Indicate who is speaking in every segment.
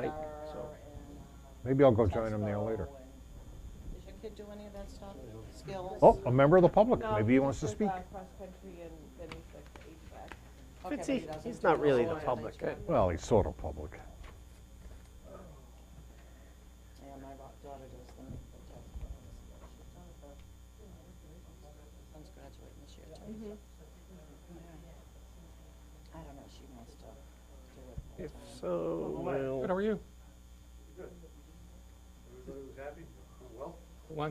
Speaker 1: tonight, so.
Speaker 2: Maybe I'll go join them there later.
Speaker 3: Does your kid do any of that stuff? Skills?
Speaker 2: Oh, a member of the public.
Speaker 4: No,
Speaker 2: Maybe he wants to
Speaker 4: just,
Speaker 2: speak.
Speaker 4: Cross-country and then he's like the HVAC.
Speaker 3: Okay, but he doesn't
Speaker 1: He's
Speaker 3: do
Speaker 1: not really
Speaker 3: all
Speaker 1: the
Speaker 3: that
Speaker 1: public.
Speaker 3: nature.
Speaker 2: Well, he's sort of public.
Speaker 3: Yeah, my daughter does the tax bonus. She's done it for, son's graduating this year too.
Speaker 4: Mhm.
Speaker 3: Yeah. I don't know, she wants to do it
Speaker 1: If
Speaker 3: full-time.
Speaker 1: so,
Speaker 5: Good, how
Speaker 1: well,
Speaker 5: are you?
Speaker 6: Everybody was happy? Well?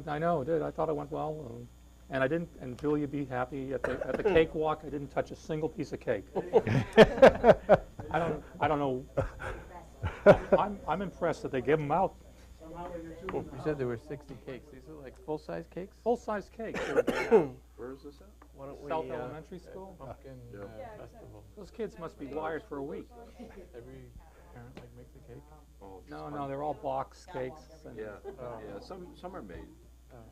Speaker 5: I know, it did. I thought it went well. And I didn't, and Julia be happy at the cakewalk, I didn't touch a single piece of cake. I don't know. I'm impressed that they give them out.
Speaker 7: You said there were 60 cakes. These are like full-size cakes?
Speaker 5: Full-size cakes.
Speaker 6: Where is this at?
Speaker 1: why don't we,
Speaker 5: South Elementary School.
Speaker 7: Pumpkin
Speaker 6: Yeah.
Speaker 7: festival.
Speaker 5: Those kids must be wired for a week.
Speaker 7: Every parent like makes a cake?
Speaker 6: Oh, just
Speaker 5: No,
Speaker 6: fun.
Speaker 5: they're all box cakes. And,
Speaker 6: Yeah,
Speaker 7: Oh.
Speaker 6: yeah, some are made.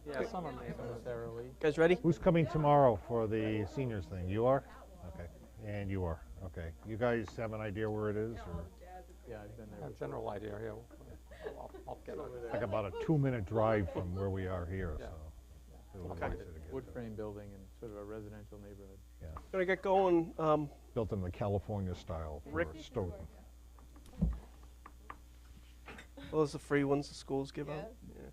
Speaker 5: Yeah, some are made.
Speaker 7: Sarah Lee.
Speaker 1: guys ready?
Speaker 2: Who's coming tomorrow for the seniors thing? You are? Okay. And you are? Okay. You guys have an idea where it is? Or?
Speaker 7: Yeah, I've been
Speaker 5: A
Speaker 7: there.
Speaker 5: general idea, yeah. I'll get it.
Speaker 2: It's like about a 2-minute drive from where we are here,
Speaker 5: Yeah.
Speaker 2: so. It'll be
Speaker 1: Okay.
Speaker 2: easy to get
Speaker 7: Wood
Speaker 2: to.
Speaker 7: frame building in sort of a residential neighborhood.
Speaker 1: Gonna get going.
Speaker 2: Built in the California style for
Speaker 1: Rick?
Speaker 2: Stoughton.
Speaker 1: Well, those are free ones the schools give out.
Speaker 4: Yeah.
Speaker 1: Yeah.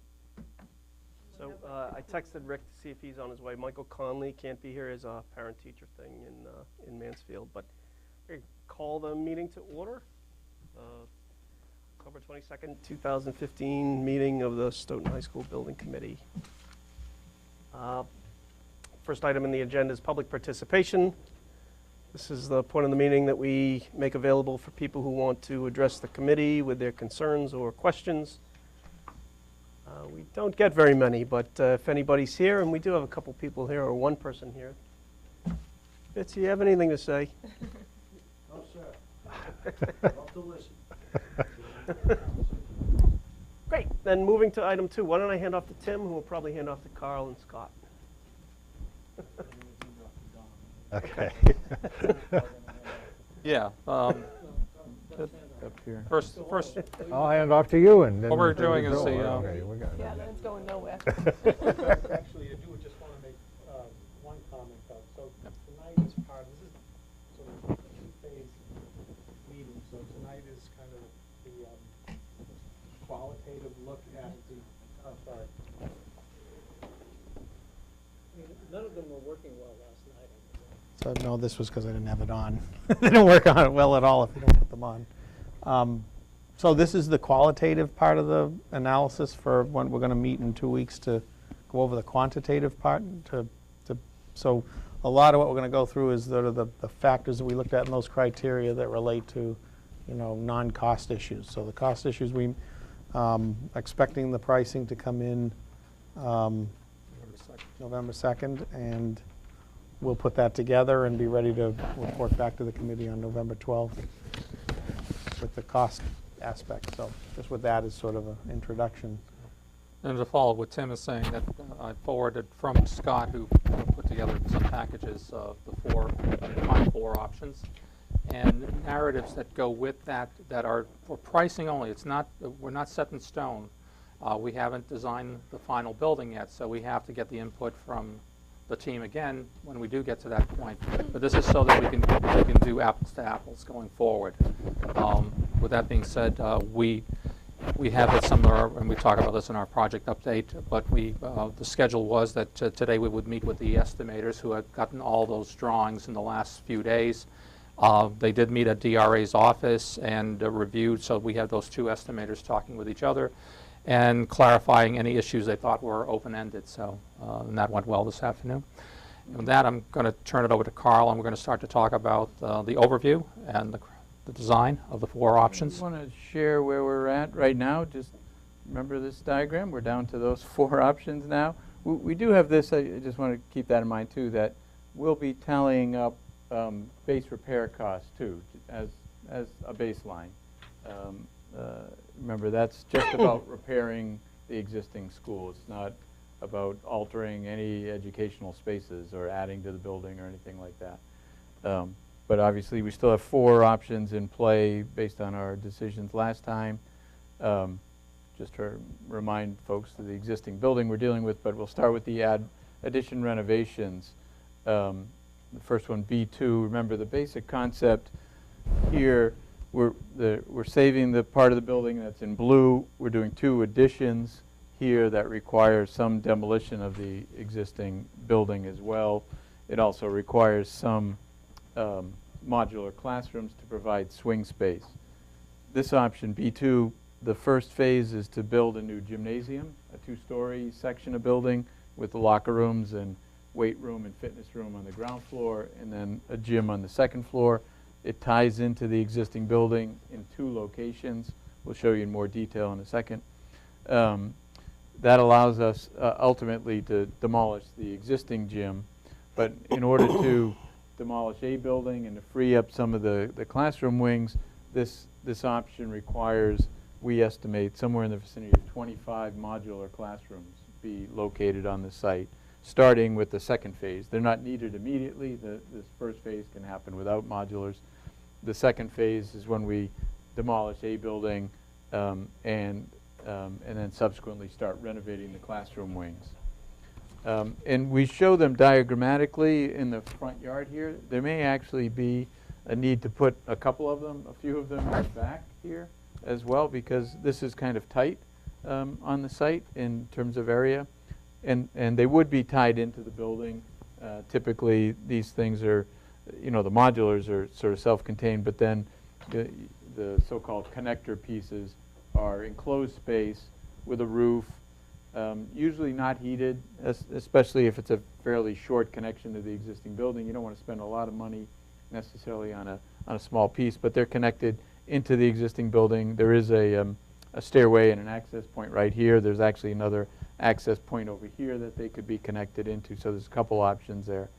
Speaker 1: So I texted Rick to see if he's on his way. Michael Conley can't be here. His parent-teacher thing in Mansfield, but we're gonna call the meeting to order. October 22nd, 2015 meeting of the Stoughton High School Building Committee. First item in the agenda is public participation. This is the point of the meeting that we make available for people who want to address the committee with their concerns or questions. We don't get very many, but if anybody's here, and we do have a couple people here, or one person here. Bitsy, you have anything to say?
Speaker 6: No, sir. Love to listen.
Speaker 1: Great, then moving to item 2, why don't I hand off to Tim, who will probably hand off to Carl and Scott.
Speaker 2: Okay.
Speaker 5: Yeah.
Speaker 7: Up here.
Speaker 5: First,
Speaker 2: I'll hand off to you and then.
Speaker 5: What we're
Speaker 2: then
Speaker 5: doing is
Speaker 2: go.
Speaker 5: the,
Speaker 2: Okay, we got it.
Speaker 4: Yeah, then it's going nowhere.
Speaker 8: Actually, I do just want to make one comment though. So tonight is part, this is sort of a two-phase meeting. So tonight is kind of the qualitative look at the, I'm sorry. None of them were working well last night.
Speaker 9: So no, this was because I didn't have it on. They don't work on it well at all if you don't put them on. So this is the qualitative part of the analysis for when we're going to meet in 2 weeks to go over the quantitative part. So a lot of what we're going to go through is the factors that we looked at in those criteria that relate to, non-cost issues. So the cost issues, we expecting the pricing to come in November 2nd, and we'll put that together and be ready to report back to the committee on November 12th with the cost aspect. So just with that as sort of an introduction.
Speaker 5: and to follow what Tim is saying, that I forwarded from Scott, who put together some packages of the final four options, and narratives that go with that are for pricing only. It's not, we're not set in stone. We haven't designed the final building yet, so we have to get the input from the team again when we do get to that point. But this is so that we can do apples to apples going forward. With that being said, we have it somewhere, and we talk about this in our project update, but the schedule was that today we would meet with the estimators who had gotten all those drawings in the last few days. They did meet at DRA's office and reviewed, so we had those two estimators talking with each other and clarifying any issues they thought were open-ended. So, and that went well this afternoon. And with that, I'm going to turn it over to Carl, and we're going to start to talk about the overview and the design of the four options.
Speaker 7: I want to share where we're at right now. Just remember this diagram. We're down to those four options now. We do have this. I just want to keep that in mind too, that we'll be tallying up base repair costs too, as a baseline. Remember, that's just about repairing the existing school. It's not about altering any educational spaces or adding to the building or anything like that. But obviously, we still have four options in play based on our decisions last time. Just to remind folks of the existing building we're dealing with, but we'll start with the addition renovations. The first one, B2, remember the basic concept here, we're saving the part of the building that's in blue. We're doing 2 additions here that require some demolition of the existing building as well. It also requires some modular classrooms to provide swing space. This option, B2, the first phase is to build a new gymnasium, a 2-story section of building with the locker rooms and weight room and fitness room on the ground floor, and then a gym on the second floor. It ties into the existing building in 2 locations. We'll show you in more detail in a second. That allows us ultimately to demolish the existing gym, but in order to demolish a building and to free up some of the classroom wings, this option requires, we estimate, somewhere in the vicinity of 25 modular classrooms be located on the site, starting with the second phase. They're not needed immediately. This first phase can happen without modulars. The second phase is when we demolish a building and then subsequently start renovating the classroom wings. And we show them diagrammatically in the front yard here. There may actually be a need to put a couple of them, a few of them back here as well, because this is kind of tight on the site in terms of area. And they would be tied into the building. Typically, these things are, the modulars are sort of self-contained, but then the so-called connector pieces are enclosed space with a roof, usually not heated, especially if it's a fairly short connection to the existing building. You don't want to spend a lot of money necessarily on a small piece, but they're connected into the existing building. There is a stairway and an access point right here. There's actually another access point over here that they could be connected into, so there's a couple options there.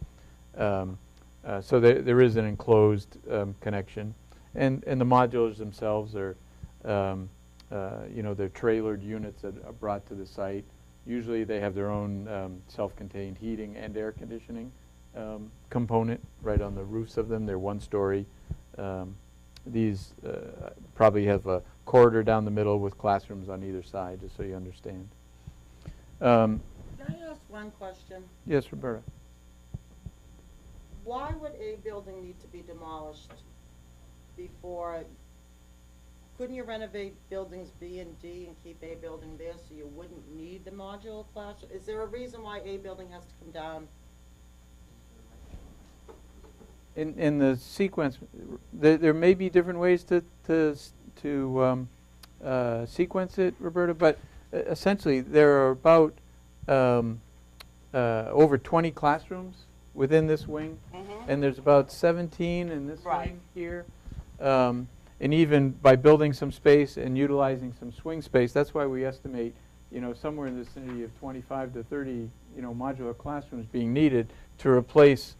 Speaker 7: So there is an enclosed connection, and the modulars themselves are, they're trailered units that are brought to the site. Usually they have their own self-contained heating and air conditioning component right on the roofs of them. They're 1-story. These probably have a corridor down the middle with classrooms on either side, just so you understand.
Speaker 3: Can I ask one question?
Speaker 7: Yes, Roberta.
Speaker 3: Why would A building need to be demolished before, couldn't you renovate buildings B and D and keep A building there so you wouldn't need the modular class? Is there a reason why A building has to come down?
Speaker 7: In the sequence, there may be different ways to sequence it, Roberta, but essentially there are about over 20 classrooms within this wing, and there's about 17 in this wing here. And even by building some space and utilizing some swing space, that's why we estimate, somewhere in the vicinity of 25 to 30, modular classrooms being needed to replace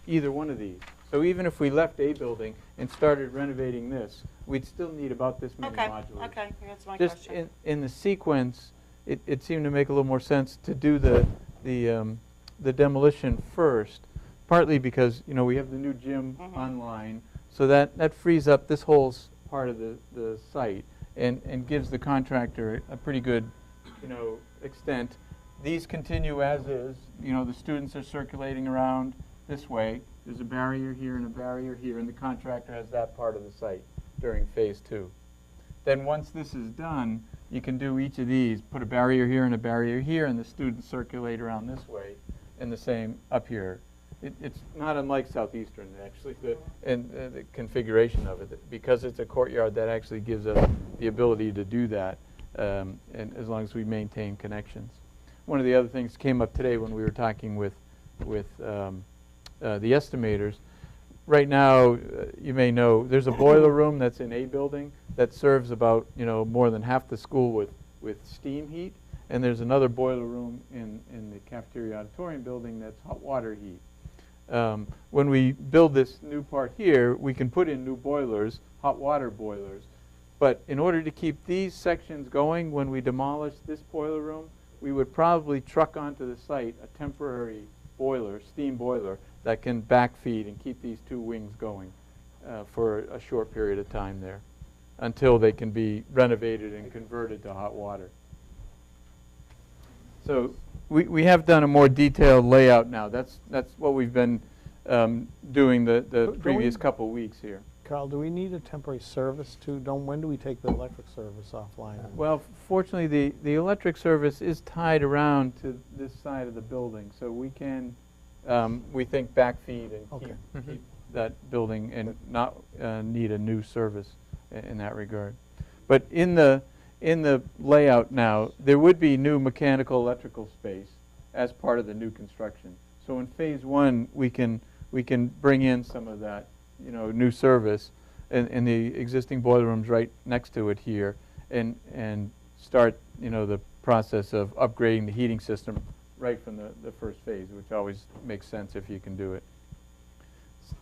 Speaker 7: either one of these. So even if we left a building and started renovating this, we'd still need about this many modulars.
Speaker 3: Okay, that's my
Speaker 7: Just
Speaker 3: question.
Speaker 7: in the sequence, it seemed to make a little more sense to do the demolition first, partly because we have the new gym online, so that frees up this whole part of the site and gives the contractor a pretty good extent. These continue as is. The students are circulating around this way. There's a barrier here and a barrier here, and the contractor has that part of the site during phase 2. Then once this is done, you can do each of these, put a barrier here and a barrier here, and the students circulate around this way, and the same up here. It's not unlike Southeastern, actually, the configuration of it, because it's a courtyard that actually gives us the ability to do that, and as long as we maintain connections. One of the other things came up today when we were talking with the estimators. Right now, you may know, there's a boiler room that's in a building that serves about, more than half the school with steam heat, and there's another boiler room in the cafeteria auditorium building that's hot water heat. When we build this new part here, we can put in new boilers, hot water boilers, but in order to keep these sections going, when we demolish this boiler room, we would probably truck onto the site a temporary boiler, steam boiler, that can backfeed and keep these 2 wings going for a short period of time there. until they can be renovated and converted to hot water. So we have done a more detailed layout now. That's what we've been doing the
Speaker 9: Don't
Speaker 7: previous
Speaker 9: we-
Speaker 7: couple weeks here.
Speaker 9: Carl, do we need a temporary service too? When do we take the electric service offline?
Speaker 7: Well, fortunately, the electric service is tied around to this side of the building, so we can, we think, backfeed and
Speaker 9: Okay.
Speaker 7: keep that building and not need a new service in that regard. But in the layout now, there would be new mechanical electrical space as part of the new construction. So in phase one, we can bring in some of that, new service, and the existing boiler room's right next to it here, and start, the process of upgrading the heating system right from the first phase, which always makes sense if you can do it.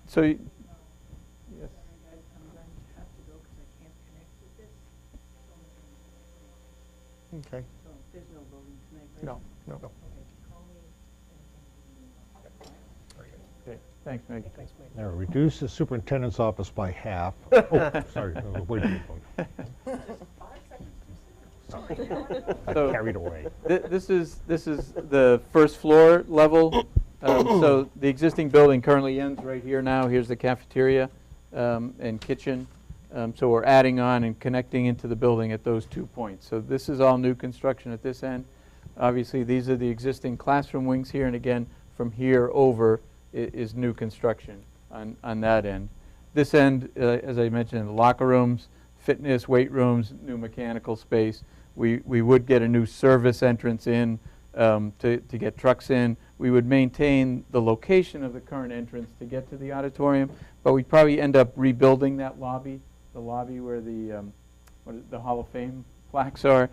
Speaker 7: So, yes.
Speaker 4: I'm going to have to go because I can't connect with this.
Speaker 9: Okay.
Speaker 4: So there's no voting tonight, right?
Speaker 9: No.
Speaker 4: Okay, call me
Speaker 7: Okay. Thanks, Meg.
Speaker 2: Now, reduce the superintendent's office by half. Oh, sorry, wait a minute. Sorry, I
Speaker 7: So-
Speaker 2: carried away.
Speaker 7: This is the first floor level. So the existing building currently ends right here now. Here's the cafeteria and kitchen. So we're adding on and connecting into the building at those 2 points. So this is all new construction at this end. Obviously, these are the existing classroom wings here, and again, from here over is new construction on that end. This end, as I mentioned, the locker rooms, fitness, weight rooms, new mechanical space. We would get a new service entrance in to get trucks in. We would maintain the location of the current entrance to get to the auditorium, but we'd probably end up rebuilding that lobby, the lobby where the Hall of Fame plaques are,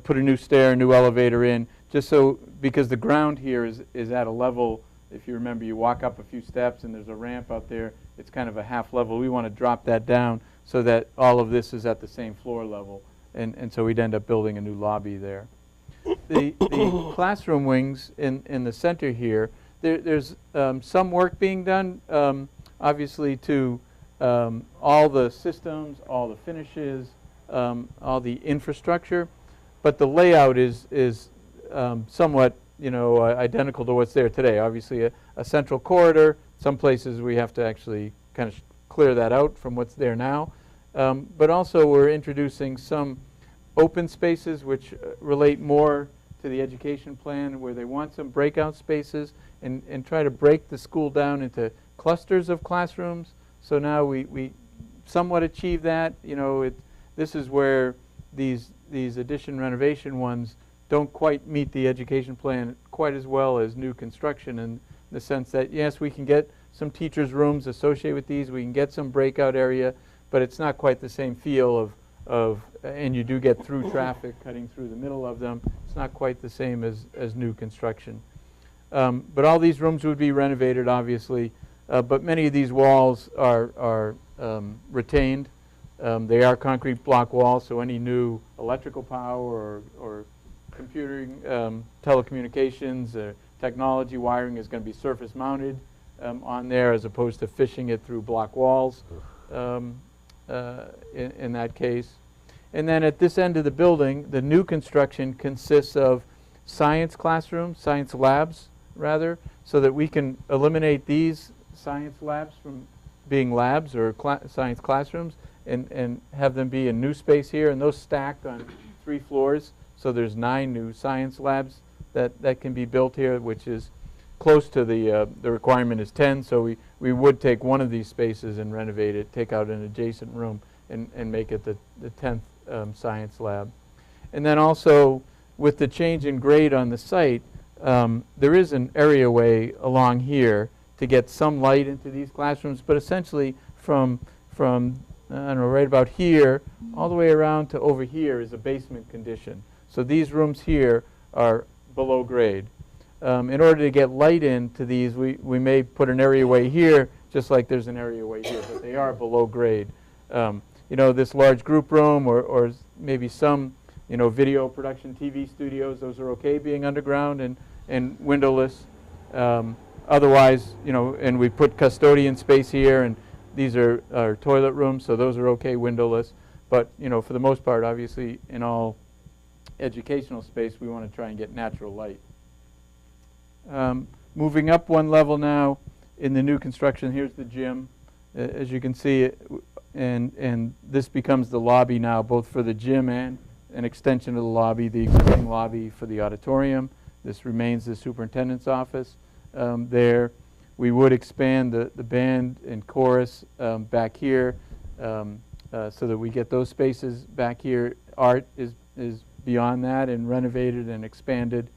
Speaker 7: put a new stair, a new elevator in, just so, because the ground here is at a level, if you remember, you walk up a few steps and there's a ramp out there, it's kind of a half level. We want to drop that down so that all of this is at the same floor level, and so we'd end up building a new lobby there. The classroom wings in the center here, there's some work being done, obviously, to all the systems, all the finishes, all the infrastructure, but the layout is somewhat identical to what's there today. Obviously, a central corridor. Some places we have to actually kind of clear that out from what's there now. But also we're introducing some open spaces which relate more to the education plan, where they want some breakout spaces and try to break the school down into clusters of classrooms. So now we somewhat achieve that. This is where these addition renovation ones don't quite meet the education plan quite as well as new construction, in the sense that, yes, we can get some teachers' rooms associated with these, we can get some breakout area, but it's not quite the same feel and you do get through traffic cutting through the middle of them. It's not quite the same as new construction. But all these rooms would be renovated, obviously, but many of these walls are retained. They are concrete block walls, so any new electrical power or computing, telecommunications, technology wiring is going to be surface mounted on there, as opposed to fishing it through block walls in that case. And then at this end of the building, the new construction consists of science classrooms, science labs rather, so that we can eliminate these science labs from being labs or science classrooms and have them be a new space here, and those stacked on 3 floors. So there's 9 new science labs that can be built here, which is close to the requirement is 10. So we would take one of these spaces and renovate it, take out an adjacent room and make it the 10th science lab. And then also with the change in grade on the site, there is an areaway along here to get some light into these classrooms, but essentially from I don't know, right about here all the way around to over here is a basement condition. So these rooms here are below grade. In order to get light into these, we may put an areaway here, just like there's an areaway here, but they are below grade. This large group room or maybe some, video production TV studios, those are okay being underground and windowless. Otherwise, and we put custodian space here, and these are our toilet rooms, so those are okay windowless. But, for the most part, obviously, in all educational space, we want to try and get natural light. Moving up one level now, in the new construction, here's the gym. As you can see, and this becomes the lobby now, both for the gym and an extension of the lobby, the existing lobby for the auditorium. This remains the superintendent's office there. We would expand the band and chorus back here so that we get those spaces back here. Art is beyond that and renovated and expanded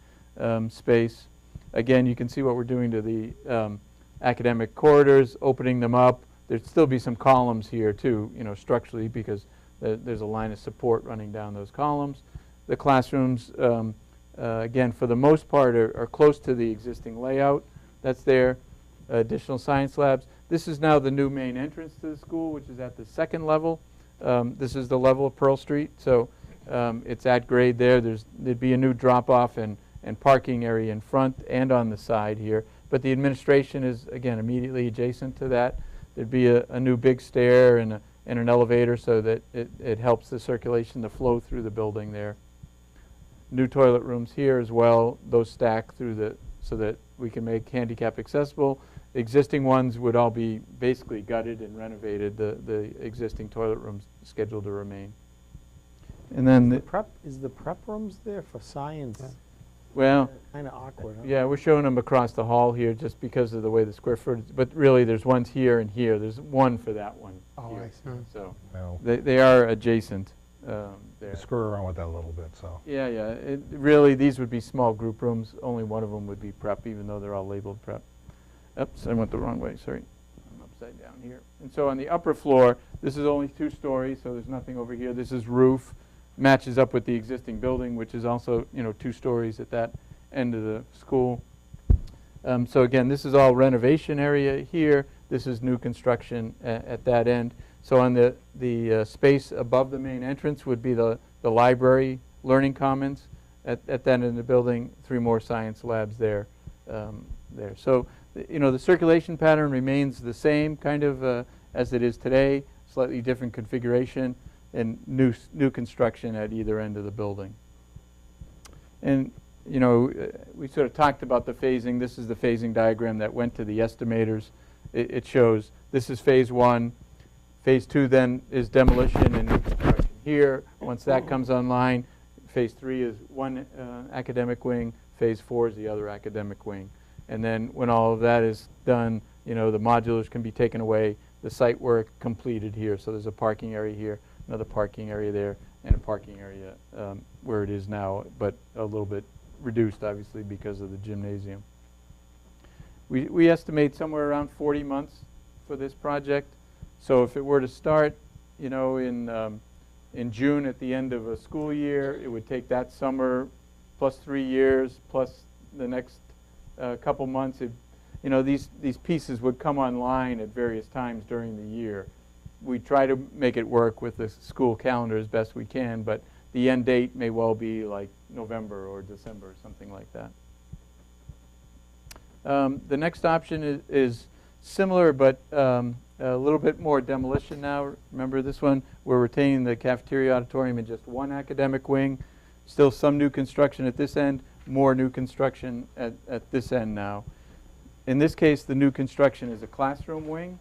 Speaker 7: space. Again, you can see what we're doing to the academic corridors, opening them up. There'd still be some columns here too, structurally, because there's a line of support running down those columns. The classrooms, again, for the most part, are close to the existing layout that's there. Additional science labs. This is now the new main entrance to the school, which is at the second level. This is the level of Pearl Street, so it's at grade there. There'd be a new drop-off and parking area in front and on the side here. But the administration is, again, immediately adjacent to that. There'd be a new big stair and an elevator so that it helps the circulation to flow through the building there. New toilet rooms here as well. Those stack through so that we can make handicap accessible. The existing ones would all be basically gutted and renovated. The existing toilet rooms scheduled to remain. And then
Speaker 9: Is the prep rooms there for science?
Speaker 7: well,
Speaker 9: Kind of awkward, huh?
Speaker 7: yeah, we're showing them across the hall here just because of the way the square footage, but really there's ones here and here. There's one for that one
Speaker 9: Oh,
Speaker 7: here.
Speaker 9: I see.
Speaker 7: So
Speaker 2: Well,
Speaker 7: they are adjacent there.
Speaker 2: screw around with that a little bit, so.
Speaker 7: Yeah, yeah. Really, these would be small group rooms. Only one of them would be prep, even though they're all labeled prep. Oops, I went the wrong way, sorry. I'm upside down here. And so on the upper floor, this is only 2 stories, so there's nothing over here. This is roof. Matches up with the existing building, which is also, 2 stories at that end of the school. So again, this is all renovation area here. This is new construction at that end. So on the space above the main entrance would be the library, learning commons. At that end of the building, 3 more science labs there. So, the circulation pattern remains the same kind of as it is today, slightly different configuration, and new construction at either end of the building. And, we sort of talked about the phasing. This is the phasing diagram that went to the estimators. It shows this is phase 1. Phase 2 then is demolition and new construction here. Once that comes online, phase 3 is one academic wing. Phase 4 is the other academic wing. And then when all of that is done, the modulars can be taken away, the site work completed here. So there's a parking area here, another parking area there, and a parking area where it is now, but a little bit reduced, obviously, because of the gymnasium. We estimate somewhere around 40 months for this project. So if it were to start, in June at the end of a school year, it would take that summer plus 3 years plus the next couple months. These pieces would come online at various times during the year. We try to make it work with the school calendar as best we can, but the end date may well be like November or December, something like that. The next option is similar, but a little bit more demolition now. Remember this one? We're retaining the cafeteria auditorium in just one academic wing. Still some new construction at this end, more new construction at this end now. In this case, the new construction is a classroom wing,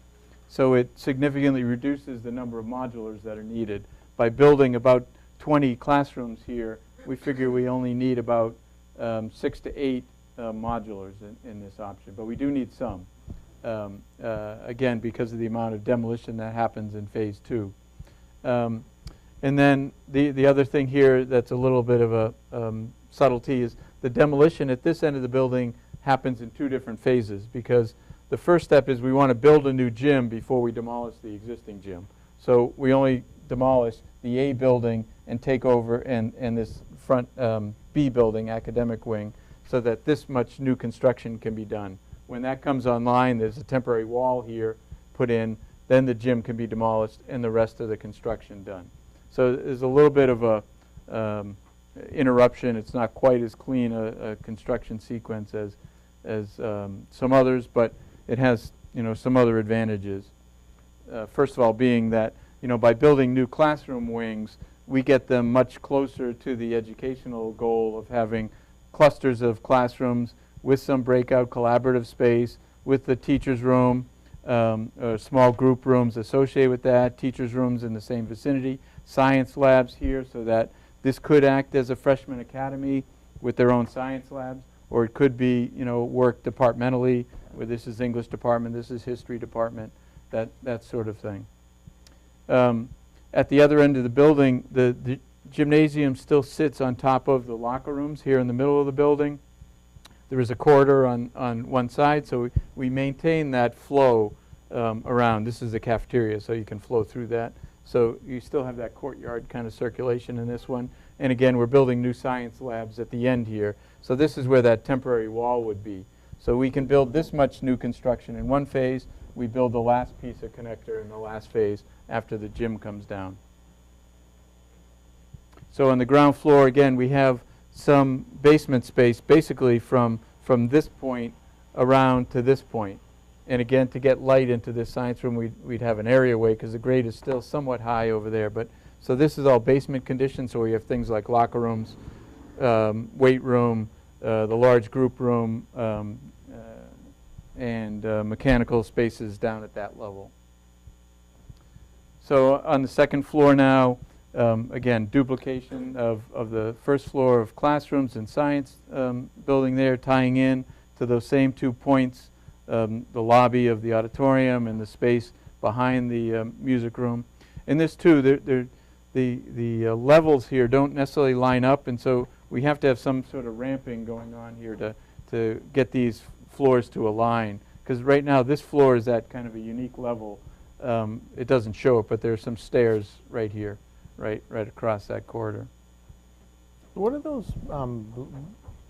Speaker 7: so it significantly reduces the number of modulars that are needed. By building about 20 classrooms here, we figure we only need about 6 to 8 modulars in this option, but we do need some. Again, because of the amount of demolition that happens in phase 2. And then the other thing here that's a little bit of a subtlety is the demolition at this end of the building happens in 2 different phases, because the first step is we want to build a new gym before we demolish the existing gym. So we only demolish the A building and take over and this front B building, academic wing, so that this much new construction can be done. When that comes online, there's a temporary wall here put in, then the gym can be demolished and the rest of the construction done. So there's a little bit of a interruption. It's not quite as clean a construction sequence as some others, but it has some other advantages. First of all, being that by building new classroom wings, we get them much closer to the educational goal of having clusters of classrooms with some breakout collaborative space, with the teacher's room, small group rooms associated with that, teacher's rooms in the same vicinity, science labs here, so that this could act as a freshman academy with their own science labs, or it could be, work departmentally, where this is English department, this is history department, that sort of thing. At the other end of the building, the gymnasium still sits on top of the locker rooms here in the middle of the building. There is a corridor on one side, so we maintain that flow around. This is the cafeteria, so you can flow through that. So you still have that courtyard kind of circulation in this one. And again, we're building new science labs at the end here. So this is where that temporary wall would be. So we can build this much new construction in one phase. We build the last piece of connector in the last phase after the gym comes down. So on the ground floor, again, we have some basement space basically from this point around to this point. And again, to get light into this science room, we'd have an areaway because the grade is still somewhat high over there. But so this is all basement conditions, so we have things like locker rooms, weight room, the large group room, and mechanical spaces down at that level. So on the second floor now, again, duplication of the first floor of classrooms and science building there, tying in to those same 2 points, the lobby of the auditorium and the space behind the music room. And this too, the levels here don't necessarily line up, and so we have to have some sort of ramping going on here to get these floors to align. Because right now this floor is at kind of a unique level. It doesn't show it, but there's some stairs right here, right across that corridor.
Speaker 9: What are those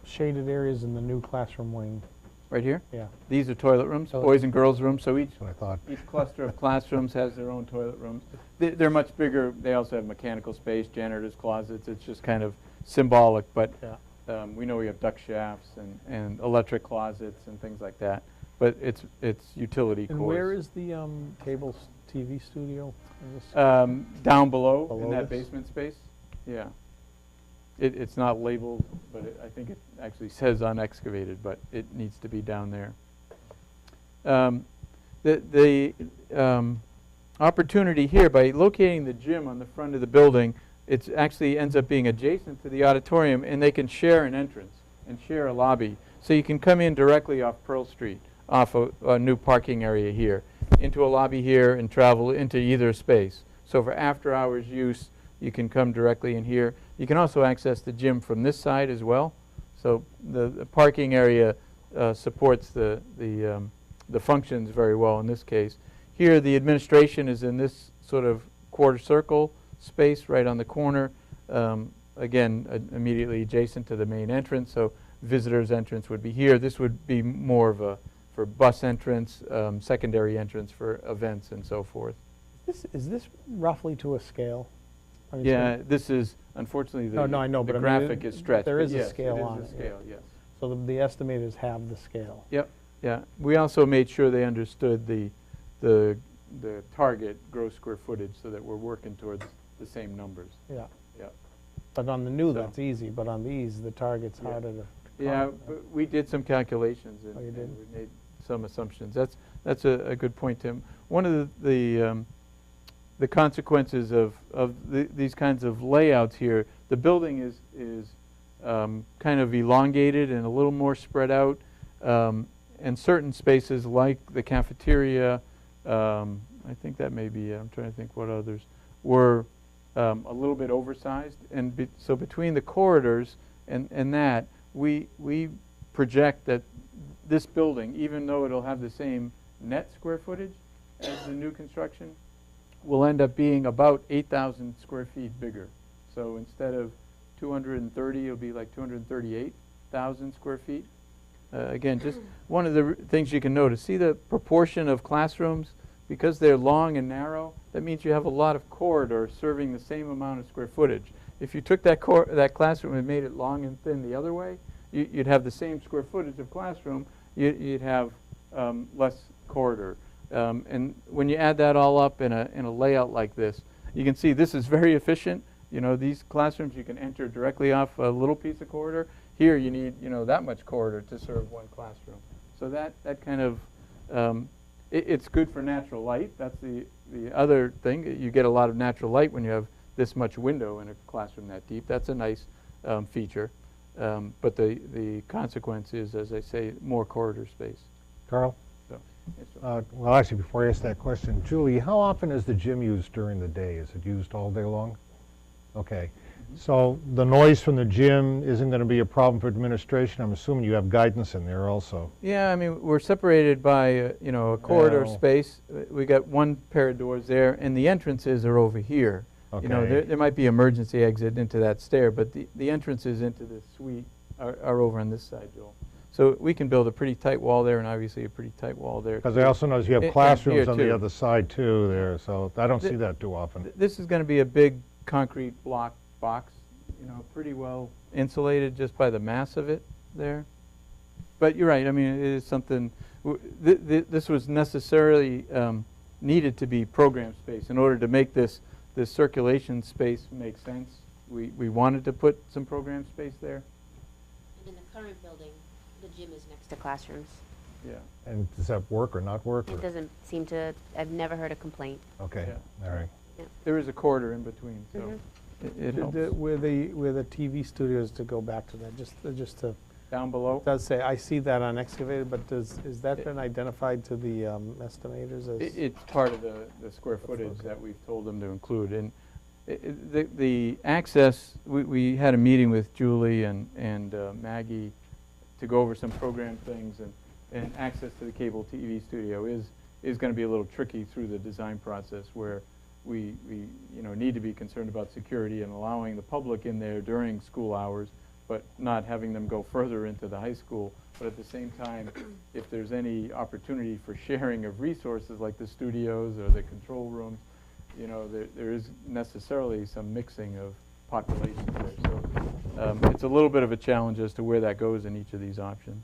Speaker 9: shaded areas in the new classroom wing?
Speaker 7: Right here?
Speaker 9: Yeah.
Speaker 7: These are toilet rooms,
Speaker 9: Toilet
Speaker 7: boys and girls rooms. So
Speaker 2: That's what I thought.
Speaker 7: each cluster of classrooms has their own toilet rooms. They're much bigger. They also have mechanical space, janitor's closets. It's just kind of symbolic, but
Speaker 9: Yeah.
Speaker 7: we know we have duct shafts and electric closets and things like that. But it's utility
Speaker 9: And
Speaker 7: cores.
Speaker 9: where is the cable TV studio? In this?
Speaker 7: Down below
Speaker 9: Below
Speaker 7: in that
Speaker 9: this?
Speaker 7: basement space. Yeah. It's not labeled, but I think it actually says unexcavated, but it needs to be down there. The opportunity here, by locating the gym on the front of the building, it actually ends up being adjacent to the auditorium, and they can share an entrance and share a lobby. So you can come in directly off Pearl Street, off a new parking area here, into a lobby here and travel into either space. So for after-hours use, you can come directly in here. You can also access the gym from this side as well. So the parking area supports the functions very well in this case. Here the administration is in this sort of quarter circle space right on the corner, again immediately adjacent to the main entrance, so visitors entrance would be here. This would be more of a for bus entrance, secondary entrance for events and so forth.
Speaker 9: Is this roughly to a scale? I mean,
Speaker 7: Yeah, this is unfortunately the,
Speaker 9: No, I know,
Speaker 7: the
Speaker 9: but I mean,
Speaker 7: graphic is stretched.
Speaker 9: there
Speaker 7: but
Speaker 9: is a
Speaker 7: yes,
Speaker 9: scale
Speaker 7: it is
Speaker 9: on
Speaker 7: a
Speaker 9: it, yeah.
Speaker 7: scale, yes.
Speaker 9: So the estimators have the scale.
Speaker 7: Yep, yeah. We also made sure they understood the target gross square footage so that we're working towards the same numbers.
Speaker 9: Yeah.
Speaker 7: Yeah.
Speaker 9: But on the new,
Speaker 7: So-
Speaker 9: that's easy, but on these, the target's
Speaker 7: Yeah.
Speaker 9: harder to.
Speaker 7: Yeah, but we did some calculations and,
Speaker 9: Oh, you did?
Speaker 7: and we made some assumptions. That's a good point, Tim. One of the consequences of these kinds of layouts here, the building is kind of elongated and a little more spread out, and certain spaces like the cafeteria, I think that may be, I'm trying to think what others, were a little bit oversized. And so between the corridors and that, we project that this building, even though it'll have the same net square footage as the new construction, will end up being about 8,000 square feet bigger. So instead of 230, it'll be like 238,000 square feet. Again, just one of the things you can notice, see the proportion of classrooms? Because they're long and narrow, that means you have a lot of corridors serving the same amount of square footage. If you took that classroom and made it long and thin the other way, you'd have the same square footage of classroom, you'd have less corridor. And when you add that all up in a layout like this, you can see this is very efficient. You know, these classrooms, you can enter directly off a little piece of corridor. Here you need, you know, that much corridor to serve one classroom. So that kind of, it's good for natural light. That's the other thing. You get a lot of natural light when you have this much window in a classroom that deep. That's a nice feature. But the consequence is, as I say, more corridor space.
Speaker 2: Carl?
Speaker 7: So, yes, sir.
Speaker 2: Well, actually, before I ask that question, Julie, how often is the gym used during the day? Is it used all day long? Okay. So the noise from the gym isn't going to be a problem for administration? I'm assuming you have guidance in there also.
Speaker 7: Yeah, I mean, we're separated by, you know, a corridor
Speaker 2: Well.
Speaker 7: space. We got one pair of doors there, and the entrances are over here. You know,
Speaker 2: Okay.
Speaker 7: there might be emergency exit into that stair, but the entrances into the suite are over on this side, Joel. So we can build a pretty tight wall there, and obviously a pretty tight wall there.
Speaker 2: Because I also notice you
Speaker 7: And
Speaker 2: have classrooms
Speaker 7: here,
Speaker 2: on the
Speaker 7: too.
Speaker 2: other side too there, so I don't see that too often.
Speaker 7: This is going to be a big concrete block box, you know, pretty well insulated just by the mass of it there. But you're right, I mean, it is something, this was necessarily needed to be program space in order to make this circulation space make sense. We wanted to put some program space there.
Speaker 10: And in the current building, the gym is next to classrooms.
Speaker 7: Yeah.
Speaker 2: And does that work or not work?
Speaker 10: It
Speaker 2: or-
Speaker 10: doesn't seem to, I've never heard a complaint.
Speaker 2: Okay,
Speaker 7: Yeah.
Speaker 2: all right.
Speaker 7: There is a corridor in between, so
Speaker 10: Mhm.
Speaker 7: it helps.
Speaker 9: Where the TV studios, to go back to that, just to,
Speaker 7: Down below?
Speaker 9: it does say, I see that on excavated, but is that been identified to the estimators as?
Speaker 7: It's part of the square footage that we've told them to include. And the access, we had a meeting with Julie and Maggie to go over some program things, and access to the cable TV studio is going to be a little tricky through the design process, where we you know, need to be concerned about security and allowing the public in there during school hours, but not having them go further into the high school. But at the same time, if there's any opportunity for sharing of resources like the studios or the control rooms, you know, there is necessarily some mixing of populations there. So it's a little bit of a challenge as to where that goes in each of these options.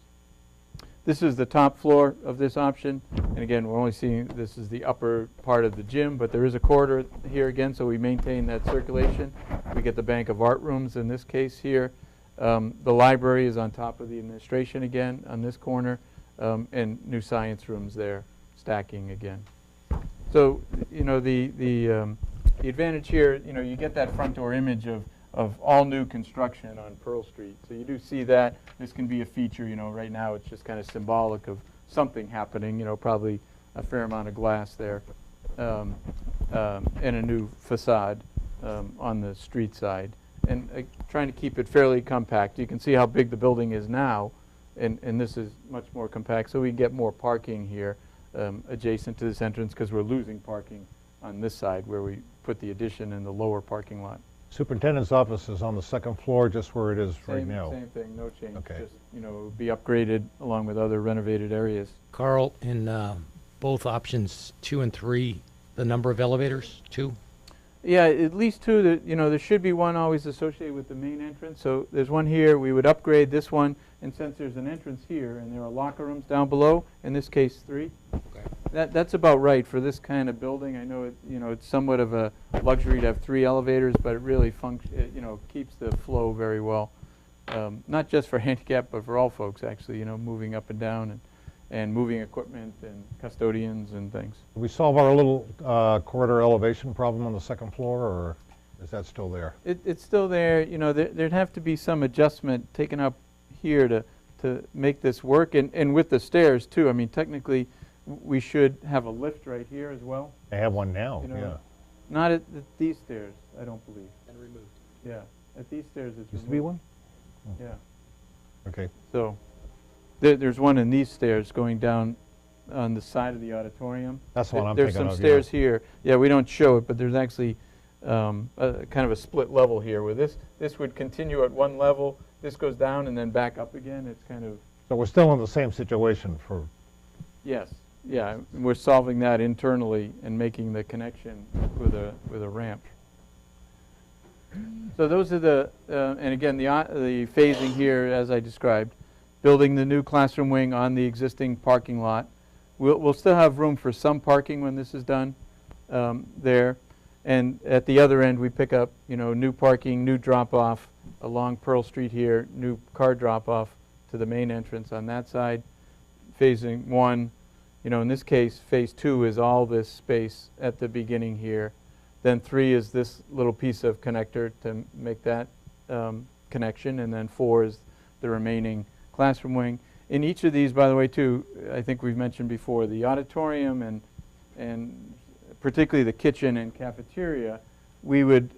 Speaker 7: This is the top floor of this option, and again, we're only seeing, this is the upper part of the gym, but there is a corridor here again, so we maintain that circulation. We get the bank of art rooms in this case here. The library is on top of the administration again on this corner, and new science rooms there, stacking again. So, you know, the advantage here, you know, you get that front door image of all new construction on Pearl Street. So you do see that. This can be a feature, you know, right now it's just kind of symbolic of something happening, you know, probably a fair amount of glass there, and a new facade on the street side. And trying to keep it fairly compact. You can see how big the building is now, and this is much more compact, so we can get more parking here adjacent to this entrance, because we're losing parking on this side where we put the addition in the lower parking lot.
Speaker 2: Superintendent's office is on the second floor, just where it is right now.
Speaker 7: Same thing, no change.
Speaker 2: Okay.
Speaker 7: Just, you know, be upgraded along with other renovated areas.
Speaker 11: Carl, in both options 2 and 3, the number of elevators, 2?
Speaker 7: Yeah, at least 2. You know, there should be one always associated with the main entrance. So there's one here. We would upgrade this one, and since there's an entrance here and there are locker rooms down below, in this case 3.
Speaker 11: Okay.
Speaker 7: That's about right for this kind of building. I know it's somewhat of a luxury to have 3 elevators, but it really keeps the flow very well. Not just for handicap, but for all folks actually. You know, moving up and down and moving equipment and custodians and things.
Speaker 2: Did we solve our little corridor elevation problem on the second floor, or is that still there?
Speaker 7: It's still there. You know, there'd have to be some adjustment taken up here to make this work, and with the stairs too. I mean, technically, we should have a lift right here as well.
Speaker 2: They have one now,
Speaker 7: You know,
Speaker 2: yeah.
Speaker 7: Not at these stairs, I don't believe.
Speaker 11: And removed.
Speaker 7: Yeah, at these stairs it's
Speaker 2: Used to be
Speaker 7: removed.
Speaker 2: one?
Speaker 7: Yeah.
Speaker 2: Okay.
Speaker 7: So there's one in these stairs going down on the side of the auditorium.
Speaker 2: That's what I'm
Speaker 7: There's
Speaker 2: thinking
Speaker 7: some
Speaker 2: of,
Speaker 7: stairs
Speaker 2: yeah.
Speaker 7: here. Yeah, we don't show it, but there's actually kind of a split level here where this would continue at one level, this goes down and then back up again. It's kind of,
Speaker 2: So we're still in the same situation for,
Speaker 7: yes, yeah, we're solving that internally and making the connection with a ramp. So those are the, and again, the phasing here as I described, building the new classroom wing on the existing parking lot, we'll still have room for some parking when this is done there. And at the other end, we pick up, new parking, new drop-off along Pearl Street here, new car drop-off to the main entrance on that side. Phasing 1, in this case, phase 2 is all this space at the beginning here. Then 3 is this little piece of connector to make that connection, and then 4 is the remaining classroom wing. In each of these, by the way, too, I think we've mentioned before, the auditorium and particularly the kitchen and cafeteria, we would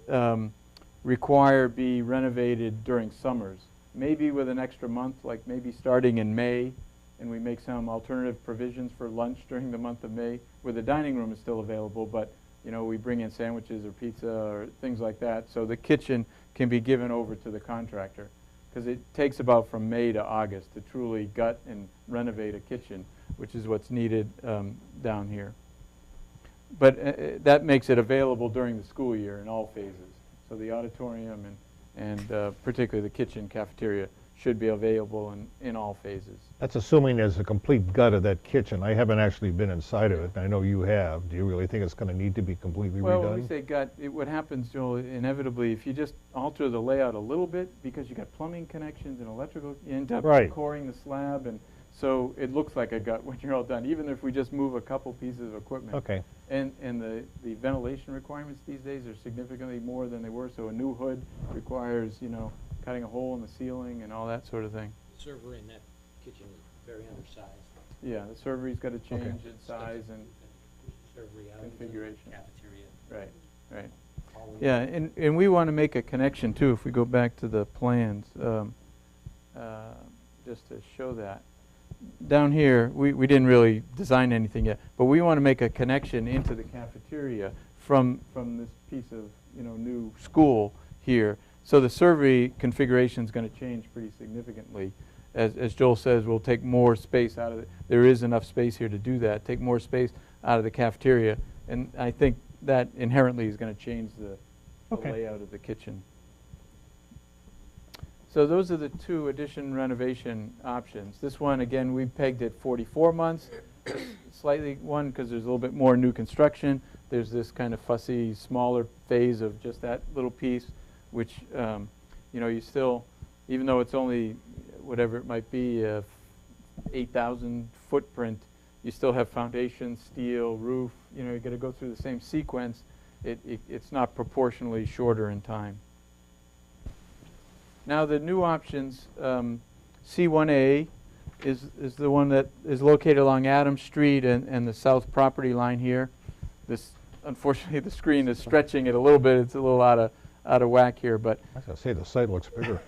Speaker 7: require be renovated during summers. Maybe with an extra month, like maybe starting in May, and we make some alternative provisions for lunch during the month of May, where the dining room is still available, but we bring in sandwiches or pizza or things like that, so the kitchen can be given over to the contractor. Because it takes about from May to August to truly gut and renovate a kitchen, which is what's needed down here. But that makes it available during the school year in all phases. So the auditorium and particularly the kitchen cafeteria should be available in all phases.
Speaker 2: That's assuming there's a complete gut of that kitchen. I haven't actually been inside of it, and I know you have. Do you really think it's going to need to be completely redone?
Speaker 7: Well, when we say gut, what happens, Joel, inevitably, if you just alter the layout a little bit, because you got plumbing connections and electrical, you end up coring the slab, and so it looks like a gut when you're all done, even if we just move a couple pieces of equipment.
Speaker 2: Okay.
Speaker 7: And the ventilation requirements these days are significantly more than they were, so a new hood requires, cutting a hole in the ceiling and all that sort of thing.
Speaker 11: The server in that kitchen is very undersized.
Speaker 7: Yeah, the servery's got to change in size and
Speaker 11: Servery out,
Speaker 7: configuration.
Speaker 11: cafeteria.
Speaker 7: Right. Yeah, and we want to make a connection too, if we go back to the plans, just to show that. Down here, we didn't really design anything yet, but we want to make a connection into the cafeteria from this piece of new school here. So the servery configuration is going to change pretty significantly. As Joel says, we'll take more space out of it. There is enough space here to do that. Take more space out of the cafeteria, and I think that inherently is going to change the layout of the kitchen. So those are the two addition renovation options. This one, again, we pegged at 44 months. Slightly one, because there's a little bit more new construction. There's this kind of fussy, smaller phase of just that little piece, which, you still, even though it's only whatever it might be, 8,000 footprint, you still have foundation, steel, roof. You got to go through the same sequence. It's not proportionally shorter in time. Now the new options, C1A is the one that is located along Adams Street and the south property line here. Unfortunately, the screen is stretching it a little bit. It's a little out of whack here, but
Speaker 2: I was going to say the site looks bigger.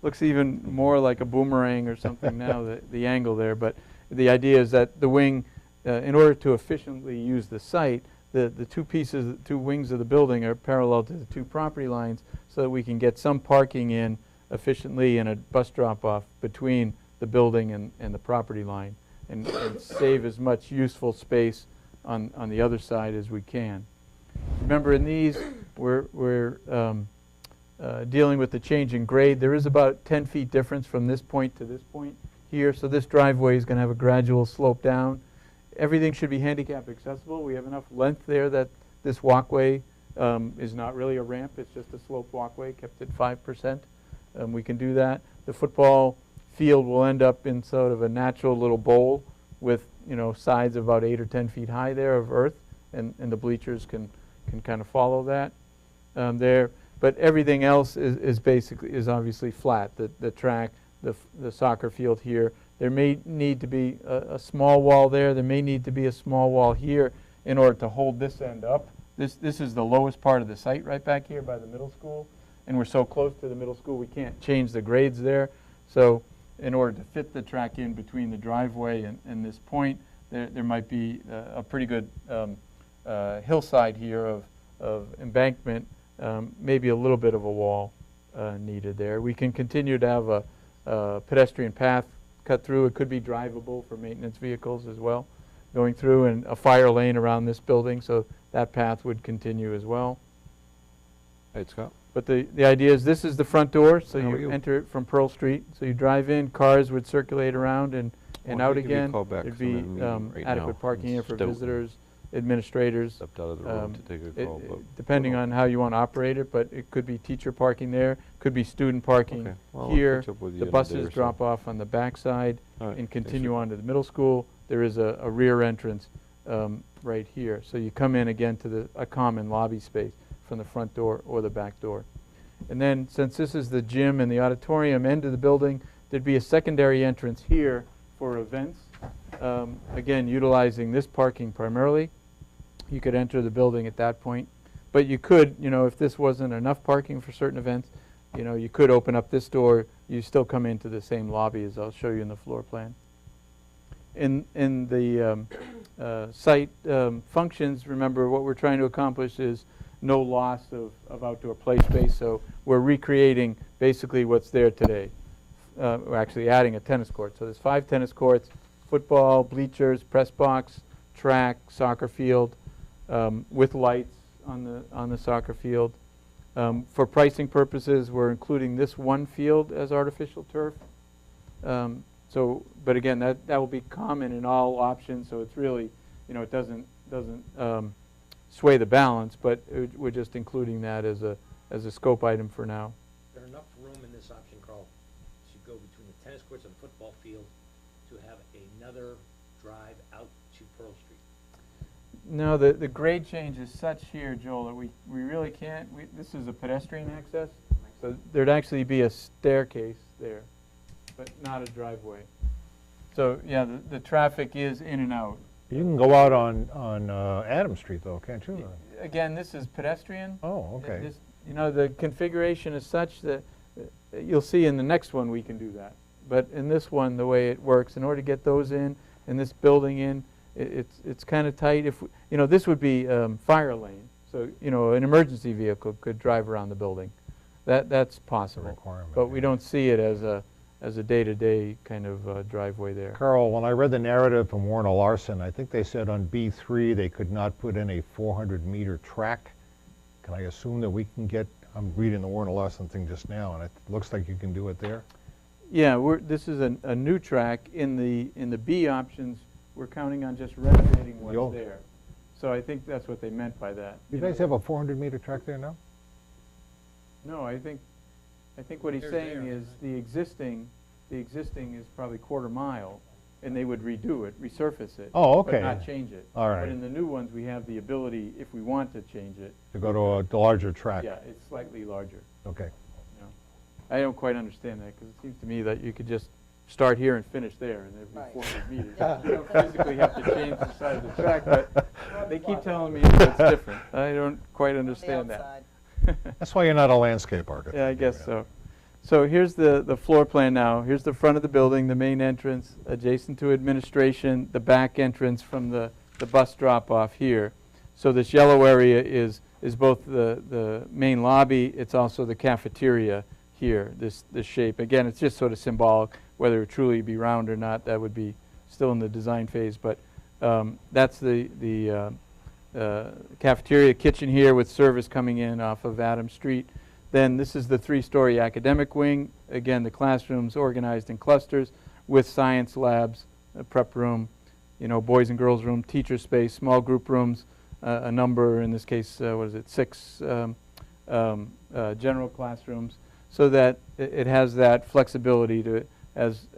Speaker 7: looks even more like a boomerang or something now, the angle there. But the idea is that the wing, in order to efficiently use the site, the two wings of the building are parallel to the two property lines, so that we can get some parking in efficiently and a bus drop-off between the building and the property line, and save as much useful space on the other side as we can. Remember, in these, we're dealing with the change in grade. There is about 10 feet difference from this point to this point here, so this driveway is going to have a gradual slope down. Everything should be handicap accessible. We have enough length there that this walkway is not really a ramp. It's just a slope walkway kept at 5%. We can do that. The football field will end up in sort of a natural little bowl with sides of about 8 or 10 feet high there of earth, and the bleachers can kind of follow that there. But everything else is obviously flat. The track, the soccer field here. There may need to be a small wall there. There may need to be a small wall here in order to hold this end up. This is the lowest part of the site right back here by the middle school. And we're so close to the middle school, we can't change the grades there. So in order to fit the track in between the driveway and this point, there might be a pretty good hillside here of embankment, maybe a little bit of a wall needed there. We can continue to have a pedestrian path cut through. It could be drivable for maintenance vehicles as well, going through, and a fire lane around this building, so that path would continue as well.
Speaker 6: Hey, Scott.
Speaker 7: But the idea is this is the front door, so
Speaker 6: How are
Speaker 7: you
Speaker 6: you?
Speaker 7: enter it from Pearl Street. So you drive in, cars would circulate around and and
Speaker 6: Well,
Speaker 7: out
Speaker 6: if you give me a
Speaker 7: again.
Speaker 6: call back,
Speaker 7: There'd
Speaker 6: 'cause I'm
Speaker 7: be
Speaker 6: in a meeting right
Speaker 7: adequate
Speaker 6: now
Speaker 7: parking
Speaker 6: in
Speaker 7: here for
Speaker 6: Stoughton.
Speaker 7: visitors, administrators.
Speaker 6: Stepped out of the room to take a
Speaker 7: it-
Speaker 6: call, but.
Speaker 7: Depending on how you want to operate it, but it could be teacher parking there, could be student parking
Speaker 6: Okay, well, I'll
Speaker 7: here.
Speaker 6: catch up with you
Speaker 7: The
Speaker 6: in a day
Speaker 7: buses
Speaker 6: or so.
Speaker 7: drop off on the backside
Speaker 6: All right,
Speaker 7: and
Speaker 6: thanks for
Speaker 7: continue
Speaker 6: your
Speaker 7: on to the middle school. There is a rear entrance right here. So you come in again to a common lobby space from the front door or the back door. And then, since this is the gym and the auditorium end of the building, there'd be a secondary entrance here for events. Again, utilizing this parking primarily. You could enter the building at that point. But you could, if this wasn't enough parking for certain events, you could open up this door. You still come into the same lobby as I'll show you in the floor plan. In the site functions, remember what we're trying to accomplish is no loss of outdoor play space. So we're recreating basically what's there today. We're actually adding a tennis court. So there's 5 tennis courts, football, bleachers, press box, track, soccer field, with lights on the soccer field. For pricing purposes, we're including this one field as artificial turf. But again, that will be common in all options. So it's really, it doesn't sway the balance, but we're just including that as a scope item for now.
Speaker 11: Is there enough room in this option, Carl, to go between the tennis courts and the football field to have another drive out to Pearl Street?
Speaker 7: No, the grade change is such here, Joel, that we really can't. This is a pedestrian access, so there'd actually be a staircase there, but not a driveway. So yeah, the traffic is in and out.
Speaker 2: You can go out on Adam Street though, can't you?
Speaker 7: Again, this is pedestrian.
Speaker 2: Oh, okay.
Speaker 7: This, the configuration is such that you'll see in the next one we can do that. But in this one, the way it works, in order to get those in and this building in, it's kind of tight. If this would be fire lane, so an emergency vehicle could drive around the building. That's possible.
Speaker 2: Requirement,
Speaker 7: But we
Speaker 2: yeah.
Speaker 7: don't see it as a day-to-day kind of driveway there.
Speaker 2: Carl, when I read the narrative from Warner Larson, I think they said on B3 they could not put in a 400-meter track. Can I assume that we can get, I'm reading the Warner Larson thing just now, and it looks like you can do it there?
Speaker 7: Yeah, this is a new track. In the B options, we're counting on just renovating what's
Speaker 2: old.
Speaker 7: there. So I think that's what they meant by that.
Speaker 2: You guys have a 400-meter track there now?
Speaker 7: No, I think what he's saying is the existing is probably quarter mile, and they would redo it, resurface it.
Speaker 2: Oh, okay.
Speaker 7: But not change it.
Speaker 2: All right.
Speaker 7: But in the new ones, we have the ability, if we want to change it.
Speaker 2: To go to a larger track?
Speaker 7: Yeah, it's slightly larger.
Speaker 2: Okay.
Speaker 7: I don't quite understand that, because it seems to me that you could just start here and finish there, and every
Speaker 3: Right.
Speaker 7: 400 meters.
Speaker 3: Yeah.
Speaker 7: You don't physically have to change the size of the track, but they keep telling me that it's different. I don't quite understand that.
Speaker 3: Outside.
Speaker 2: That's why you're not a landscape architect.
Speaker 7: Yeah, I guess so. So here's the floor plan now. Here's the front of the building, the main entrance, adjacent to administration, the back entrance from the bus drop-off here. So this yellow area is both the main lobby, it's also the cafeteria here, this shape. Again, it's just sort of symbolic. Whether it truly be round or not, that would be still in the design phase. But that's the cafeteria kitchen here with service coming in off of Adams Street. Then this is the 3-story academic wing. Again, the classrooms organized in clusters with science labs, a prep room, boys and girls room, teacher space, small group rooms, a number, in this case, 6 general classrooms, so that it has that flexibility to, as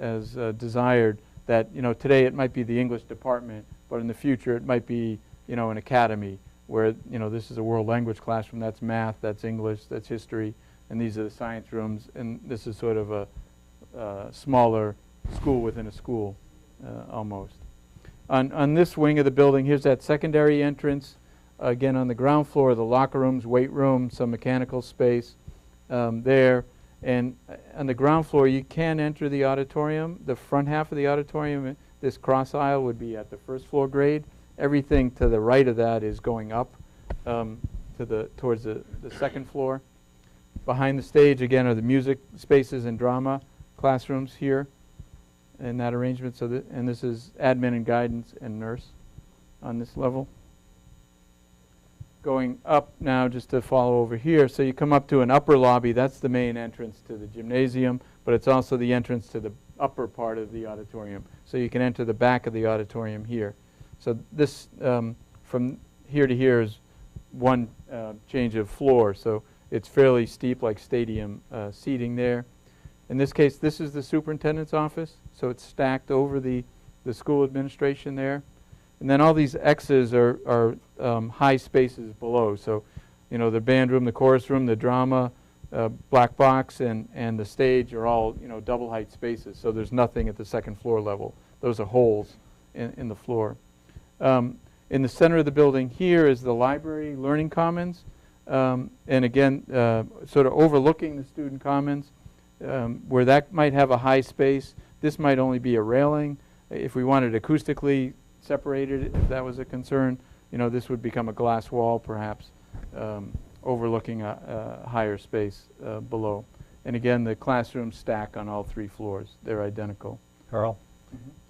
Speaker 7: desired, that today it might be the English department, but in the future it might be an academy where this is a world language classroom, that's math, that's English, that's history, and these are the science rooms, and this is sort of a smaller school within a school almost. On this wing of the building, here's that secondary entrance. Again, on the ground floor, the locker rooms, weight room, some mechanical space there. And on the ground floor, you can enter the auditorium. The front half of the auditorium, this cross aisle would be at the first floor grade. Everything to the right of that is going up towards the second floor. Behind the stage, again, are the music spaces and drama classrooms here in that arrangement. And this is admin and guidance and nurse on this level. Going up now, just to follow over here, so you come up to an upper lobby. That's the main entrance to the gymnasium, but it's also the entrance to upper part of the auditorium. So you can enter the back of the auditorium here. So this, from here to here is one change of floor. So it's fairly steep, like stadium seating there. In this case, this is the superintendent's office. So it's stacked over the school administration there. And then all these X's are high spaces below. So, you know, the band room, the chorus room, the drama, black box, and the stage are all, you know, double height spaces. So there's nothing at the second floor level. Those are holes in the floor. In the center of the building here is the library learning commons. And again, sort of overlooking the student commons, where that might have a high space. This might only be a railing. If we wanted acoustically separated, if that was a concern, you know, this would become a glass wall perhaps, overlooking a higher space below. And again, the classrooms stack on all 3 floors. They're identical.
Speaker 2: Carl?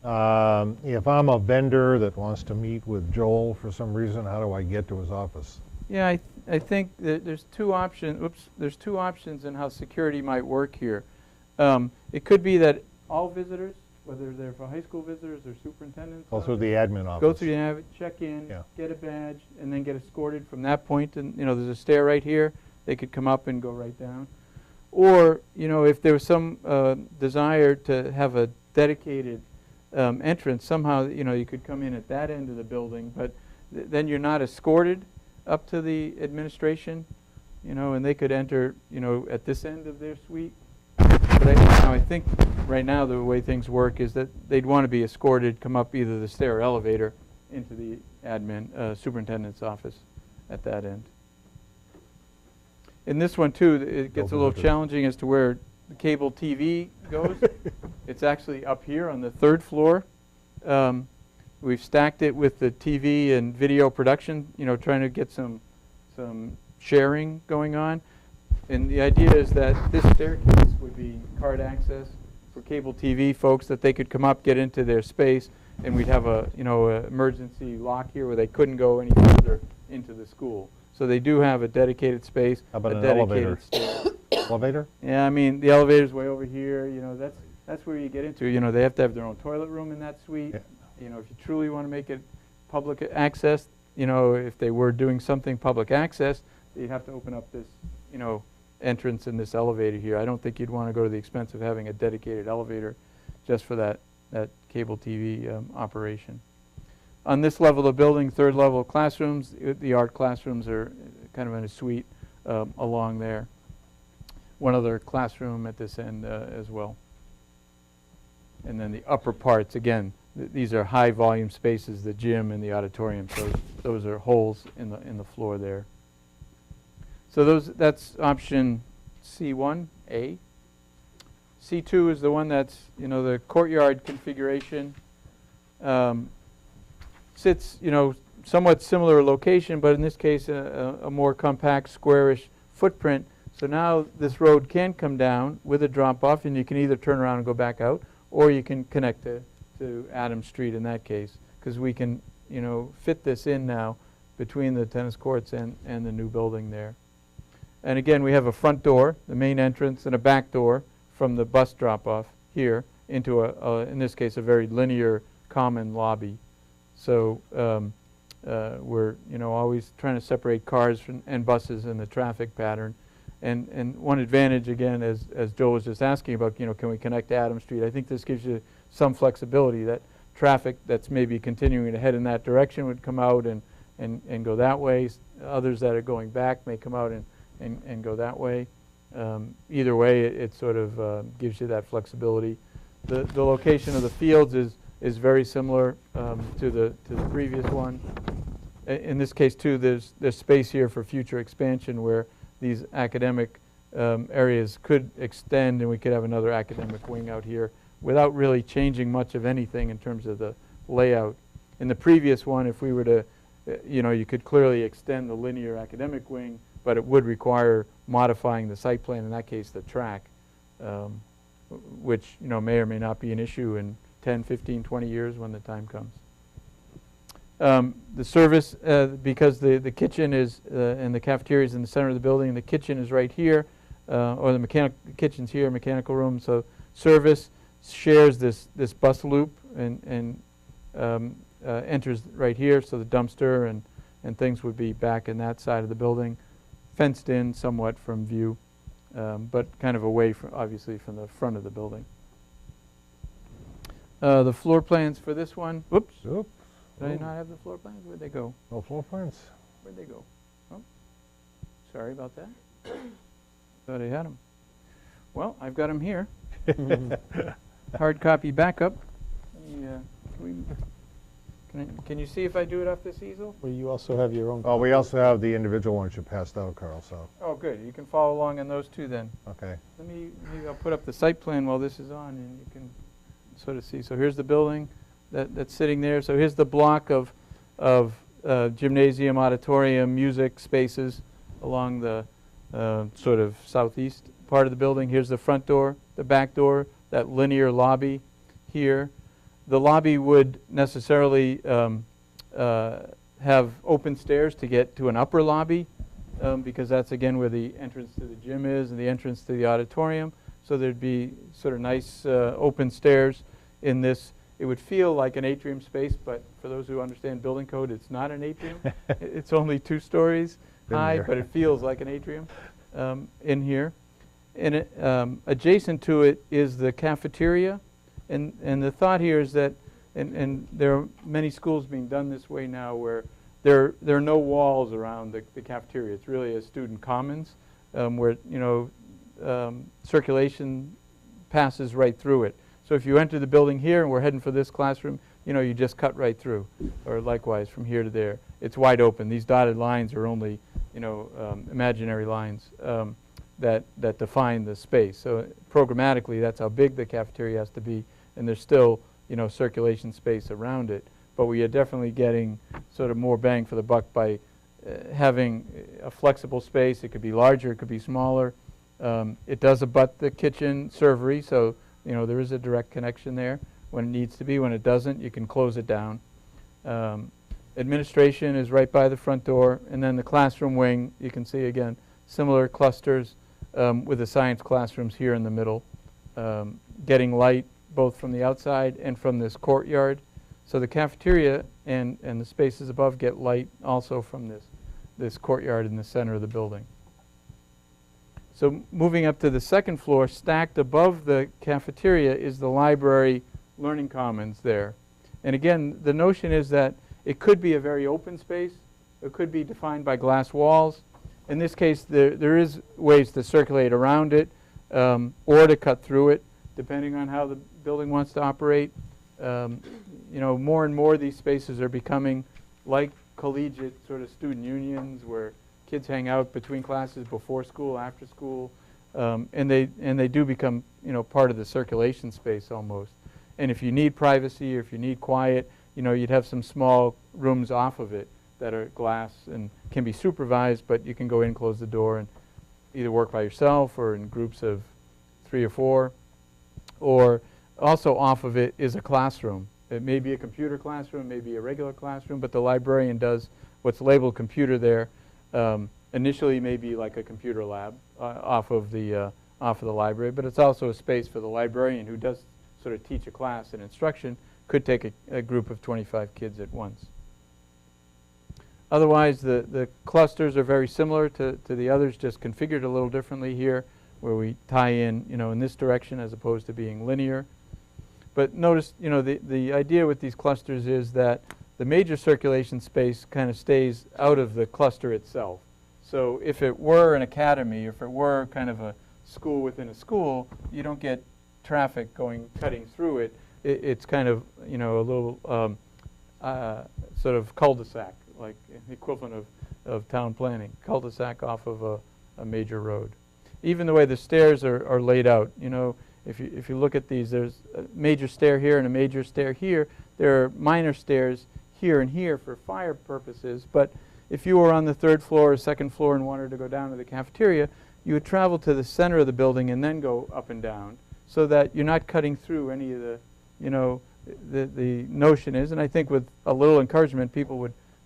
Speaker 2: If I'm a vendor that wants to meet with Joel for some reason, how do I get to his office?
Speaker 7: Yeah, I think that there's 2 options. There's 2 options in how security might work here. It could be that all visitors, whether they're for high school visitors or superintendents,
Speaker 2: Go through the admin office.
Speaker 7: go through the check in,
Speaker 2: Yeah.
Speaker 7: get a badge, and then get escorted from that point. And you know, there's a stair right here. They could come up and go right down. Or you know, if there was some desire to have a dedicated entrance, somehow you know you could come in at that end of the building, but then you're not escorted up to the administration, you know, and they could enter, you know, at this end of their suite. But I think right now the way things work is that they'd want to be escorted, come up either the stair or elevator into the admin superintendent's office at that end. In this one too, it gets a little challenging as to where the cable TV goes. It's actually up here on the 3rd floor. We've stacked it with the TV and video production, you know, trying to get some sharing going on. And the idea is that this staircase would be card access for cable TV folks, that they could come up, get into their space, and we'd have a, you know, a emergency lock here where they couldn't go any further into the school. So they do have a dedicated space,
Speaker 2: How about
Speaker 7: a
Speaker 2: an
Speaker 7: dedicated
Speaker 2: elevator?
Speaker 7: stair.
Speaker 2: Elevator?
Speaker 7: Yeah, I mean, the elevator's way over here, you know, that's where you get into. You know, they have to have their own toilet room in that suite.
Speaker 2: Yeah.
Speaker 7: You know, if you truly want to make it public access, you know, if they were doing something public access, you'd have to open up this, you know, entrance in this elevator here. I don't think you'd want to go to the expense of having a dedicated elevator just for that cable TV operation. On this level of the building, 3rd level classrooms, the art classrooms are kind of in a suite along there. One other classroom at this end as well. And then the upper parts, again, these are high volume spaces, the gym and the auditorium, so those are holes in the floor there. So that's option C1A. C2 is the one that's, you know, the courtyard configuration. Sits, you know, somewhat similar location, but in this case a more compact, squarish footprint. So now this road can come down with a drop off, and you can either turn around and go back out, or you can connect to Adams Street in that case, because we can, you know, fit this in now between the tennis courts and the new building there. And again, we have a front door, the main entrance, and a back door from the bus drop-off here into in this case, a very linear common lobby. So we're, you know, always trying to separate cars and buses in the traffic pattern. And one advantage, again, as Joel was just asking about, you know, can we connect to Adams Street? I think this gives you some flexibility that traffic that's maybe continuing to head in that direction would come out and go that way. Others that are going back may come out and go that way. Either way, it sort of gives you that flexibility. The location of the fields is very similar to the previous one. In this case, too, there's space here for future expansion where these academic areas could extend, and we could have another academic wing out here without really changing much of anything in terms of the layout. In the previous one, if we were to, you know, you could clearly extend the linear academic wing, but it would require modifying the site plan, in that case the track, which, you know, may or may not be an issue in 10, 15, 20 years when the time comes. The service, because the kitchen is, and the cafeteria is in the center of the building, and the kitchen is right here, or the kitchen's here, mechanical room, so service shares this bus loop and enters right here, so the dumpster and things would be back in that side of the building, fenced in somewhat from view, but kind of away from, obviously, from the front of the building. The floor plans for this one, whoops,
Speaker 2: Oop.
Speaker 7: did I not have the floor plans? Where'd they go?
Speaker 2: No floor plans?
Speaker 7: Where'd they go? Oh, sorry about that. Thought I had them. Well, I've got them here. Hard copy backup. Can you see if I do it off this easel?
Speaker 9: Well, you also have your own.
Speaker 2: Oh, we also have the individual ones you passed out, Carl, so,
Speaker 7: Oh, good. You can follow along on those two then.
Speaker 2: okay.
Speaker 7: Maybe I'll put up the site plan while this is on, and you can sort of see. So here's the building that's sitting there. So here's the block of gymnasium, auditorium, music spaces along the sort of southeast part of the building. Here's the front door, the back door, that linear lobby here. The lobby would necessarily have open stairs to get to an upper lobby because that's, again, where the entrance to the gym is and the entrance to the auditorium. So there'd be sort of nice open stairs in this. It would feel like an atrium space, but for those who understand building code, it's not an atrium. It's only 2 stories high, but it feels like an atrium in here. And adjacent to it is the cafeteria. And the thought here is that, and there are many schools being done this way now, where there are no walls around the cafeteria. It's really a student commons where, circulation passes right through it. So if you enter the building here and we're heading for this classroom, you just cut right through, or likewise from here to there. It's wide open. These dotted lines are only, imaginary lines that define the space. So programmatically, that's how big the cafeteria has to be, and there's still, circulation space around it. But we are definitely getting sort of more bang for the buck by having a flexible space. It could be larger, it could be smaller. It does abut the kitchen servery, so there is a direct connection there when it needs to be. When it doesn't, you can close it down. Administration is right by the front door, and then the classroom wing, you can see again, similar clusters with the science classrooms here in the middle, getting light both from the outside and from this courtyard. So the cafeteria and the spaces above get light also from this courtyard in the center of the building. So moving up to the second floor, stacked above the cafeteria is the library learning commons there. And again, the notion is that it could be a very open space. It could be defined by glass walls. In this case, there is ways to circulate around it or to cut through it, depending on how the building wants to operate. More and more these spaces are becoming like collegiate sort of student unions where kids hang out between classes, before school, after school, and they do become part of the circulation space almost. And if you need privacy or if you need quiet, you'd have some small rooms off of it that are glass and can be supervised, but you can go in, close the door, and either work by yourself or in groups of 3 or 4. Or also off of it is a classroom. It may be a computer classroom, maybe a regular classroom, but the librarian does what's labeled computer there. Initially maybe like a computer lab off of the library, but it's also a space for the librarian who does sort of teach a class and instruction, could take a group of 25 kids at once. Otherwise, the clusters are very similar to the others, just configured a little differently here, where we tie in, in this direction as opposed to being linear. But notice, the idea with these clusters is that the major circulation space kind of stays out of the cluster itself. So if it were an academy, if it were kind of a school within a school, you don't get traffic cutting through it. It's kind of, a little sort of cul-de-sac, like the equivalent of town planning, cul-de-sac off of a major road. Even the way the stairs are laid out, if you look at these, there's a major stair here and a major stair here. There are minor stairs here and here for fire purposes, but if you were on the 3rd floor or 2nd floor and wanted to go down to the cafeteria, you would travel to the center of the building and then go up and down, so that you're not cutting through any of the, the notion is, and I think with a little encouragement, people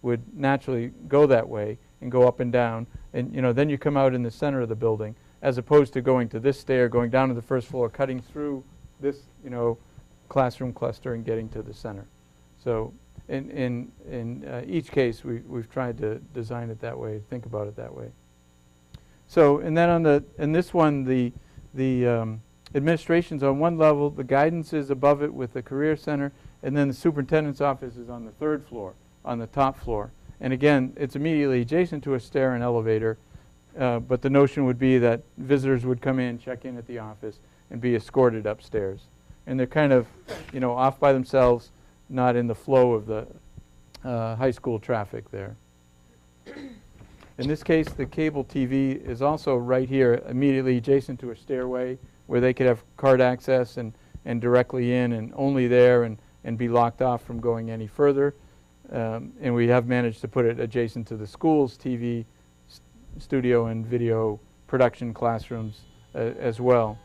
Speaker 7: would naturally go that way and go up and down, and then you come out in the center of the building, as opposed to going to this stair, going down to the 1st floor, cutting through this, classroom cluster and getting to the center. So in each case, we've tried to design it that way, think about it that way. So, and then in this one, the administration's on one level, the guidance is above it with the career center, and then the superintendent's office is on the third floor, on the top floor. And again, it's immediately adjacent to a stair and elevator, but the notion would be that visitors would come in, check in at the office, and be escorted upstairs. And they're kind of, off by themselves, not in the flow of the high school traffic there. In this case, the cable TV is also right here, immediately adjacent to a stairway, where they could have card access and directly in and only there and be locked off from going any further. And we have managed to put it adjacent to the school's TV studio and video production classrooms as well.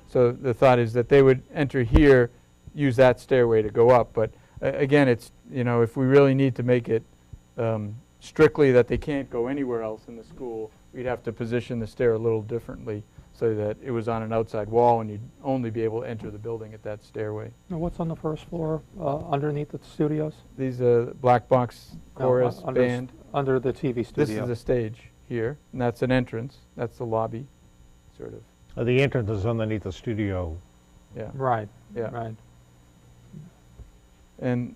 Speaker 7: So the thought is that they would enter here, use that stairway to go up. But again, it's, if we really need to make it strictly that they can't go anywhere else in the school, we'd have to position the stair a little differently so that it was on an outside wall and you'd only be able to enter the building at that stairway.
Speaker 5: Now, what's on the first floor underneath the studios?
Speaker 7: These are black box chorus band.
Speaker 5: Under the TV studio.
Speaker 7: This is the stage here, and that's an entrance. That's the lobby, sort of.
Speaker 2: The entrance is underneath the studio.
Speaker 7: Yeah.
Speaker 5: Right.
Speaker 7: Yeah.
Speaker 5: Right.
Speaker 7: And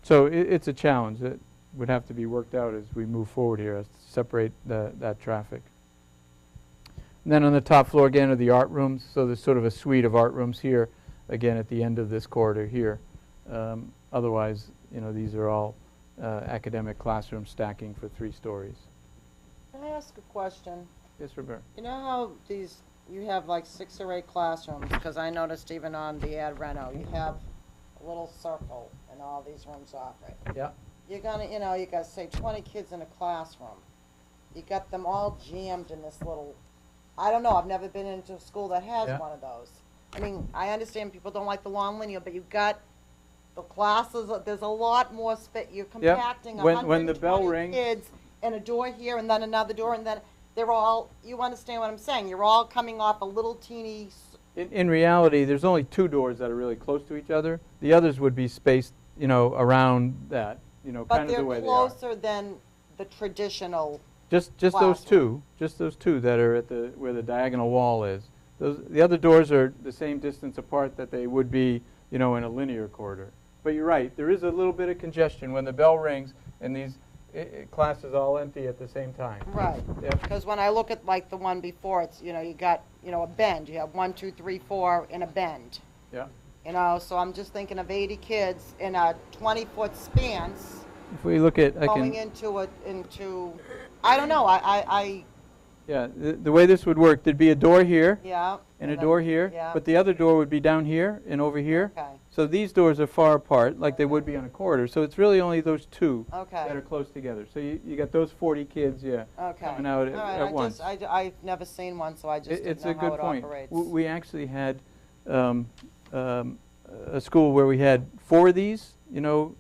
Speaker 7: so it's a challenge that would have to be worked out as we move forward here, as to separate that traffic. And then on the top floor again are the art rooms. So there's sort of a suite of art rooms here, again at the end of this corridor here. Otherwise, these are all academic classrooms stacking for 3 stories.
Speaker 3: Can I ask a question?
Speaker 7: Yes, Roberta.
Speaker 3: You know how you have like 6 or 8 classrooms, because I noticed even on the ad reno, you have a little circle and all these rooms operate.
Speaker 7: Yeah.
Speaker 3: You're gonna, you got, say, 20 kids in a classroom. You got them all jammed in this little, I don't know, I've never been into a school that has one of those. I mean, I understand people don't like the long linear, but you've got the classes, there's a lot more space. You're compacting
Speaker 7: When the bell
Speaker 3: 120
Speaker 7: rings,
Speaker 3: kids and a door here and then another door, and then they're all, you understand what I'm saying? You're all coming off a little teeny.
Speaker 7: in reality, there's only 2 doors that are really close to each other. The others would be spaced, around that, kind of the way they are.
Speaker 3: But they're closer than the traditional.
Speaker 7: Just those 2, just those 2 that are at where the diagonal wall is. The other doors are the same distance apart that they would be, in a linear corridor. But you're right, there is a little bit of congestion when the bell rings and these classes all empty at the same time.
Speaker 3: Right.
Speaker 7: Yep.
Speaker 3: Because when I look at like the one before, it's, you got, a bend. You have 1, 2, 3, 4 in a bend.
Speaker 7: Yeah.
Speaker 3: So I'm just thinking of 80 kids in a 20-foot spans
Speaker 7: If we look at,
Speaker 3: going into I don't know,
Speaker 7: yeah, the way this would work, there'd be a door here
Speaker 3: yeah.
Speaker 7: and a
Speaker 3: then-
Speaker 7: door here,
Speaker 3: yeah.
Speaker 7: but the other door would be down here and over here.
Speaker 3: Okay,
Speaker 7: So these doors are far apart, like they would be on a corridor. So it's really only those 2
Speaker 3: okay.
Speaker 7: that are close together. So you got those 40 kids, yeah,
Speaker 3: Okay.
Speaker 7: coming out
Speaker 3: All right,
Speaker 7: at once.
Speaker 3: I've never seen one, so I just
Speaker 7: It's
Speaker 3: didn't
Speaker 7: a
Speaker 3: know how
Speaker 7: good
Speaker 3: it
Speaker 7: point.
Speaker 3: operates.
Speaker 7: We actually had a school where we had 4 of these,
Speaker 3: Mhm.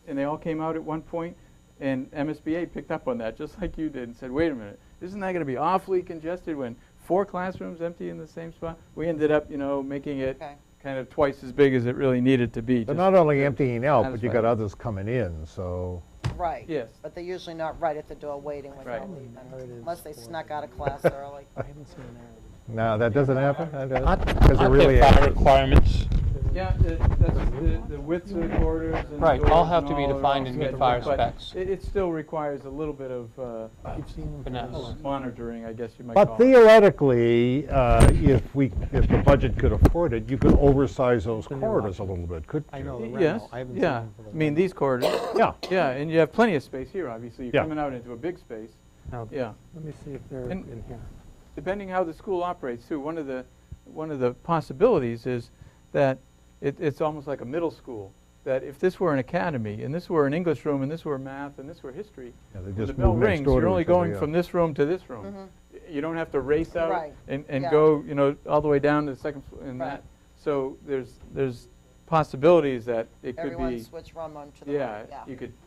Speaker 7: and they all came out at one point, and MSBA picked up on that, just like you did, and said, wait a minute, isn't that going to be awfully congested when 4 classrooms empty in the same spot? We ended up, making it
Speaker 3: Okay.
Speaker 7: kind of twice as big as it really needed to be.
Speaker 2: They're
Speaker 7: just
Speaker 2: not only
Speaker 7: to
Speaker 2: emptying out, but you
Speaker 7: satisfy
Speaker 2: got
Speaker 7: them.
Speaker 2: others coming in, so.
Speaker 3: Right.
Speaker 7: Yes.
Speaker 3: But they're usually not right at the door waiting when
Speaker 7: Right.
Speaker 3: they're leaving, unless they snuck out of class early.
Speaker 9: I haven't seen a narrative.
Speaker 2: No, that doesn't happen? Because
Speaker 12: Aren't
Speaker 2: it
Speaker 12: there
Speaker 2: really
Speaker 12: fire requirements?
Speaker 7: Yeah, that's the widths of the corridors and
Speaker 12: Right,
Speaker 7: doors
Speaker 12: all have
Speaker 7: and
Speaker 12: to be
Speaker 7: all are
Speaker 12: defined
Speaker 7: all
Speaker 12: in
Speaker 7: set,
Speaker 12: fire
Speaker 7: but
Speaker 12: specs.
Speaker 7: It still requires a little bit of
Speaker 9: You've seen them.
Speaker 12: Finesse.
Speaker 7: monitoring, I guess you might call
Speaker 2: But
Speaker 7: it.
Speaker 2: theoretically, if the budget could afford it, you could oversize those
Speaker 9: The new
Speaker 2: corridors a
Speaker 9: option.
Speaker 2: little bit, couldn't you?
Speaker 9: I know the
Speaker 7: Yes,
Speaker 9: Reno. I haven't seen
Speaker 7: yeah.
Speaker 9: them for the
Speaker 7: I mean,
Speaker 9: Reno.
Speaker 7: these corridors,
Speaker 2: Yeah.
Speaker 7: yeah, and you have plenty of space here, obviously. You're
Speaker 2: Yeah.
Speaker 7: coming out into a big space.
Speaker 9: Now,
Speaker 7: Yeah.
Speaker 9: let me see if they're
Speaker 7: And-
Speaker 9: in here.
Speaker 7: Depending how the school operates too, one of the possibilities is that it's almost like a middle school. That if this were an academy, and this were an English room, and this were math, and this were history,
Speaker 2: Yeah, they
Speaker 7: when
Speaker 2: just
Speaker 7: the bell
Speaker 2: move next
Speaker 7: rings,
Speaker 2: door
Speaker 7: you're
Speaker 2: to
Speaker 7: only
Speaker 2: each other,
Speaker 7: going
Speaker 2: yeah.
Speaker 7: from this room to this room. You don't have to race out
Speaker 3: Right.
Speaker 7: and
Speaker 3: Yeah.
Speaker 7: go, all the way down to the second floor and
Speaker 3: Right.
Speaker 7: that. So there's possibilities that it could
Speaker 3: Everyone
Speaker 7: be,
Speaker 3: switch from one to the
Speaker 7: yeah,
Speaker 3: right, yeah.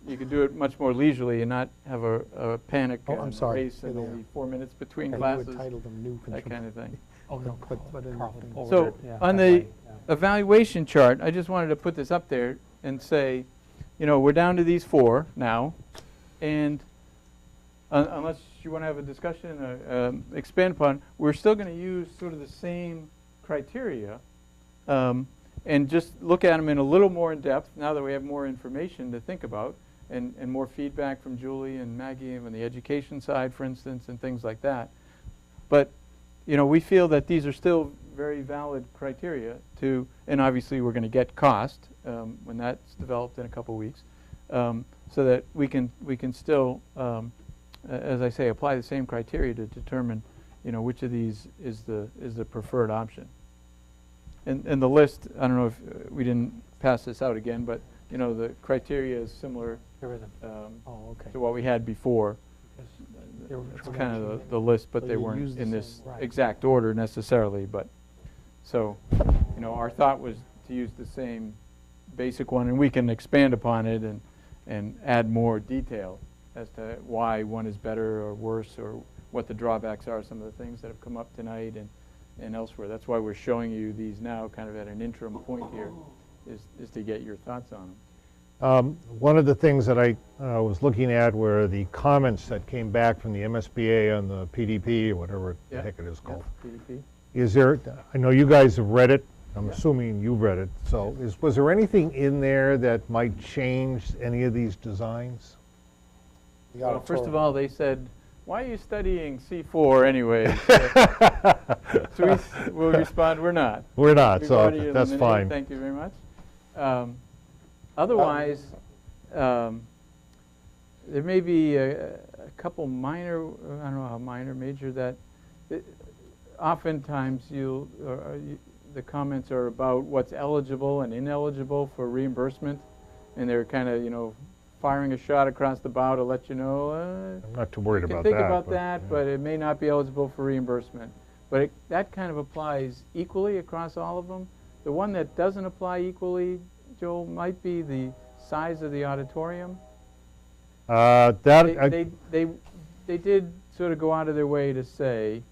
Speaker 7: you could do it much more leisurely and not have a panic
Speaker 9: Oh, I'm
Speaker 7: and
Speaker 9: sorry.
Speaker 7: race and
Speaker 9: Here they
Speaker 7: only
Speaker 9: are.
Speaker 7: 4 minutes between
Speaker 9: Okay,
Speaker 7: classes,
Speaker 9: you would title them new
Speaker 7: that kind
Speaker 9: control.
Speaker 7: of thing.
Speaker 9: Oh, no,
Speaker 7: So on the evaluation chart, I just wanted to put this up there and say, you know, we're down to these 4 now, and unless you want to have a discussion or expand upon, we're still going to use sort of the same criteria and just look at them in a little more in depth now that we have more information to think about and more feedback from Julie and Maggie on the education side, for instance, and things like that. But, you know, we feel that these are still very valid criteria to, and obviously we're going to get cost when that's developed in a couple weeks, so that we can still, as I say, apply the same criteria to determine, you know, which of these is the preferred option. And the list, I don't know if we didn't pass this out again, but you know, the criteria is similar to what we had before. It's kind of the list, but they weren't in this exact order necessarily. But so, you know, our thought was to use the same basic one, and we can expand upon it and add more detail as to why one is better or worse, or what the drawbacks are, some of the things that have come up tonight and elsewhere. That's why we're showing you these now kind of at an interim point here, is to get your thoughts on them.
Speaker 2: One of the things that I was looking at were the comments that came back from the MSBA on the PDP, or whatever the heck it is called.
Speaker 7: PDP.
Speaker 2: Is there, I know you guys have read it, I'm assuming you've read it, so was there anything in there that might change any of these designs?
Speaker 7: Well, first of all, they said, why are you studying C4 anyway? So we'll respond, we're not.
Speaker 2: We're not,
Speaker 7: We've
Speaker 2: so
Speaker 7: already
Speaker 2: that's
Speaker 7: eliminated.
Speaker 2: fine.
Speaker 7: Thank you very much. Otherwise, there may be a couple minor, I don't know how minor, major, that oftentimes the comments are about what's eligible and ineligible for reimbursement, and they're kind of, you know, firing a shot across the bow to let you know.
Speaker 2: I'm not too worried about that.
Speaker 7: Think about that, but it may not be eligible for reimbursement. But that kind of applies equally across all of them. The one that doesn't apply equally, Joel, might be the size of the auditorium. They did sort of go out of their way to say,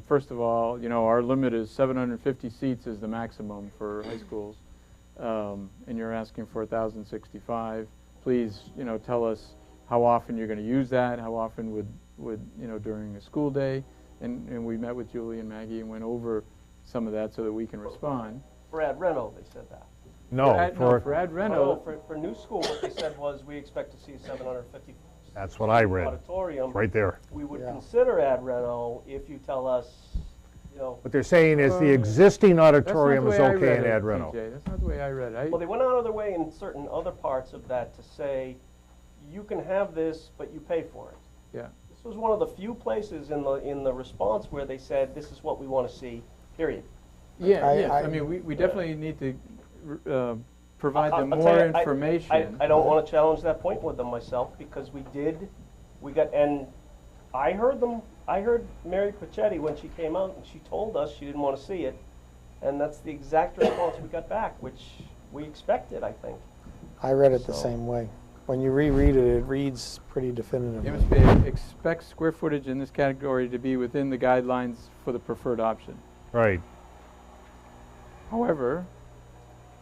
Speaker 7: first of all, you know, our limit is 750 seats is the maximum for high schools, and you're asking for 1,065. Please, you know, tell us how often you're going to use that, how often would you know, during a school day. And we met with Julie and Maggie and went over some of that so that we can respond.
Speaker 1: For Ad Reno, they said that.
Speaker 2: No,
Speaker 7: For Ad Reno.
Speaker 1: For new school, what they said was, we expect to see a 750
Speaker 2: that's what I read.
Speaker 1: auditorium.
Speaker 2: Right there.
Speaker 1: We would consider Ad Reno if you tell us, you know.
Speaker 2: What they're saying is the existing auditorium is
Speaker 7: That's not the way I
Speaker 2: okay
Speaker 7: read
Speaker 2: in
Speaker 7: it,
Speaker 2: Ad Reno.
Speaker 7: TJ. That's not the way I read it.
Speaker 1: Well, they went out of their way in certain other parts of that to say, you can have this, but you pay for it.
Speaker 7: Yeah.
Speaker 1: This was one of the few places in the response where they said, this is what we want to see, period.
Speaker 7: Yeah, yes. I mean, we definitely need to provide them
Speaker 1: I'll tell
Speaker 7: more
Speaker 1: you,
Speaker 7: information.
Speaker 1: I don't want to challenge that point with them myself, because and I heard Mary Pachetti when she came out, and she told us she didn't want to see it, and that's the exact response we got back, which we expected, I think.
Speaker 12: I read it the
Speaker 1: So-
Speaker 12: same way. When you reread it, it reads pretty definitively.
Speaker 7: MSBA expects square footage in this category to be within the guidelines for the preferred option.
Speaker 2: Right.
Speaker 7: However,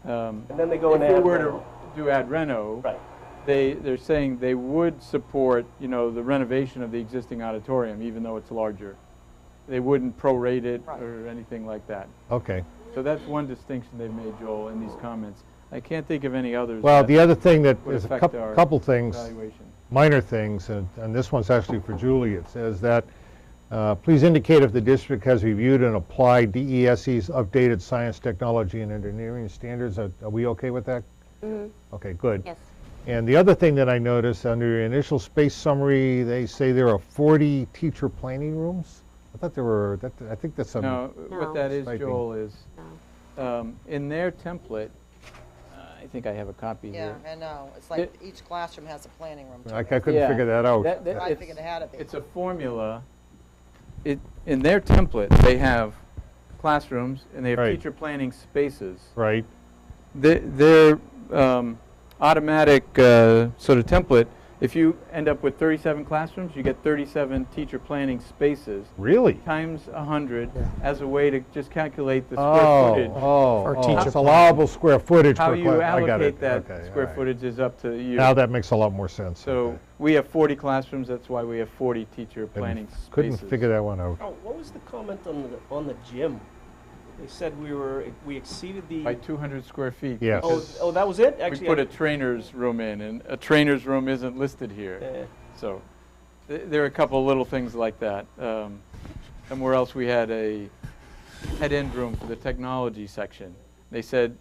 Speaker 1: And then they go
Speaker 7: if
Speaker 1: and
Speaker 7: we
Speaker 1: add
Speaker 7: were
Speaker 1: Reno.
Speaker 7: to do Ad Reno,
Speaker 1: Right.
Speaker 7: they're saying they would support, you know, the renovation of the existing auditorium, even though it's larger. They wouldn't prorate it or anything like that.
Speaker 2: Okay.
Speaker 7: So that's one distinction they've made, Joel, in these comments. I can't think of any others.
Speaker 2: Well,
Speaker 7: that
Speaker 2: the other thing that
Speaker 7: would
Speaker 2: is a
Speaker 7: affect our
Speaker 2: couple things,
Speaker 7: evaluation.
Speaker 2: minor things, and this one's actually for Julie. It says that, please indicate if the district has reviewed and applied DESE's updated science, technology, and engineering standards. Are we okay with that?
Speaker 10: Mm-hmm.
Speaker 2: Okay, good.
Speaker 10: Yes.
Speaker 2: And the other thing that I noticed, under your initial space summary, they say there are 40 teacher planning rooms. I thought there were, I think that's some.
Speaker 7: No, what that is,
Speaker 2: Typing.
Speaker 7: Joel, is
Speaker 10: No.
Speaker 7: in their template, I think I have a copy
Speaker 3: Yeah,
Speaker 7: here.
Speaker 3: I know. It's like each classroom has a planning room.
Speaker 2: I
Speaker 3: to it.
Speaker 2: couldn't figure that out.
Speaker 3: I figured it had to be.
Speaker 7: It's a formula. In their template, they have classrooms and they have
Speaker 2: Right.
Speaker 7: teacher planning spaces.
Speaker 2: Right.
Speaker 7: Their automatic sort of template if you end up with 37 classrooms, you get 37 teacher planning spaces.
Speaker 2: Really?
Speaker 7: Times 100 as a way to just calculate the square footage.
Speaker 2: Oh,
Speaker 12: teacher
Speaker 2: it's allowable square footage
Speaker 7: How
Speaker 2: per
Speaker 7: you
Speaker 2: class. I got
Speaker 7: allocate
Speaker 2: it.
Speaker 7: that
Speaker 2: Okay,
Speaker 7: square
Speaker 2: all right.
Speaker 7: footage is up to you.
Speaker 2: Now that makes a lot more sense.
Speaker 7: So
Speaker 2: Okay.
Speaker 7: we have 40 classrooms, that's why we have 40 teacher planning spaces.
Speaker 2: Couldn't figure that one out.
Speaker 1: Oh, what was the comment on the gym? They said we exceeded the.
Speaker 7: By 200 square feet.
Speaker 2: Yes.
Speaker 1: Oh, that was it?
Speaker 7: We
Speaker 1: Actually,
Speaker 7: put a trainer's room in, and a trainer's room isn't listed here. So there are a couple of little things like that. Somewhere else we had a head-end room for the technology section. They said,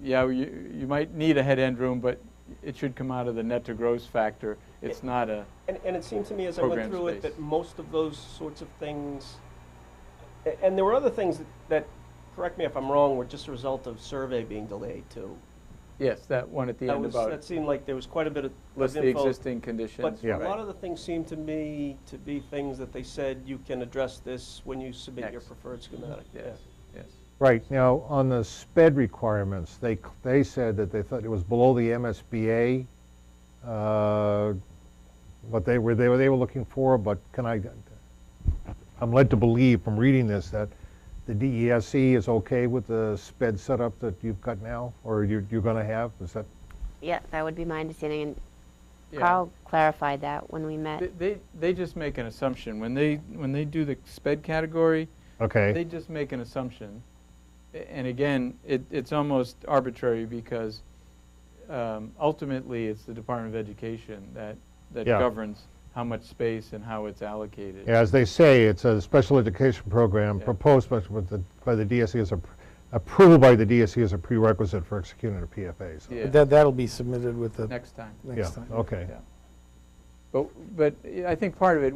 Speaker 7: yeah, you might need a head-end room, but it should come out of the net to gross factor. It's not a
Speaker 1: And it seemed to me as I went
Speaker 7: program
Speaker 1: through it
Speaker 7: space.
Speaker 1: that most of those sorts of things, and there were other things that, correct me if I'm wrong, were just a result of survey being delayed too.
Speaker 7: yes, that one at the end about
Speaker 1: That seemed like there was quite a bit of
Speaker 7: list the
Speaker 1: info.
Speaker 7: existing conditions.
Speaker 1: But
Speaker 2: Yeah.
Speaker 1: a lot of the things seem to me to be things that they said you can address this when you submit your
Speaker 7: Next.
Speaker 1: preferred schematic.
Speaker 7: Yes, yes.
Speaker 2: Right, now, on the SPED requirements, they said that they thought it was below the MSBA, what they were looking for, but I'm led to believe from reading this that the DESE is okay with the SPED setup that you've got now, or you're going to have, is that?
Speaker 13: Yeah, that would be my understanding, and
Speaker 7: Yeah.
Speaker 13: Carl clarified that when we met.
Speaker 7: They just make an assumption. When they do the SPED category,
Speaker 2: Okay.
Speaker 7: they just make an assumption. And again, it's almost arbitrary because ultimately it's the Department of Education that
Speaker 2: Yeah.
Speaker 7: governs how much space and how it's allocated.
Speaker 2: As they say, it's a special education program
Speaker 7: Yeah.
Speaker 2: proposed by the DSE as approved by the DSE as a prerequisite for executing a PFA. So.
Speaker 7: Yeah.
Speaker 12: That'll be submitted with the
Speaker 7: Next time.
Speaker 12: next time.
Speaker 2: Okay.
Speaker 7: Yeah. But I think part of it,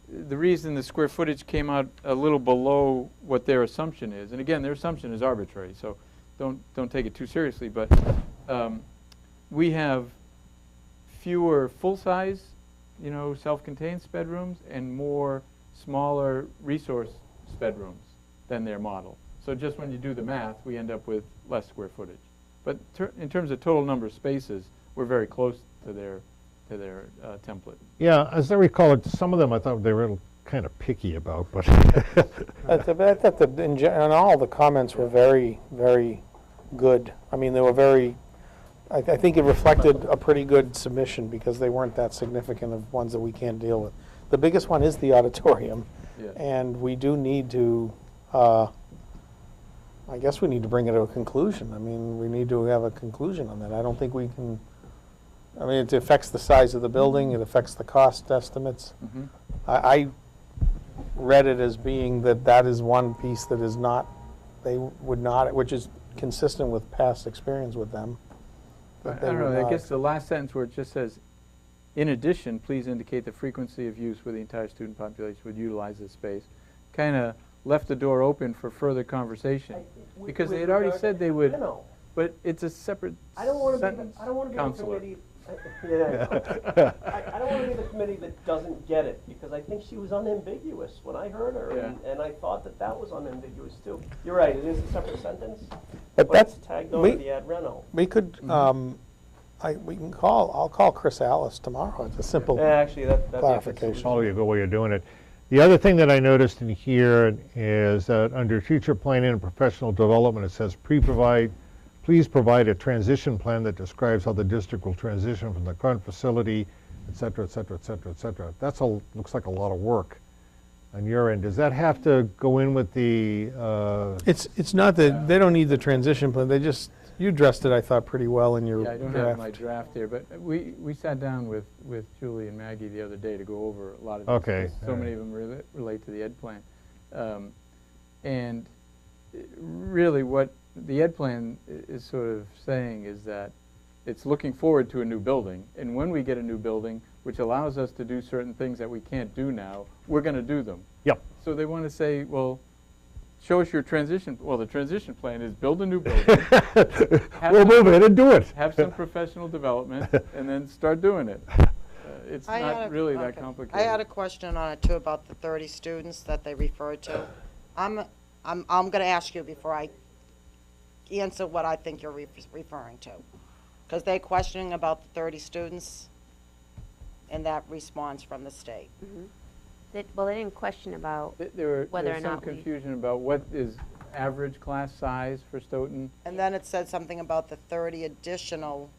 Speaker 7: the reason the square footage came out a little below what their assumption is, and again, their assumption is arbitrary, so don't take it too seriously, but we have fewer full-size, self-contained sped rooms and more smaller resource sped rooms than their model. So just when you do the math, we end up with less square footage. But in terms of total number of spaces, we're very close to their template.
Speaker 2: Yeah, as I recall, some of them I thought they were kind of picky about, but
Speaker 12: I thought that in all the comments were very, very good. I mean, they were very, I think it reflected a pretty good submission because they weren't that significant of ones that we can't deal with. The biggest one is the auditorium,
Speaker 7: Yeah.
Speaker 12: and we do need to, I guess we need to bring it to a conclusion. I mean, we need to have a conclusion on that. I don't think we can, I mean, it affects the size of the building, it affects the cost estimates.
Speaker 7: Mm-hmm.
Speaker 12: I read it as being that is one piece that is not, they would not, which is consistent with past experience with them.
Speaker 7: I
Speaker 12: that they
Speaker 7: don't
Speaker 12: would
Speaker 7: know, I
Speaker 12: not-
Speaker 7: guess the last sentence where it just says, in addition, please indicate the frequency of use where the entire student population would utilize this space, kind of left the door open for further conversation. Because they had already said they would, but it's a separate
Speaker 1: I don't want to
Speaker 7: sentence.
Speaker 1: be. I don't want to be
Speaker 7: Counselor.
Speaker 1: the committee. Yeah. I don't want to be the committee that doesn't get it because I think she was unambiguous when I heard her,
Speaker 7: Yeah.
Speaker 1: and I thought that was unambiguous too. You're right. It is a separate sentence,
Speaker 12: But
Speaker 1: it's
Speaker 12: that's,
Speaker 1: tagged on
Speaker 12: we-
Speaker 1: to the ad reno.
Speaker 12: we could, I'll call Chris Alice tomorrow. It's a simple
Speaker 1: Yeah, actually, that'd be a good
Speaker 12: clarification.
Speaker 2: follow you, go where you're doing it. The other thing that I noticed in here is that under teacher planning and professional development, it says please provide a transition plan that describes how the district will transition from the current facility, et cetera, et cetera, et cetera, et cetera. That's looks like a lot of work on your end. Does that have to go in with the,
Speaker 12: It's not that, they don't need the transition plan, they just, you addressed it, I thought, pretty well in your
Speaker 7: Yeah, I don't have my
Speaker 12: draft.
Speaker 7: draft here, but we sat down with Julie and Maggie the other day to go over a lot of these.
Speaker 2: Okay,
Speaker 7: 'cause So many of them relate to the ed plan. And really what the ed plan is sort of saying is that it's looking forward to a new building. And when we get a new building, which allows us to do certain things that we can't do now, we're going to do them.
Speaker 2: Yep.
Speaker 7: So they want to say, well, show us your transition. Well, the transition plan is build a new building.
Speaker 2: we'll move in and do it.
Speaker 7: Have some professional development, and then start doing it. It's
Speaker 3: I had
Speaker 7: not
Speaker 3: a-
Speaker 7: really that
Speaker 3: okay.
Speaker 7: complicated.
Speaker 3: I had a question on it too about the 30 students that they referred to. I'm going to ask you before I answer what I think you're referring to. Because they're questioning about the 30 students. in that response from the state.
Speaker 13: Well, they didn't question about
Speaker 7: There
Speaker 13: whether or
Speaker 7: was some
Speaker 13: not we-
Speaker 7: confusion about what is average class size for Stoughton.
Speaker 3: And then it said something about the 30 additional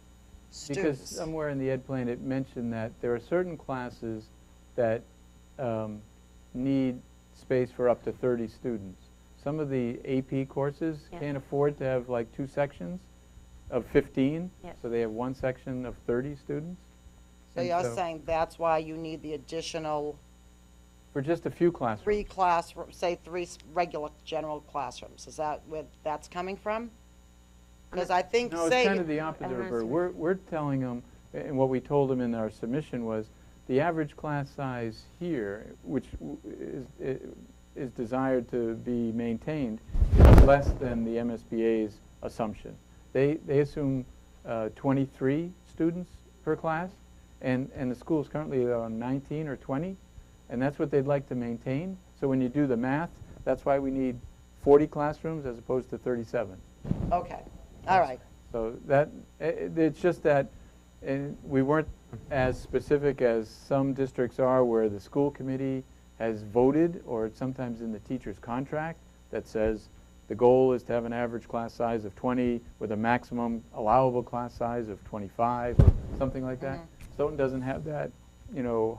Speaker 7: Because
Speaker 3: students.
Speaker 7: somewhere in the ed plan, it mentioned that there are certain classes that need space for up to 30 students. Some of the AP courses
Speaker 13: Yeah.
Speaker 7: can't afford to have like 2 sections of 15,
Speaker 13: Yep.
Speaker 7: so they have 1 section of 30 students.
Speaker 3: So
Speaker 7: And
Speaker 3: you're saying that's why you need the additional
Speaker 7: For just a few classrooms.
Speaker 3: 3 classrooms, say 3 regular general classrooms? Is that where that's coming from? Because I think,
Speaker 7: No, it's
Speaker 3: say,
Speaker 7: kind of the opposite, Roberta. We're telling them, and what we told them in our submission was, the average class size here, which is desired to be maintained, is less than the MSBA's assumption. They assume 23 students per class, and the school is currently on 19 or 20, and that's what they'd like to maintain. So when you do the math, that's why we need 40 classrooms as opposed to 37.
Speaker 3: okay, all right.
Speaker 7: So that, it's just that we weren't as specific as some districts are, where the school committee has voted, or it's sometimes in the teacher's contract that says the goal is to have an average class size of 20 with a maximum allowable class size of 25 or something like that. Stoughton doesn't have that,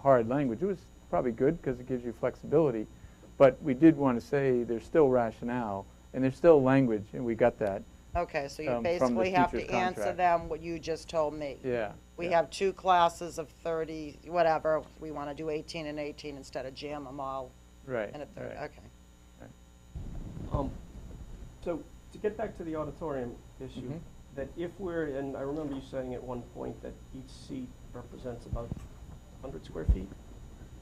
Speaker 7: hard language. It was probably good because it gives you flexibility, but we did want to say there's still rationale and there's still language, and we got that.
Speaker 3: Okay, so you
Speaker 7: from the
Speaker 3: basically have to
Speaker 7: teacher's
Speaker 3: answer
Speaker 7: contract.
Speaker 3: them what you just told me.
Speaker 7: Yeah.
Speaker 3: We
Speaker 7: yeah.
Speaker 3: have 2 classes of 30, whatever, we want to do 18 and 18 instead of jam them all
Speaker 7: Right.
Speaker 3: in a 30,
Speaker 7: right.
Speaker 3: okay.
Speaker 1: So to get back to the auditorium issue,
Speaker 7: Mhm.
Speaker 1: that if and I remember you saying at one point that each seat represents about 100 square feet?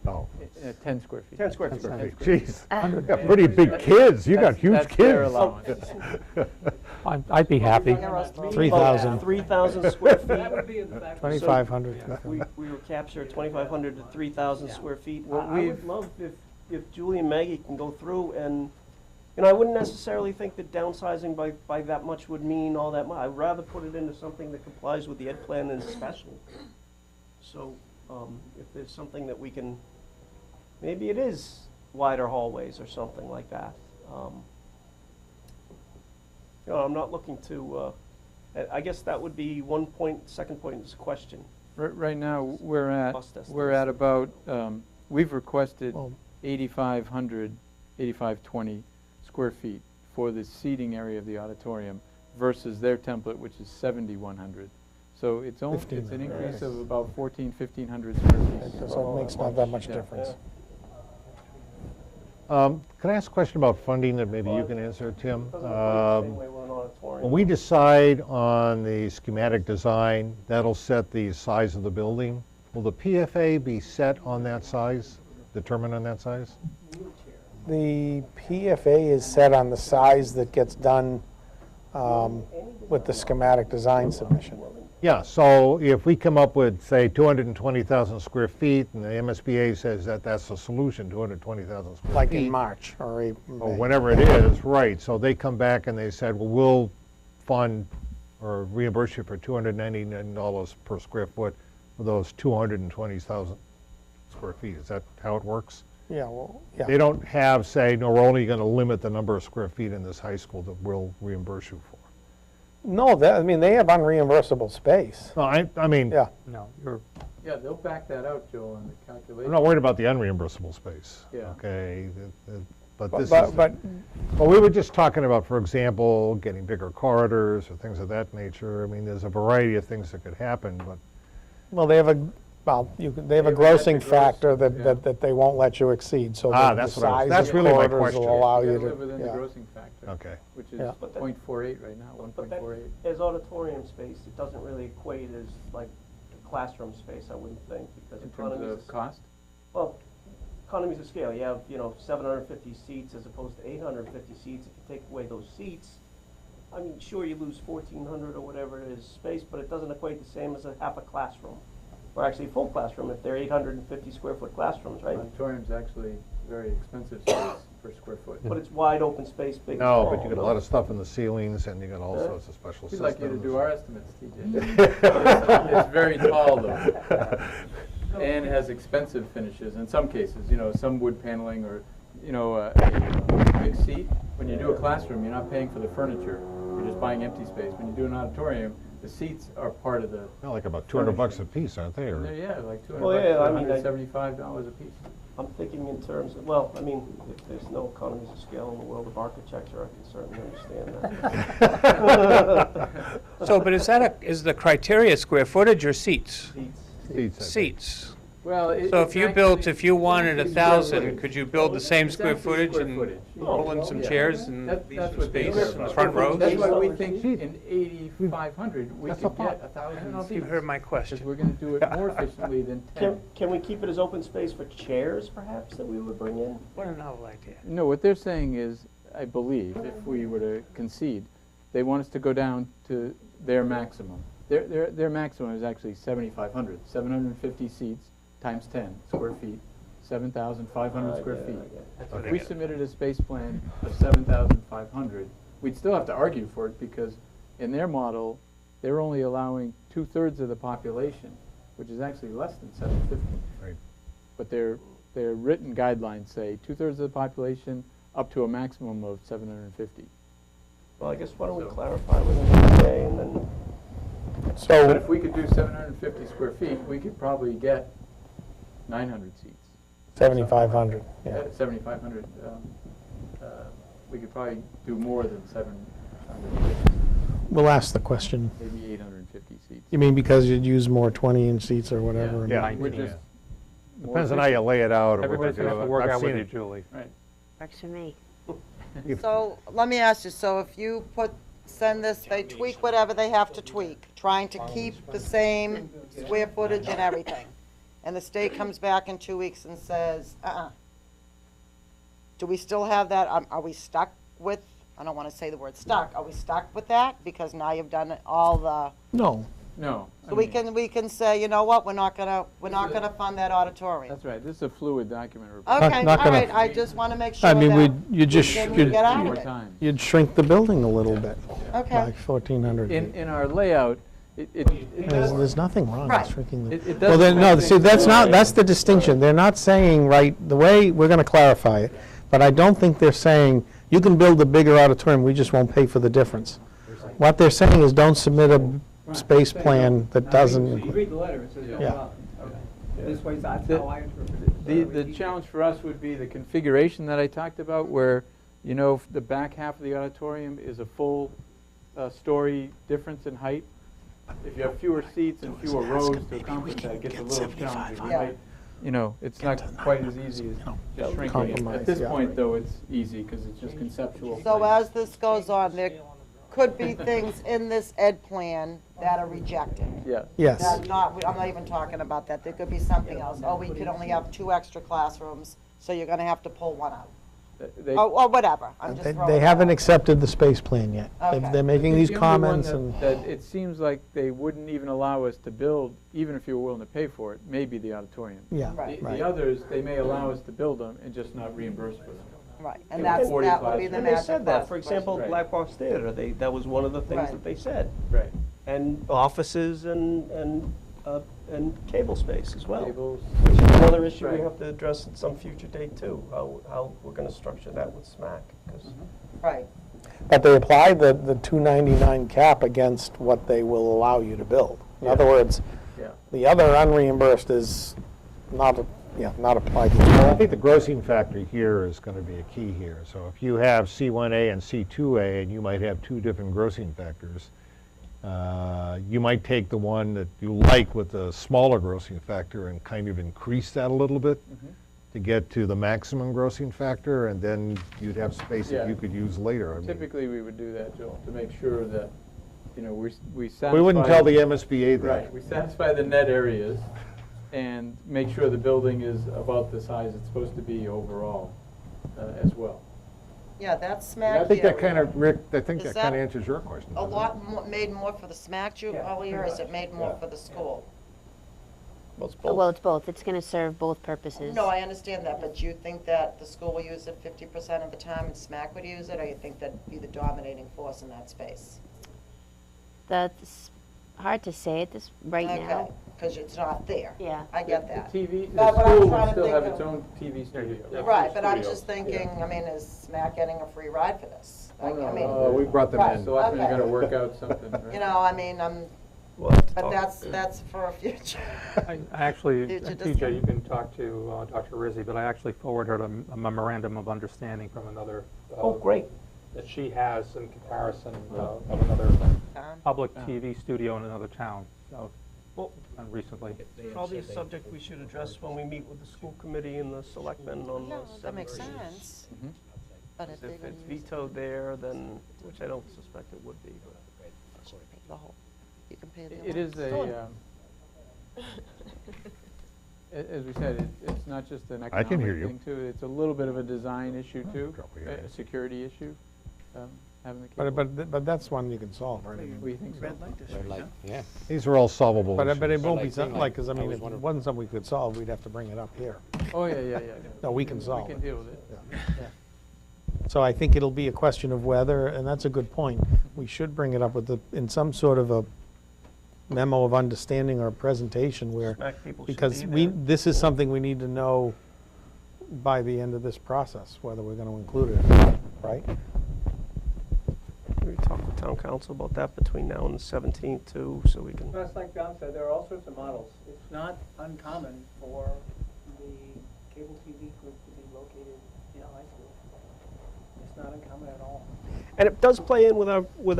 Speaker 2: No.
Speaker 7: 10 square feet.
Speaker 1: 10 square feet.
Speaker 2: Jeez, you got pretty big kids, you got huge
Speaker 7: That's their
Speaker 2: kids.
Speaker 7: allowance.
Speaker 9: I'd be happy. 3,000.
Speaker 1: 3,000 square feet.
Speaker 11: That would be in fact.
Speaker 9: 2,500.
Speaker 1: We were captured 2,500 to 3,000
Speaker 11: Yeah.
Speaker 1: square feet.
Speaker 7: Well,
Speaker 1: I would love if Julie and Maggie can go through and, I wouldn't necessarily think that downsizing by that much would mean all that much. I'd rather put it into something that complies with the ed plan and special. So, if there's something that we can, maybe it is wider hallways or something like that. I'm not looking to, I guess that would be one point. Second point is a question.
Speaker 7: Right now, we're
Speaker 1: Cost
Speaker 7: at about, we've requested
Speaker 12: Well-
Speaker 7: 8,500, 8,520 square feet for the seating area of the auditorium versus their template, which is 7,100. So it's an increase of about 1,500 square feet.
Speaker 12: So it makes not that much
Speaker 7: Yeah.
Speaker 12: difference.
Speaker 2: Can I ask a question about funding that maybe you can answer, Tim?
Speaker 1: Doesn't work the same way with an auditorium.
Speaker 2: When we decide on the schematic design, that'll set the size of the building. Will the PFA be set on that size, determined on that size?
Speaker 12: The PFA is set on the size that gets done with the schematic design submission.
Speaker 2: Yeah, so if we come up with, say, 220,000 square feet, and the MSBA says that that's the solution, 220,000 square feet.
Speaker 12: Like in March or
Speaker 2: Or
Speaker 12: May.
Speaker 2: whenever it is, right, so they come back and they said, well, we'll fund or reimburse you for $299 per square foot for those 220,000 square feet. Is that how it works?
Speaker 12: Yeah, well, yeah.
Speaker 2: They don't have, say, no, we're only going to limit the number of square feet in this high school that we'll reimburse you for.
Speaker 12: No, they have unreimbursable space.
Speaker 2: No, I mean,
Speaker 12: Yeah.
Speaker 9: No, you're,
Speaker 7: Yeah, they'll back that out, Joel, in the calculation.
Speaker 2: I'm not worried about the unreimbursable space.
Speaker 7: Yeah.
Speaker 2: Okay, but this
Speaker 12: But,
Speaker 2: is,
Speaker 12: but
Speaker 2: well, we were just talking about, for example, getting bigger corridors or things of that nature. I mean, there's a variety of things that could happen, but
Speaker 12: well, they have a grossing factor that they won't let you exceed. So
Speaker 2: Ah,
Speaker 12: the
Speaker 2: that's what I was-
Speaker 12: size
Speaker 2: that's
Speaker 12: of
Speaker 2: really my
Speaker 12: corridors
Speaker 2: question.
Speaker 12: will allow
Speaker 7: You
Speaker 12: you
Speaker 7: live within
Speaker 12: to.
Speaker 7: the
Speaker 12: Yeah.
Speaker 7: grossing factor.
Speaker 2: okay.
Speaker 7: Which is
Speaker 12: Yeah.
Speaker 7: 0.48 right now,
Speaker 1: But that,
Speaker 7: 1.48.
Speaker 1: as auditorium space, it doesn't really equate as like classroom space, I wouldn't think, because
Speaker 7: In terms
Speaker 1: economies
Speaker 7: of cost?
Speaker 1: well, economies of scale, you have, 750 seats as opposed to 850 seats. If you take away those seats, I mean, sure, you lose 1,400 or whatever it is space, but it doesn't equate the same as half a classroom, or actually a full classroom if they're 850 square foot classrooms, right?
Speaker 7: Auditorium's actually very expensive space per square foot.
Speaker 1: But it's wide open space, big.
Speaker 2: No,
Speaker 1: and
Speaker 2: but you got a
Speaker 1: small,
Speaker 2: lot of stuff in the ceilings, and you got all
Speaker 1: Yeah.
Speaker 2: sorts of special
Speaker 7: We'd
Speaker 2: systems.
Speaker 7: like you to do our estimates, TJ. It's very tall, though. and it has expensive finishes in some cases, some wood paneling or, a big seat. When you do a classroom, you're not paying for the furniture, you're just buying empty space. When you do an auditorium, the seats are part of the.
Speaker 2: They're like about $200 a piece, aren't they? Or-
Speaker 7: Yeah, like $200
Speaker 1: Well, yeah, I
Speaker 7: to
Speaker 1: mean,
Speaker 7: $175 a piece.
Speaker 1: I'm thinking in terms of, well, I mean, if there's no economies of scale in the world of architecture, I can certainly understand that.
Speaker 14: So, but is the criteria square footage or seats?
Speaker 1: Seats.
Speaker 2: Seats, I think.
Speaker 14: Seats.
Speaker 7: Well,
Speaker 14: So if you wanted 1,000, could you build the same square footage and roll in some chairs and leave some space in the front rows?
Speaker 7: That's why we think in 8,500, we
Speaker 2: That's
Speaker 7: could
Speaker 2: a
Speaker 7: get
Speaker 2: thought.
Speaker 7: 1,000
Speaker 14: I don't know if
Speaker 7: seats.
Speaker 14: you heard my
Speaker 7: Because
Speaker 14: question.
Speaker 7: we're going to do it more efficiently than 10.
Speaker 1: Can we keep it as open space for chairs, perhaps, that we would bring in?
Speaker 14: What a novel idea.
Speaker 7: No, what they're saying is, I believe, if we were to concede, they want us to go down to their maximum. Their maximum is actually 7,500, 750 seats times 10 square feet, 7,500 square feet. If we submitted a space plan of 7,500, we'd still have to argue for it because in their model, they're only allowing 2/3 of the population, which is actually less than 750.
Speaker 2: Right.
Speaker 7: But their written guidelines say 2/3 of the population up to a maximum of 750.
Speaker 1: Well, I guess why don't we clarify with them today and then,
Speaker 7: But
Speaker 12: So,
Speaker 7: if we could do 750 square feet, we could probably get 900 seats.
Speaker 12: 7,500, yeah.
Speaker 7: 7,500. We could probably do more than 750,
Speaker 12: We'll ask the question.
Speaker 7: maybe 850 seats.
Speaker 12: You mean because you'd use more 20-inch seats or whatever? and-
Speaker 2: Yeah.
Speaker 7: We're just more
Speaker 2: Depends on how you
Speaker 7: efficient.
Speaker 2: lay it out. or what
Speaker 14: Everybody's
Speaker 2: you
Speaker 14: going to
Speaker 2: do.
Speaker 14: have to work
Speaker 2: I've
Speaker 14: out with
Speaker 2: seen
Speaker 14: you,
Speaker 2: it.
Speaker 14: Julie.
Speaker 7: Right.
Speaker 13: Works for me.
Speaker 3: So, let me ask you, so if you send this, they tweak whatever they have to tweak, trying to keep the same square footage and everything, and the state comes back in 2 weeks and says, do we still have that, are we stuck with, I don't wanna say the word stuck, are we stuck with that? Because now you've done all the,
Speaker 12: No.
Speaker 7: No. I
Speaker 3: so we
Speaker 7: mean,
Speaker 3: can say, you know what, we're not gonna fund that auditorium.
Speaker 7: That's right. This is a fluid document report.
Speaker 3: Okay,
Speaker 12: not
Speaker 3: all
Speaker 12: gonna-
Speaker 3: right, I just wanna make sure
Speaker 12: I
Speaker 3: that.
Speaker 12: mean, you'd just,
Speaker 3: then we
Speaker 12: you'd
Speaker 3: get out
Speaker 7: More
Speaker 3: of it.
Speaker 7: time.
Speaker 12: you'd shrink the building a little bit,
Speaker 3: Okay,
Speaker 12: like 1,400.
Speaker 7: In our layout, it
Speaker 12: There's nothing wrong
Speaker 3: Right.
Speaker 12: with shrinking the.
Speaker 7: It
Speaker 12: Well,
Speaker 7: doesn't
Speaker 12: then, no,
Speaker 7: make
Speaker 12: see, that's
Speaker 7: sense.
Speaker 12: not, that's the distinction. They're not saying, right, the way, we're gonna clarify it, but I don't think they're saying, you can build a bigger auditorium, we just won't pay for the difference. What they're saying is, don't submit a space plan that doesn't.
Speaker 4: You read the letter, it says no
Speaker 12: Yeah.
Speaker 4: problem. This way, that's
Speaker 7: The-
Speaker 4: how I interpret it.
Speaker 7: The challenge for us would be the configuration that I talked about, where, if the back half of the auditorium is a full story difference in height. If you have fewer seats and fewer rows to accomplish that, it gets a little challenging. We might- it's not quite as easy as just shrinking it.
Speaker 12: compromise,
Speaker 7: At this
Speaker 12: yeah.
Speaker 7: point, though, it's easy, because it's just conceptual.
Speaker 3: so as this goes on, there could be things in this ed plan that are rejected.
Speaker 7: Yeah.
Speaker 12: Yes.
Speaker 3: I'm not even talking about that, there could be something else, oh, we could only have 2 extra classrooms, so you're gonna have to pull one out,
Speaker 7: They-
Speaker 3: or whatever, I'm just
Speaker 12: They
Speaker 3: throwing
Speaker 12: they
Speaker 3: it
Speaker 12: haven't
Speaker 3: out.
Speaker 12: accepted the space plan yet.
Speaker 3: Okay.
Speaker 12: They're making these
Speaker 7: The only one
Speaker 12: comments
Speaker 7: that-
Speaker 12: and.
Speaker 7: that it seems like they wouldn't even allow us to build, even if you were willing to pay for it, maybe the auditorium.
Speaker 12: Yeah,
Speaker 3: Right.
Speaker 7: The others, they may allow us to build them and just not reimburse for them.
Speaker 3: Right,
Speaker 7: Yeah,
Speaker 3: and that
Speaker 7: 40
Speaker 3: would be the
Speaker 1: and
Speaker 3: magic.
Speaker 1: they said that, for
Speaker 3: bus.
Speaker 1: example,
Speaker 7: Right.
Speaker 1: Black Box Theater, that was one of the things
Speaker 3: Right.
Speaker 1: that they said.
Speaker 7: Right.
Speaker 1: And offices and cable space as well.
Speaker 7: Tables.
Speaker 1: Which is another issue we
Speaker 7: Right.
Speaker 1: have to address at some future date too, how we're gonna structure that with SMAC, 'cause
Speaker 3: Right,
Speaker 12: But they apply the 299 cap against what they will allow you to build. In other words,
Speaker 7: Yeah.
Speaker 12: the other unreimbursed is not applied to
Speaker 2: I
Speaker 12: all.
Speaker 2: think the grossing factor here is going to be a key here. So if you have C1A and C2A, and you might have 2 different grossing factors, you might take the one that you like with the smaller grossing factor and kind of increase that a little bit to get to the maximum grossing factor, and then you'd have space that
Speaker 7: Yeah.
Speaker 2: you could use later. I mean,
Speaker 7: Typically, we would do that, Joel, to make sure that, we satisfy.
Speaker 2: we wouldn't tell the MSBA that.
Speaker 7: Right, we satisfy the net areas and make sure the building is about the size it's supposed to be overall as well.
Speaker 3: yeah, that's SMAC
Speaker 2: I think that
Speaker 3: area.
Speaker 2: kind of, Rick, I think
Speaker 3: Is
Speaker 2: that kind
Speaker 3: that
Speaker 2: of answers your question.
Speaker 3: A
Speaker 2: doesn't it?
Speaker 3: lot made more for the SMAC Julie, or is it made more for the school?
Speaker 1: well, it's
Speaker 13: Oh,
Speaker 1: both.
Speaker 13: well, it's both. It's going to serve both purposes.
Speaker 3: No, I understand that, but do you think that the school will use it 50% of the time and SMAC would use it, or you think that'd be the dominating force in that space?
Speaker 13: That's hard to say at this right now.
Speaker 3: because it's not there.
Speaker 13: Yeah.
Speaker 3: I get that.
Speaker 7: The TV,
Speaker 3: But
Speaker 7: the
Speaker 3: what I'm
Speaker 7: school
Speaker 3: trying
Speaker 7: will
Speaker 3: to
Speaker 7: still
Speaker 3: think
Speaker 7: have
Speaker 3: of-
Speaker 7: its own TV studio.
Speaker 3: Right, but I'm just thinking, I mean, is Matt getting a free ride for this?
Speaker 7: Oh, no,
Speaker 3: I mean,
Speaker 7: no,
Speaker 6: we brought them
Speaker 3: Right.
Speaker 6: in.
Speaker 7: Selectmen are
Speaker 3: Okay.
Speaker 7: gonna work out something, right?
Speaker 3: You know, I mean,
Speaker 1: We'll have to
Speaker 3: but
Speaker 1: talk.
Speaker 3: that's for a future.
Speaker 5: I actually,
Speaker 3: Future
Speaker 5: TJ, you can talk to Dr. Rizzi, but I actually forwarded her a memorandum of understanding from another.
Speaker 12: Oh, great.
Speaker 5: That she has in comparison of another public TV studio in another town, so,
Speaker 1: Well,
Speaker 5: recently.
Speaker 1: probably a subject we should address when we meet with the school committee and the selectmen on the 17th.
Speaker 3: That makes sense. But if they're
Speaker 1: If
Speaker 3: gonna
Speaker 1: it's
Speaker 3: use
Speaker 1: vetoed there, then, which I don't suspect it would be, but.
Speaker 3: the whole, you can pay the.
Speaker 7: It is a, as we said, it's not just an
Speaker 2: I can hear
Speaker 7: economic
Speaker 2: you.
Speaker 7: thing too, it's a little bit of a design issue too,
Speaker 2: Probably,
Speaker 7: a
Speaker 2: yeah.
Speaker 7: security issue, having the cable.
Speaker 12: But that's one you can solve, right? I mean,
Speaker 7: We think so.
Speaker 6: Red light, yeah.
Speaker 2: These are all solvable
Speaker 12: But
Speaker 2: issues.
Speaker 12: it won't be
Speaker 6: Like,
Speaker 12: something like, because I
Speaker 6: I
Speaker 12: mean,
Speaker 6: was
Speaker 12: if it
Speaker 6: wondering-
Speaker 12: wasn't something we could solve, we'd have to bring it up here.
Speaker 7: Oh, yeah.
Speaker 12: No, we can solve
Speaker 7: We
Speaker 12: it.
Speaker 7: can deal with it.
Speaker 12: So I think it'll be a question of whether, and that's a good point, we should bring it up with in some sort of a memo of understanding or presentation where,
Speaker 1: Smack people should
Speaker 12: because
Speaker 1: be there.
Speaker 12: this is something we need to know by the end of this process, whether we're going to include it or not, right?
Speaker 1: We talk with town council about that between now and the 17th too, so we can.
Speaker 4: Just like Don said, there are all sorts of models. It's not uncommon for the cable TV group to be located in a high school. It's not uncommon at all.
Speaker 1: And it does play in with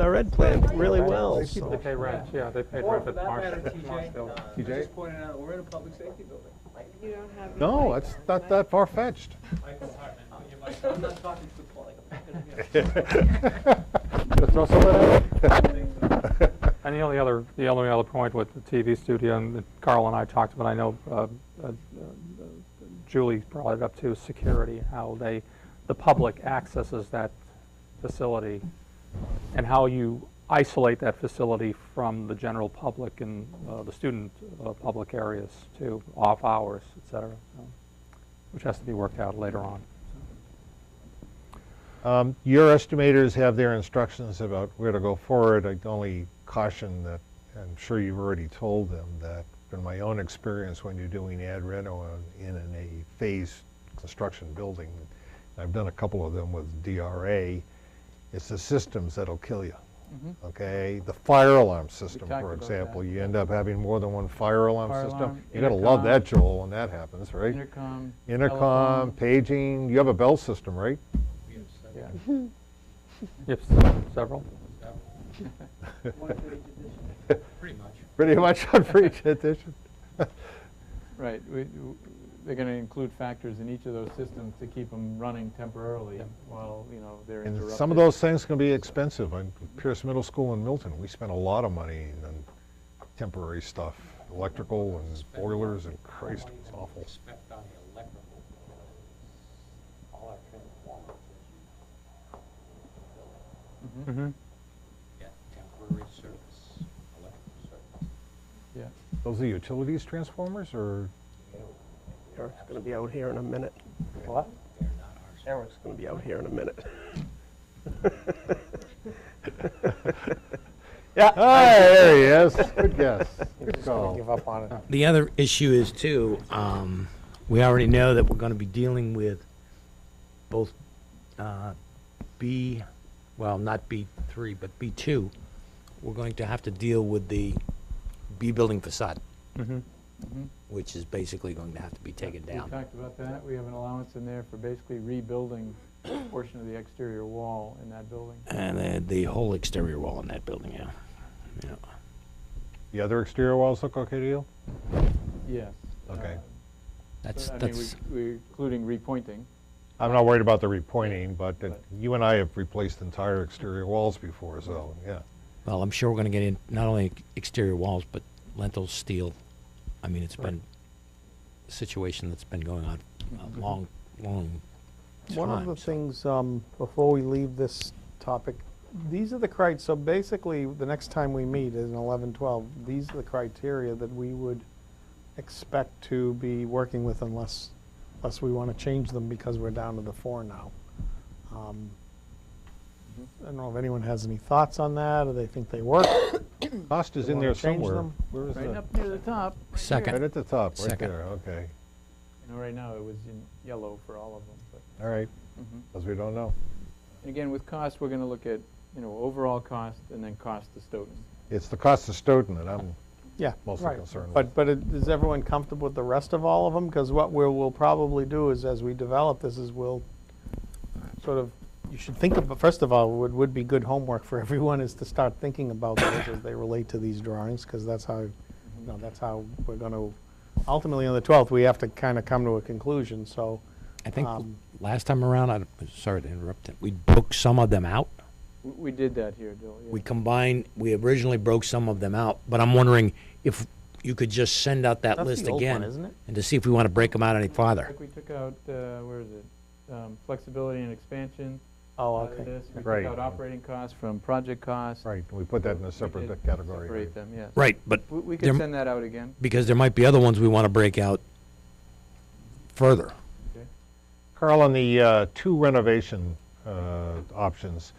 Speaker 1: our ed plan really well.
Speaker 5: They
Speaker 1: so.
Speaker 5: pay rent, yeah, they paid
Speaker 4: Or
Speaker 5: rent
Speaker 4: for
Speaker 5: at
Speaker 4: that matter,
Speaker 5: Marshfield.
Speaker 4: TJ, just pointed out, we're in a public safety building.
Speaker 3: You don't have.
Speaker 2: No, it's not that far-fetched.
Speaker 4: I'm not talking football, like
Speaker 2: Throw some of that out.
Speaker 5: And the only other point with the TV studio, and that Carl and I talked about, I know Julie brought it up too, is security, how the public accesses that facility, and how you isolate that facility from the general public and the student public areas too, off hours, et cetera, so, which has to be worked out later on.
Speaker 2: Your estimators have their instructions about where to go forward. I'd only caution that, I'm sure you've already told them, that in my own experience when you're doing ad reno in a phased construction building, I've done a couple of them with DRA, it's the systems that'll kill you. Okay, the fire alarm system,
Speaker 7: talked
Speaker 2: for
Speaker 7: about
Speaker 2: example,
Speaker 7: that.
Speaker 2: you end up having more than one fire alarm
Speaker 7: Fire
Speaker 2: system.
Speaker 7: alarm,
Speaker 2: You gotta love
Speaker 7: intercom,
Speaker 2: that, Joel, when that happens, right?
Speaker 7: Intercom.
Speaker 2: Intercom,
Speaker 7: telephone.
Speaker 2: paging, you have a bell system, right?
Speaker 7: Yeah.
Speaker 5: Yep, several.
Speaker 11: Pretty much.
Speaker 2: Pretty much on for each edition.
Speaker 7: Right, they're gonna include factors in each of those systems to keep them running temporarily while, they're
Speaker 2: And
Speaker 7: interrupted.
Speaker 2: some of those things can be expensive. On Pierce Middle School in Milton, we spent a lot of money on temporary stuff, electrical and boilers, and Christ, it was awful.
Speaker 11: Spec on the electrical. All our transformers.
Speaker 5: Mm-hmm.
Speaker 11: Yeah, temporary service, electrical service.
Speaker 7: Yeah.
Speaker 2: Those are utilities transformers, or?
Speaker 1: Eric's going to be out here in a minute.
Speaker 12: What?
Speaker 11: They're not ours.
Speaker 1: Eric's going to be out here in a minute. Yeah.
Speaker 2: Hi, there he is. Good guess. Good
Speaker 12: Just gonna
Speaker 2: call.
Speaker 12: give up on it.
Speaker 15: The other issue is too, we already know that we're going to be dealing with both B, well, not B3, but B2. We're going to have to deal with the B building facade, which is basically going to have to be taken
Speaker 7: We
Speaker 15: down.
Speaker 7: talked about that. We have an allowance in there for basically rebuilding a portion of the exterior wall in that building.
Speaker 15: And the whole exterior wall in that building, yeah. Yeah.
Speaker 2: The other exterior walls look okay to you?
Speaker 7: Yes.
Speaker 2: Okay.
Speaker 15: That's,
Speaker 7: I mean,
Speaker 15: that's,
Speaker 7: we're including repointing.
Speaker 2: I'm not worried about the repointing, but you and I have replaced entire exterior walls before, so, yeah.
Speaker 15: well, I'm sure we're going to get in not only exterior walls, but lintels, steel. I mean, it's been a situation that's been going on a long, long time.
Speaker 12: One of the
Speaker 15: so-
Speaker 12: things, before we leave this topic, these are the criteria, so basically, the next time we meet in 11-12, these are the criteria that we would expect to be working with unless we want to change them because we're down to the 4 now. I don't know if anyone has any thoughts on that, or they think they work.
Speaker 2: Cost is
Speaker 12: Do you
Speaker 2: in
Speaker 12: wanna
Speaker 2: there
Speaker 12: change
Speaker 2: somewhere.
Speaker 12: them?
Speaker 2: Where is
Speaker 7: Right
Speaker 2: that?
Speaker 7: up near the top. right
Speaker 15: Second.
Speaker 2: Right at the top, right
Speaker 15: Second.
Speaker 2: there, okay.
Speaker 7: You know, right now it was in yellow for all of them, but.
Speaker 2: All right,
Speaker 7: Mhm.
Speaker 2: because we don't know.
Speaker 7: And again, with cost, we're gonna look at, overall cost and then cost to Stoughton.
Speaker 2: It's the cost of Stoughton that I'm
Speaker 9: Yeah,
Speaker 2: mostly
Speaker 9: right.
Speaker 2: concerned with.
Speaker 9: But is everyone comfortable with the rest of all of them? Because what we'll probably do is, as we develop this, is we'll sort of, you should think of, first of all, would be good homework for everyone is to start thinking about those as they relate to these drawings, because that's how, that's how we're going to, ultimately on the 12th, we have to kind of come to a conclusion, so.
Speaker 15: I think last time around, sorry to interrupt, we broke some of them out.
Speaker 7: We did that here, Joe. Yeah.
Speaker 15: We originally broke some of them out, but I'm wondering if you could just send out that
Speaker 9: That's
Speaker 15: list
Speaker 9: the old one,
Speaker 15: again.
Speaker 9: isn't it?
Speaker 15: And to see if we want to break them out any farther.
Speaker 7: Like we took out, where is it? Flexibility and expansion.
Speaker 9: Oh,
Speaker 7: out of
Speaker 9: okay.
Speaker 7: this. We
Speaker 2: Right.
Speaker 7: took out operating costs from project costs.
Speaker 2: Right, we put that in a
Speaker 7: We
Speaker 2: separate
Speaker 7: did
Speaker 2: category.
Speaker 7: Separate them, yes.
Speaker 15: Right, but
Speaker 7: We
Speaker 15: there-
Speaker 7: could send that out again.
Speaker 15: because there might be other ones we want to break out further.
Speaker 2: Carl, on the two renovation options,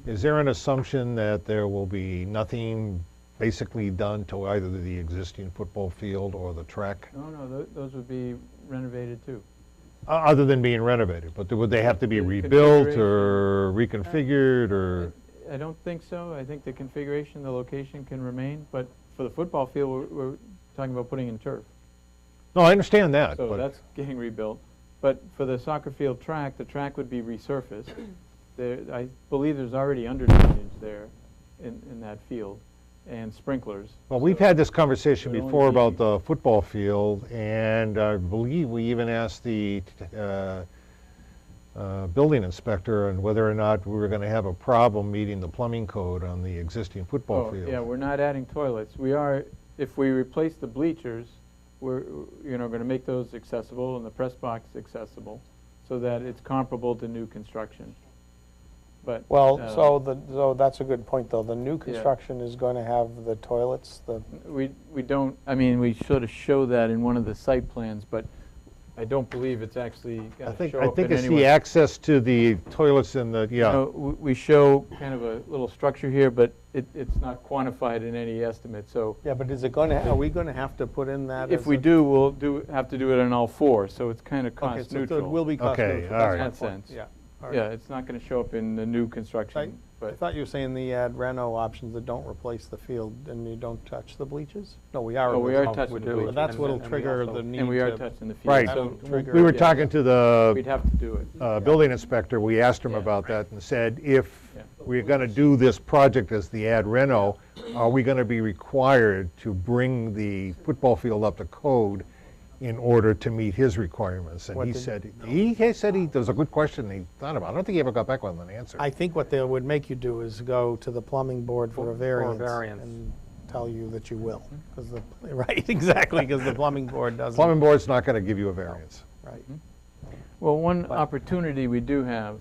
Speaker 2: is there an assumption that there will be nothing basically done to either the existing football field or the track,
Speaker 7: No, those would be renovated too.
Speaker 2: other than being renovated? But would they have to be
Speaker 7: The
Speaker 2: rebuilt or reconfigured or?
Speaker 7: I don't think so. I think the configuration, the location can remain, but for the football field, we're talking about putting in turf.
Speaker 2: No, I understand that,
Speaker 7: So
Speaker 2: but
Speaker 7: that's getting rebuilt. But for the soccer field track, the track would be resurfaced. I believe there's already under drainage there in that field and sprinklers.
Speaker 2: well, we've had this conversation
Speaker 7: It would only
Speaker 2: before
Speaker 7: be-
Speaker 2: about the football field, and I believe we even asked the building inspector on whether or not we were going to have a problem meeting the plumbing code on the existing football
Speaker 7: Oh,
Speaker 2: field.
Speaker 7: yeah, we're not adding toilets. We are, if we replace the bleachers, we're, going to make those accessible and the press box accessible so that it's comparable to new construction. But.
Speaker 12: Well, so that's a good point, though. The new construction is going to have the toilets,
Speaker 7: We don't, I mean, we sort of show that in one of the site plans, but I don't believe it's actually
Speaker 2: I
Speaker 7: going to
Speaker 2: think
Speaker 7: show up in
Speaker 2: it's
Speaker 7: any way.
Speaker 2: the access to the toilets and the, yeah.
Speaker 7: No, we show kind of a little structure here, but it's not quantified in any estimate, so
Speaker 9: Yeah, but is it going to, are we going to have to put in that?
Speaker 7: if
Speaker 9: as
Speaker 7: we
Speaker 9: a-
Speaker 7: do, we'll have to do it on all four, so it's kind of
Speaker 9: Okay,
Speaker 7: cost
Speaker 9: so it
Speaker 7: neutral.
Speaker 9: will be cost
Speaker 2: Okay,
Speaker 9: neutral.
Speaker 2: all
Speaker 9: That's
Speaker 2: right.
Speaker 9: my
Speaker 7: In that
Speaker 9: point.
Speaker 7: sense.
Speaker 9: Yeah. all right.
Speaker 7: Yeah, it's not going to show up in the new
Speaker 9: I
Speaker 7: construction,
Speaker 9: I
Speaker 7: but
Speaker 9: thought you were saying the ad reno options that don't replace the field and you don't touch the bleachers? No, we are.
Speaker 7: Oh, we are
Speaker 9: replacing-
Speaker 7: touching
Speaker 9: we
Speaker 7: the
Speaker 9: do.
Speaker 7: bleachers.
Speaker 9: That's what'll
Speaker 7: And we
Speaker 9: trigger
Speaker 7: also-
Speaker 9: the need
Speaker 7: and we are
Speaker 9: to-
Speaker 7: touching the field.
Speaker 2: Right.
Speaker 9: That
Speaker 7: So
Speaker 9: will trigger-
Speaker 2: We were
Speaker 7: yeah.
Speaker 2: talking to the
Speaker 7: we'd have to do it.
Speaker 2: building inspector, we asked him
Speaker 7: Yeah.
Speaker 2: about that and said, if
Speaker 7: Yeah.
Speaker 2: we're going to do this project as the ad reno, are we going to be required to bring the football field up to code in order to meet his requirements? And
Speaker 9: What
Speaker 2: he
Speaker 9: did-
Speaker 2: said, there was a good question he thought about. I don't think he ever got back with an answer.
Speaker 9: I think what they would make you do is go to the plumbing board for a variance.
Speaker 5: variance.
Speaker 9: And tell you that you will, because the, right, exactly, because the plumbing board doesn't.
Speaker 2: Plumbing board's not going to give you a variance.
Speaker 9: Right.
Speaker 7: Well, one opportunity we do have,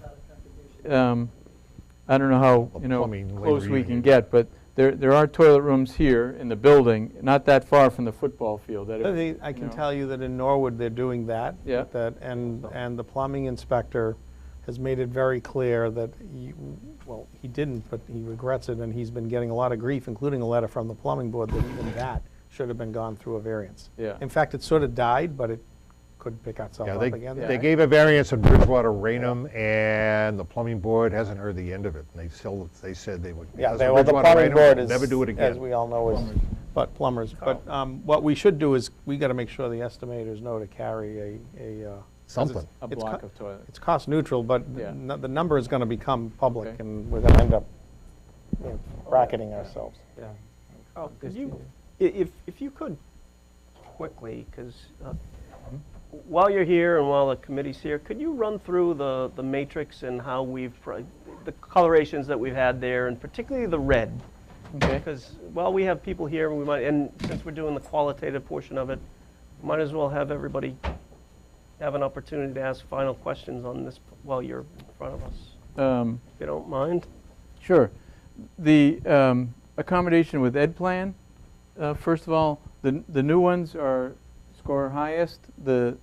Speaker 7: I don't know how,
Speaker 2: Plumbing labor
Speaker 7: close we can
Speaker 2: union.
Speaker 7: get, but there are toilet rooms here in the building, not that far from the football field. That if,
Speaker 9: I can
Speaker 7: know.
Speaker 9: tell you that in Norwood, they're doing that.
Speaker 7: Yeah.
Speaker 9: And the plumbing inspector has made it very clear that, well, he didn't, but he regrets it, and he's been getting a lot of grief, including a letter from the plumbing board, that even that should have been gone through a variance.
Speaker 7: Yeah.
Speaker 9: In fact, it sort of died, but it could pick itself
Speaker 2: Yeah,
Speaker 9: up again.
Speaker 2: they gave a variance in Bridgewater Raynham, and the plumbing board hasn't heard the end of it. And they said they would.
Speaker 12: Yeah,
Speaker 2: because of
Speaker 12: well, the
Speaker 2: Bridgewater
Speaker 12: plumbing
Speaker 2: Raynham,
Speaker 12: board
Speaker 2: they'll
Speaker 12: is,
Speaker 2: never do it
Speaker 12: as
Speaker 2: again.
Speaker 12: we all know, is
Speaker 9: But plumbers, but what we should do is, we got to make sure the estimators know to carry a. 'cause
Speaker 2: Something.
Speaker 9: it's-
Speaker 7: A
Speaker 9: it's
Speaker 7: block
Speaker 9: co-
Speaker 7: of toilets.
Speaker 9: It's cost neutral, but
Speaker 7: Yeah.
Speaker 9: the number is going to become public,
Speaker 7: Okay.
Speaker 9: and
Speaker 12: we're going to end up bracketing ourselves.
Speaker 1: Yeah. Carl, could you, if you could, quickly, because while you're here and while the committee's here, could you run through the matrix and how the colorations that we've had there, and particularly the red?
Speaker 7: Okay.
Speaker 1: Because while we have people here, we might, and since we're doing the qualitative portion of it, might as well have everybody have an opportunity to ask final questions on this while you're in front of us, if you don't mind.
Speaker 7: Sure. The accommodation with Ed Plan, first of all, the new ones score highest. The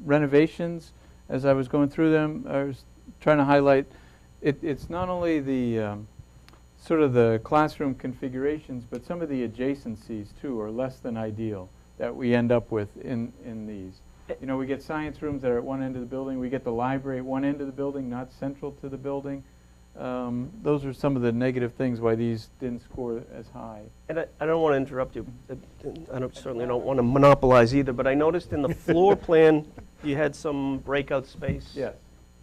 Speaker 7: renovations, as I was going through them, I was trying to highlight, it's not only the sort of the classroom configurations, but some of the adjacencies too are less than ideal that we end up with in these. You know, we get science rooms that are at one end of the building. We get the library at one end of the building, not central to the building. Those are some of the negative things why these didn't score as high.
Speaker 1: And I don't want to interrupt you. Certainly don't want to monopolize either, but I noticed in the floor plan, you had some breakout space.
Speaker 7: Yes.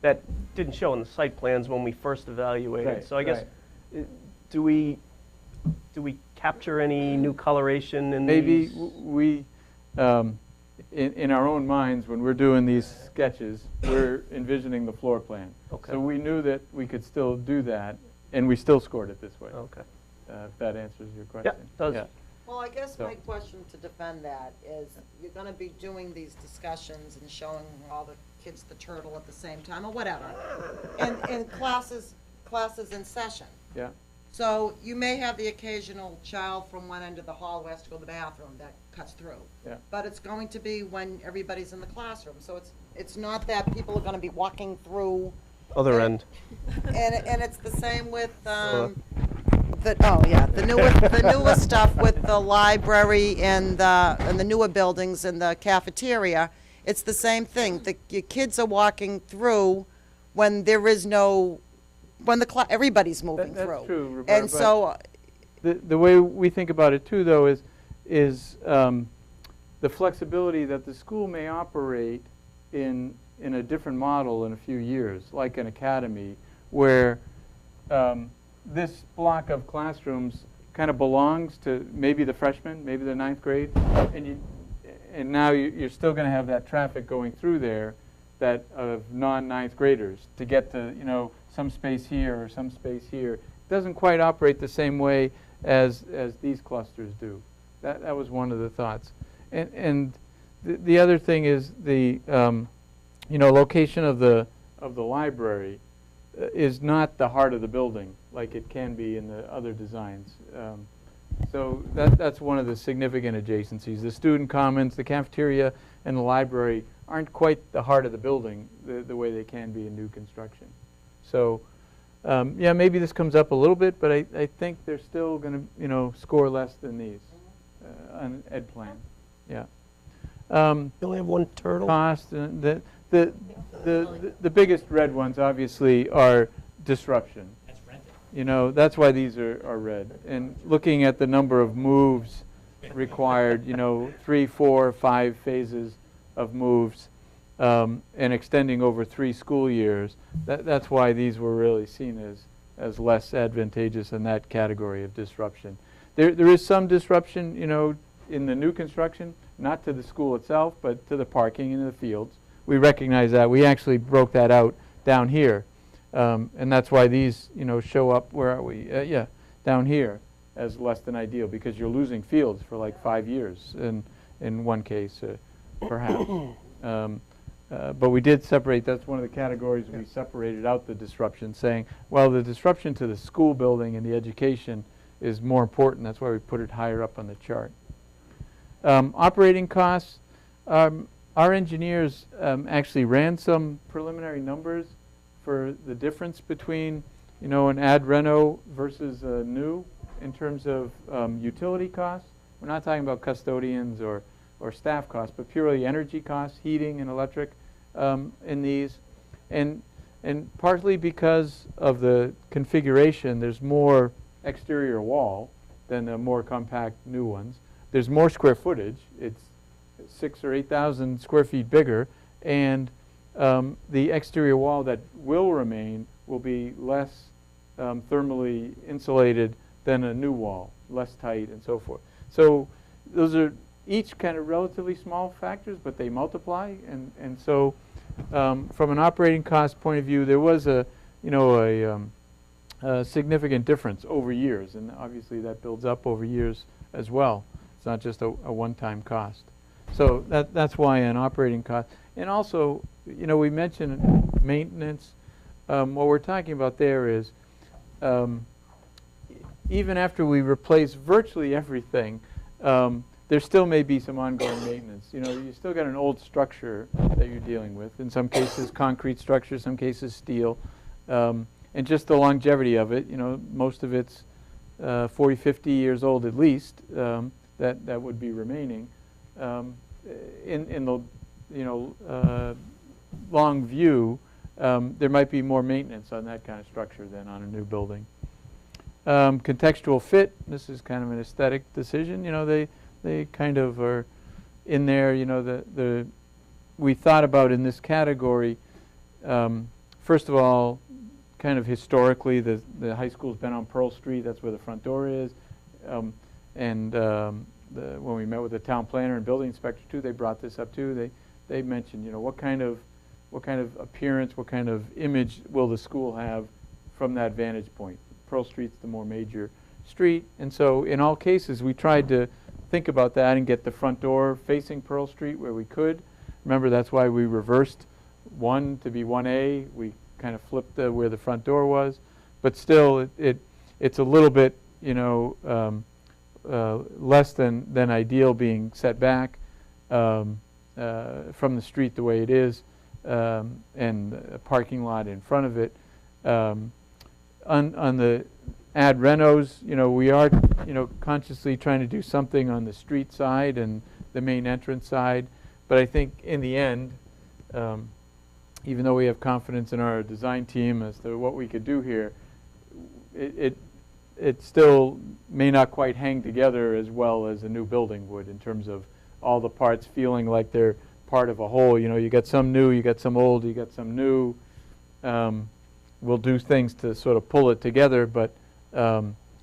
Speaker 1: That didn't show in the site plans when we first evaluated.
Speaker 7: Right,
Speaker 1: So I guess,
Speaker 7: right.
Speaker 1: do we capture any new coloration in
Speaker 7: Maybe
Speaker 1: these?
Speaker 7: we, in our own minds, when we're doing these sketches, we're envisioning the floor plan.
Speaker 1: Okay.
Speaker 7: So we knew that we could still do that, and we still scored it this way.
Speaker 1: Okay.
Speaker 7: If that answers your question.
Speaker 1: Yeah, it does.
Speaker 7: Yeah.
Speaker 3: Well, I guess
Speaker 7: So-
Speaker 3: my question to defend that is, you're gonna be doing these discussions and showing all the kids the turtle at the same time, or whatever, and classes in session.
Speaker 7: Yeah.
Speaker 3: So you may have the occasional child from one end of the hall who has to go to the bathroom that cuts through.
Speaker 7: Yeah.
Speaker 3: But it's going to be when everybody's in the classroom, so it's not that people are gonna be walking through.
Speaker 1: Other end.
Speaker 3: And it's the same with, the newest stuff with the library and the newer buildings and the cafeteria. It's the same thing. Your kids are walking through when there is no, when everybody's moving
Speaker 7: That's
Speaker 3: through.
Speaker 7: true, Roberta,
Speaker 3: And
Speaker 7: but
Speaker 3: so,
Speaker 7: the way we think about it too, though, is the flexibility that the school may operate in a different model in a few years, like an academy, where this block of classrooms kind of belongs to maybe the freshmen, maybe the ninth grade, and now you're still going to have that traffic going through there that of non-ninth graders to get to, you know, some space here or some space here. It doesn't quite operate the same way as these clusters do. That was one of the thoughts. And the other thing is the location of the library is not the heart of the building like it can be in the other designs. So that's one of the significant adjacencies. The student commons, the cafeteria, and the library aren't quite the heart of the building the way they can be in new construction. So yeah, maybe this comes up a little bit, but I think they're still going to score less than these on ed plan. Yeah.
Speaker 1: You only have one turtle?
Speaker 7: Cost, the biggest red ones obviously are disruption.
Speaker 11: That's rented.
Speaker 7: You know, that's why these are red. And looking at the number of moves required, 3, 4, 5 phases of moves, and extending over 3 school years, that's why these were really seen as less advantageous in that category of disruption. There is some disruption, in the new construction, not to the school itself, but to the parking and the fields. We recognize that. We actually broke that out down here. And that's why these, show up, where are we? Down here as less than ideal, because you're losing fields for like 5 years in one case, perhaps. But we did separate, that's one of the categories we separated out the disruption, saying, well, the disruption to the school building and the education is more important. That's why we put it higher up on the chart. Operating costs, our engineers actually ran some preliminary numbers for the difference between, an ad reno versus a new in terms of utility costs. We're not talking about custodians or staff costs, but purely energy costs, heating and electric in these. And partly because of the configuration, there's more exterior wall than the more compact new ones. There's more square footage. It's 6,000 or 8,000 square feet bigger, and the exterior wall that will remain will be less thermally insulated than a new wall, less tight and so forth. So those are each kind of relatively small factors, but they multiply, and so from an operating cost point of view, there was a significant difference over years, and obviously that builds up over years as well. It's not just a one-time cost. So that's why an operating cost. And also, we mentioned maintenance. What we're talking about there is even after we replace virtually everything, there still may be some ongoing maintenance. You still got an old structure that you're dealing with. In some cases, concrete structure, some cases steel. And just the longevity of it, most of it's 40, 50 years old at least, that would be remaining. In the long view, there might be more maintenance on that kind of structure than on a new building. Contextual fit, this is kind of an aesthetic decision. They kind of are in there. We thought about in this category, first of all, kind of historically, the high school's been on Pearl Street. That's where the front door is. When we met with the town planner and building inspector too, they brought this up too. They mentioned, what kind of appearance, what kind of image will the school have from that vantage point? Pearl Street's the more major street, and so in all cases we tried to think about that and get the front door facing Pearl Street where we could. Remember, that's why we reversed 1 to be 1A. We kind of flipped where the front door was, but still it's a little bit less than ideal being set back from the street the way it is, and a parking lot in front of it. On the ad renos, we are consciously trying to do something on the street side and the main entrance side, but I think in the end, even though we have confidence in our design team as to what we could do here, it still may not quite hang together as well as a new building would in terms of all the parts feeling like they're part of a whole. You got some new, you got some old, you got some new. We'll do things to sort of pull it together, but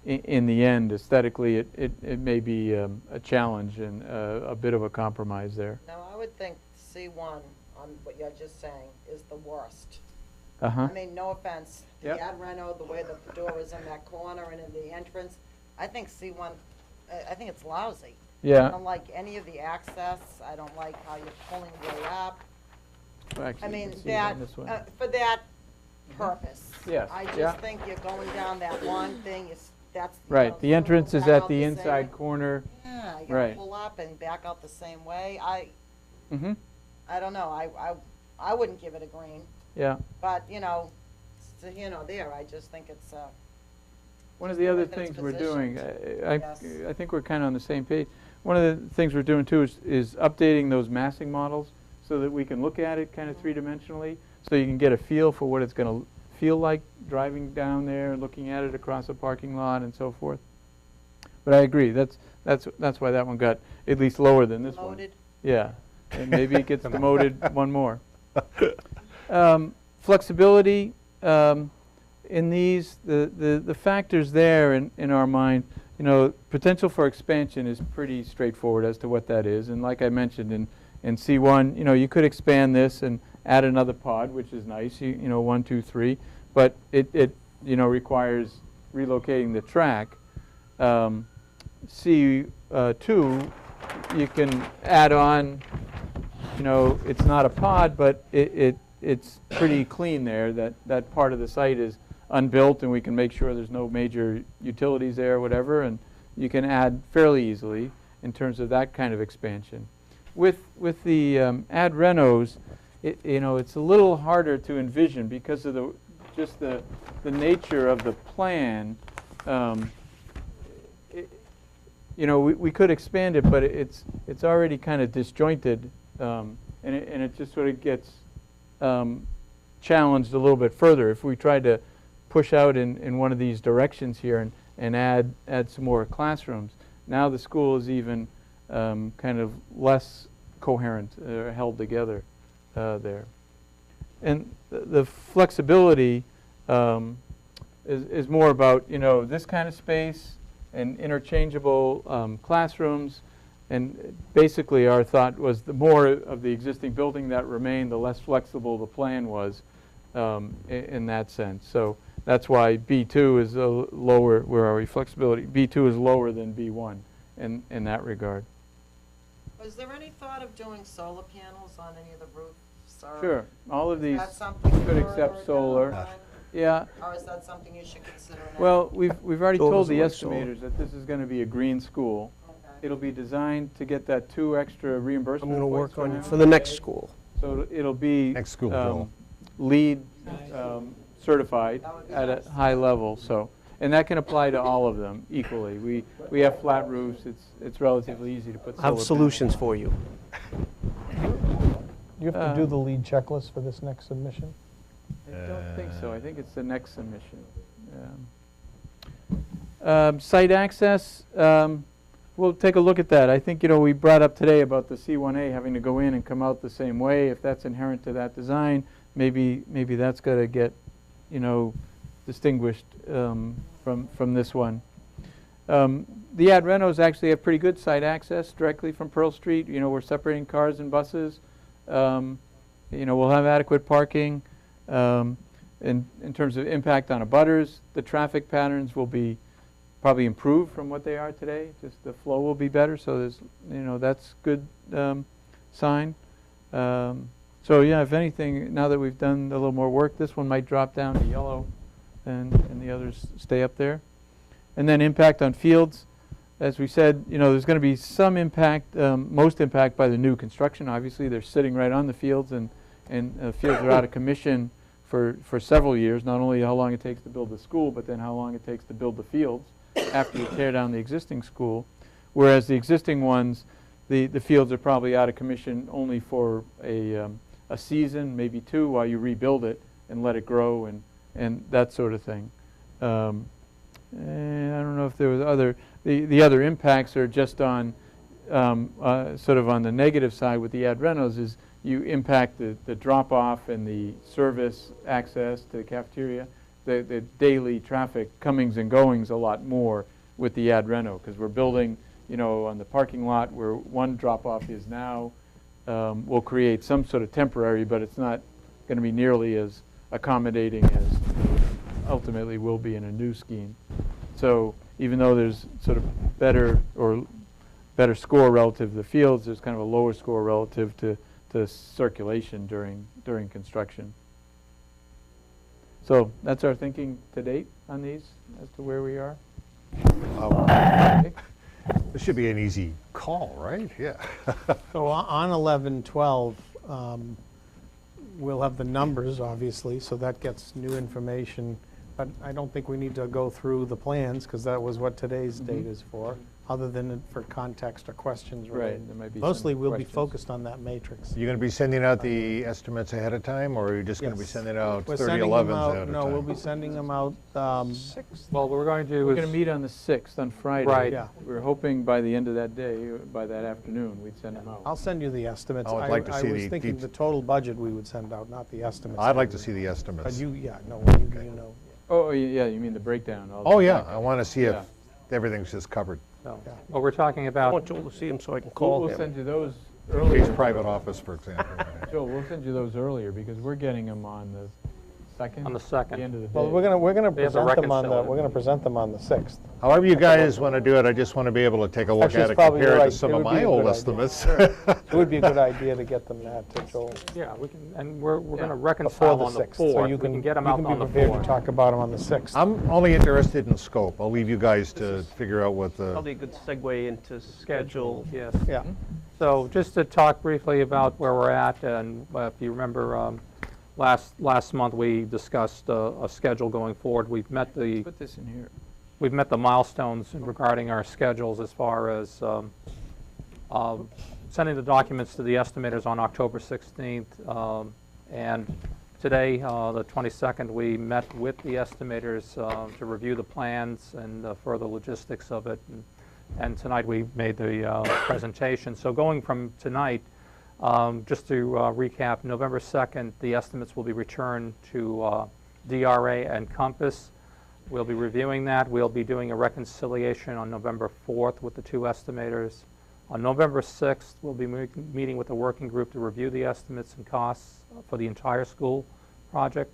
Speaker 7: in the end, aesthetically, it may be a challenge and a bit of a compromise there.
Speaker 3: Now, I would think C1, on what you're just saying, is the worst.
Speaker 7: Uh-huh.
Speaker 3: I mean, no offense,
Speaker 7: Yep.
Speaker 3: the ad reno, the way the door is in that corner and in the entrance, I think C1, I think it's lousy.
Speaker 7: Yeah.
Speaker 3: I don't like any of the access. I don't like how you're pulling way up.
Speaker 7: Well, actually,
Speaker 3: I
Speaker 7: you
Speaker 3: mean,
Speaker 7: can see it on this one.
Speaker 3: for that purpose.
Speaker 7: Yes,
Speaker 3: I
Speaker 7: yeah.
Speaker 3: just think you're going down that one thing, that's.
Speaker 7: Right, the entrance is at the inside corner.
Speaker 3: Yeah, you gotta
Speaker 7: Right.
Speaker 3: pull up and back out the same way.
Speaker 7: Mm-hmm.
Speaker 3: I don't know, I wouldn't give it a green,
Speaker 7: Yeah.
Speaker 3: but, it's here nor there, I just think it's,
Speaker 7: One of the other
Speaker 3: that it's
Speaker 7: things we're doing,
Speaker 3: Yes.
Speaker 7: I think we're kind of on the same page. One of the things we're doing too is updating those massing models so that we can look at it kind of three-dimensionally, so you can get a feel for what it's going to feel like driving down there, looking at it across a parking lot and so forth. But I agree, that's why that one got at least lower than this one.
Speaker 3: Demoted.
Speaker 7: Yeah, and maybe it gets demoted one more. Flexibility. In these, the factors there in our mind, potential for expansion is pretty straightforward as to what that is. And like I mentioned in C1, you could expand this and add another pod, which is nice, 1, 2, 3, but it requires relocating the track. C2, you can add on, it's not a pod, but it's pretty clean there. That part of the site is unbuilt, and we can make sure there's no major utilities there or whatever, and you can add fairly easily in terms of that kind of expansion. With the ad renos, it's a little harder to envision because of the nature of the plan. We could expand it, but it's already kind of disjointed, and it just sort of gets challenged a little bit further. If we tried to push out in one of these directions here and add some more classrooms, now the school is even kind of less coherent, held together there. And the flexibility is more about this kind of space and interchangeable classrooms. And basically our thought was the more of the existing building that remained, the less flexible the plan was in that sense. So that's why B2 is lower. Where are we? Flexibility. B2 is lower than B1 in that regard.
Speaker 3: Was there any thought of doing solar panels on any of the roofs? Or
Speaker 7: Sure. All of these
Speaker 3: that something
Speaker 7: could
Speaker 3: further
Speaker 7: accept
Speaker 3: down
Speaker 7: solar.
Speaker 3: the line?
Speaker 7: Yeah.
Speaker 3: Or is that something you should consider now?
Speaker 7: Well, we've already told the
Speaker 1: Solar's like solar.
Speaker 7: estimators that this is going to be a green school.
Speaker 3: Okay.
Speaker 7: It'll be designed to get that 2 extra
Speaker 1: I'm
Speaker 7: reimbursement
Speaker 1: going to
Speaker 7: points
Speaker 1: work on
Speaker 7: from
Speaker 1: it for the next school.
Speaker 7: So it'll be
Speaker 2: Next school, Joel.
Speaker 7: LEED certified
Speaker 3: That would be
Speaker 7: at
Speaker 3: nice.
Speaker 7: a high level. So, And that can apply to all of them equally. We have flat roofs, it's relatively easy to put
Speaker 1: I
Speaker 7: solar
Speaker 1: have
Speaker 7: panels.
Speaker 1: solutions for you.
Speaker 12: You have to do the lead checklist for this next submission?
Speaker 7: I don't think so. I think it's the next submission. Site access, we'll take a look at that. I think, we brought up today about the C1A having to go in and come out the same way. If that's inherent to that design, maybe that's got to get, distinguished from this one. The ad renos actually have pretty good site access directly from Pearl Street. We're separating cars and buses. We'll have adequate parking. In terms of impact on abutters, the traffic patterns will be probably improved from what they are today. Just the flow will be better, so there's, that's good sign. So yeah, if anything, now that we've done a little more work, this one might drop down to yellow, and the others stay up there. And then impact on fields, as we said, there's going to be some impact, most impact by the new construction. Obviously, they're sitting right on the fields, and fields are out of commission for several years. Not only how long it takes to build the school, but then how long it takes to build the fields after you tear down the existing school. Whereas the existing ones, the fields are probably out of commission only for a season, maybe two, while you rebuild it and let it grow and that sort of thing. And I don't know if there was other, the other impacts are just on sort of on the negative side with the ad renos is you impact the drop-off and the service access to the cafeteria, the daily traffic comings and goings a lot more with the ad reno, because we're building, on the parking lot where one drop-off is now, will create some sort of temporary, but it's not going to be nearly as accommodating as ultimately will be in a new scheme. So even though there's sort of better score relative to the fields, there's kind of a lower score relative to circulation during construction. So that's our thinking to date on these as to where we are.
Speaker 2: Okay. This should be an easy call, right? Yeah.
Speaker 12: So on 11/12, we'll have the numbers, obviously, so that gets new information. But I don't think we need to go through the plans, because that was what today's date is for, other than for context or questions related.
Speaker 7: Right, there might be
Speaker 12: Mostly
Speaker 7: some
Speaker 12: we'll
Speaker 7: questions.
Speaker 12: be focused on that matrix.
Speaker 2: You going to be sending out the estimates ahead of time, or are you just going to be
Speaker 12: Yes.
Speaker 2: sending out
Speaker 12: We're sending them
Speaker 2: 3011s
Speaker 12: out-
Speaker 2: ahead of
Speaker 12: No,
Speaker 2: time?
Speaker 12: we'll be sending them out,
Speaker 5: Well, what we're going to do
Speaker 7: We're
Speaker 5: is...
Speaker 7: going to meet on the 6th, on Friday.
Speaker 5: Right.
Speaker 12: Yeah.
Speaker 7: We're hoping by the end of that day, by that afternoon, we'd send them out.
Speaker 12: I'll send you the estimates.
Speaker 2: I would like to see
Speaker 12: I was
Speaker 2: the
Speaker 12: thinking
Speaker 2: deep-
Speaker 12: the total budget we would send out, not the estimates.
Speaker 2: I'd like to
Speaker 12: But
Speaker 2: see the estimates.
Speaker 12: you know.
Speaker 7: Oh, yeah, you mean the breakdown? all the
Speaker 2: Oh, yeah,
Speaker 7: package.
Speaker 2: I want to see if
Speaker 7: Yeah.
Speaker 2: everything's just covered.
Speaker 5: So,
Speaker 12: Yeah.
Speaker 5: what we're talking
Speaker 1: I
Speaker 5: about...
Speaker 1: want Joel to see him so I can
Speaker 7: We'll
Speaker 1: call
Speaker 7: we'll send
Speaker 1: him.
Speaker 7: you those
Speaker 2: His
Speaker 7: earlier.
Speaker 2: private office, for example.
Speaker 7: Joe, we'll send you those earlier, because we're getting them on the 2nd?
Speaker 5: On the 2nd.
Speaker 7: The end of the day.
Speaker 12: Well, we're gonna
Speaker 5: They have to
Speaker 12: present them on
Speaker 5: reconcile it.
Speaker 12: we're gonna present them on the 6th.
Speaker 2: However you guys want to do it, I just want to be able to take a look
Speaker 12: Actually,
Speaker 2: at
Speaker 12: it's
Speaker 2: it,
Speaker 12: probably
Speaker 2: compare it
Speaker 12: right.
Speaker 2: to some
Speaker 12: It
Speaker 2: of
Speaker 12: would be
Speaker 2: my
Speaker 12: a
Speaker 2: old
Speaker 12: good
Speaker 2: estimates.
Speaker 12: It would be a good idea to get them that to Joel
Speaker 5: Yeah, we can, and we're going to
Speaker 12: before
Speaker 5: reconcile
Speaker 12: the
Speaker 5: on the
Speaker 12: 6th.
Speaker 5: 4th.
Speaker 12: So you
Speaker 5: We
Speaker 12: can
Speaker 5: get them out on the
Speaker 12: be prepared to
Speaker 5: 4th.
Speaker 12: talk about them on the 6th.
Speaker 2: I'm only interested in scope. I'll leave you guys to figure out what the,
Speaker 1: Probably a good segue into schedule.
Speaker 5: Yes.
Speaker 12: Yeah.
Speaker 5: So just to talk briefly about where we're at, and if you remember, last month we discussed a schedule going forward. We've met the
Speaker 7: Put this in here.
Speaker 5: milestones regarding our schedules as far as sending the documents to the estimators on October 16th. And today, the 22nd, we met with the estimators to review the plans and further logistics of it. And tonight we made the presentation. So going from tonight, just to recap, November 2nd, the estimates will be returned to DRA and Compass. We'll be reviewing that. We'll be doing a reconciliation on November 4th with the two estimators. On November 6th, we'll be meeting with the working group to review the estimates and costs for the entire school project.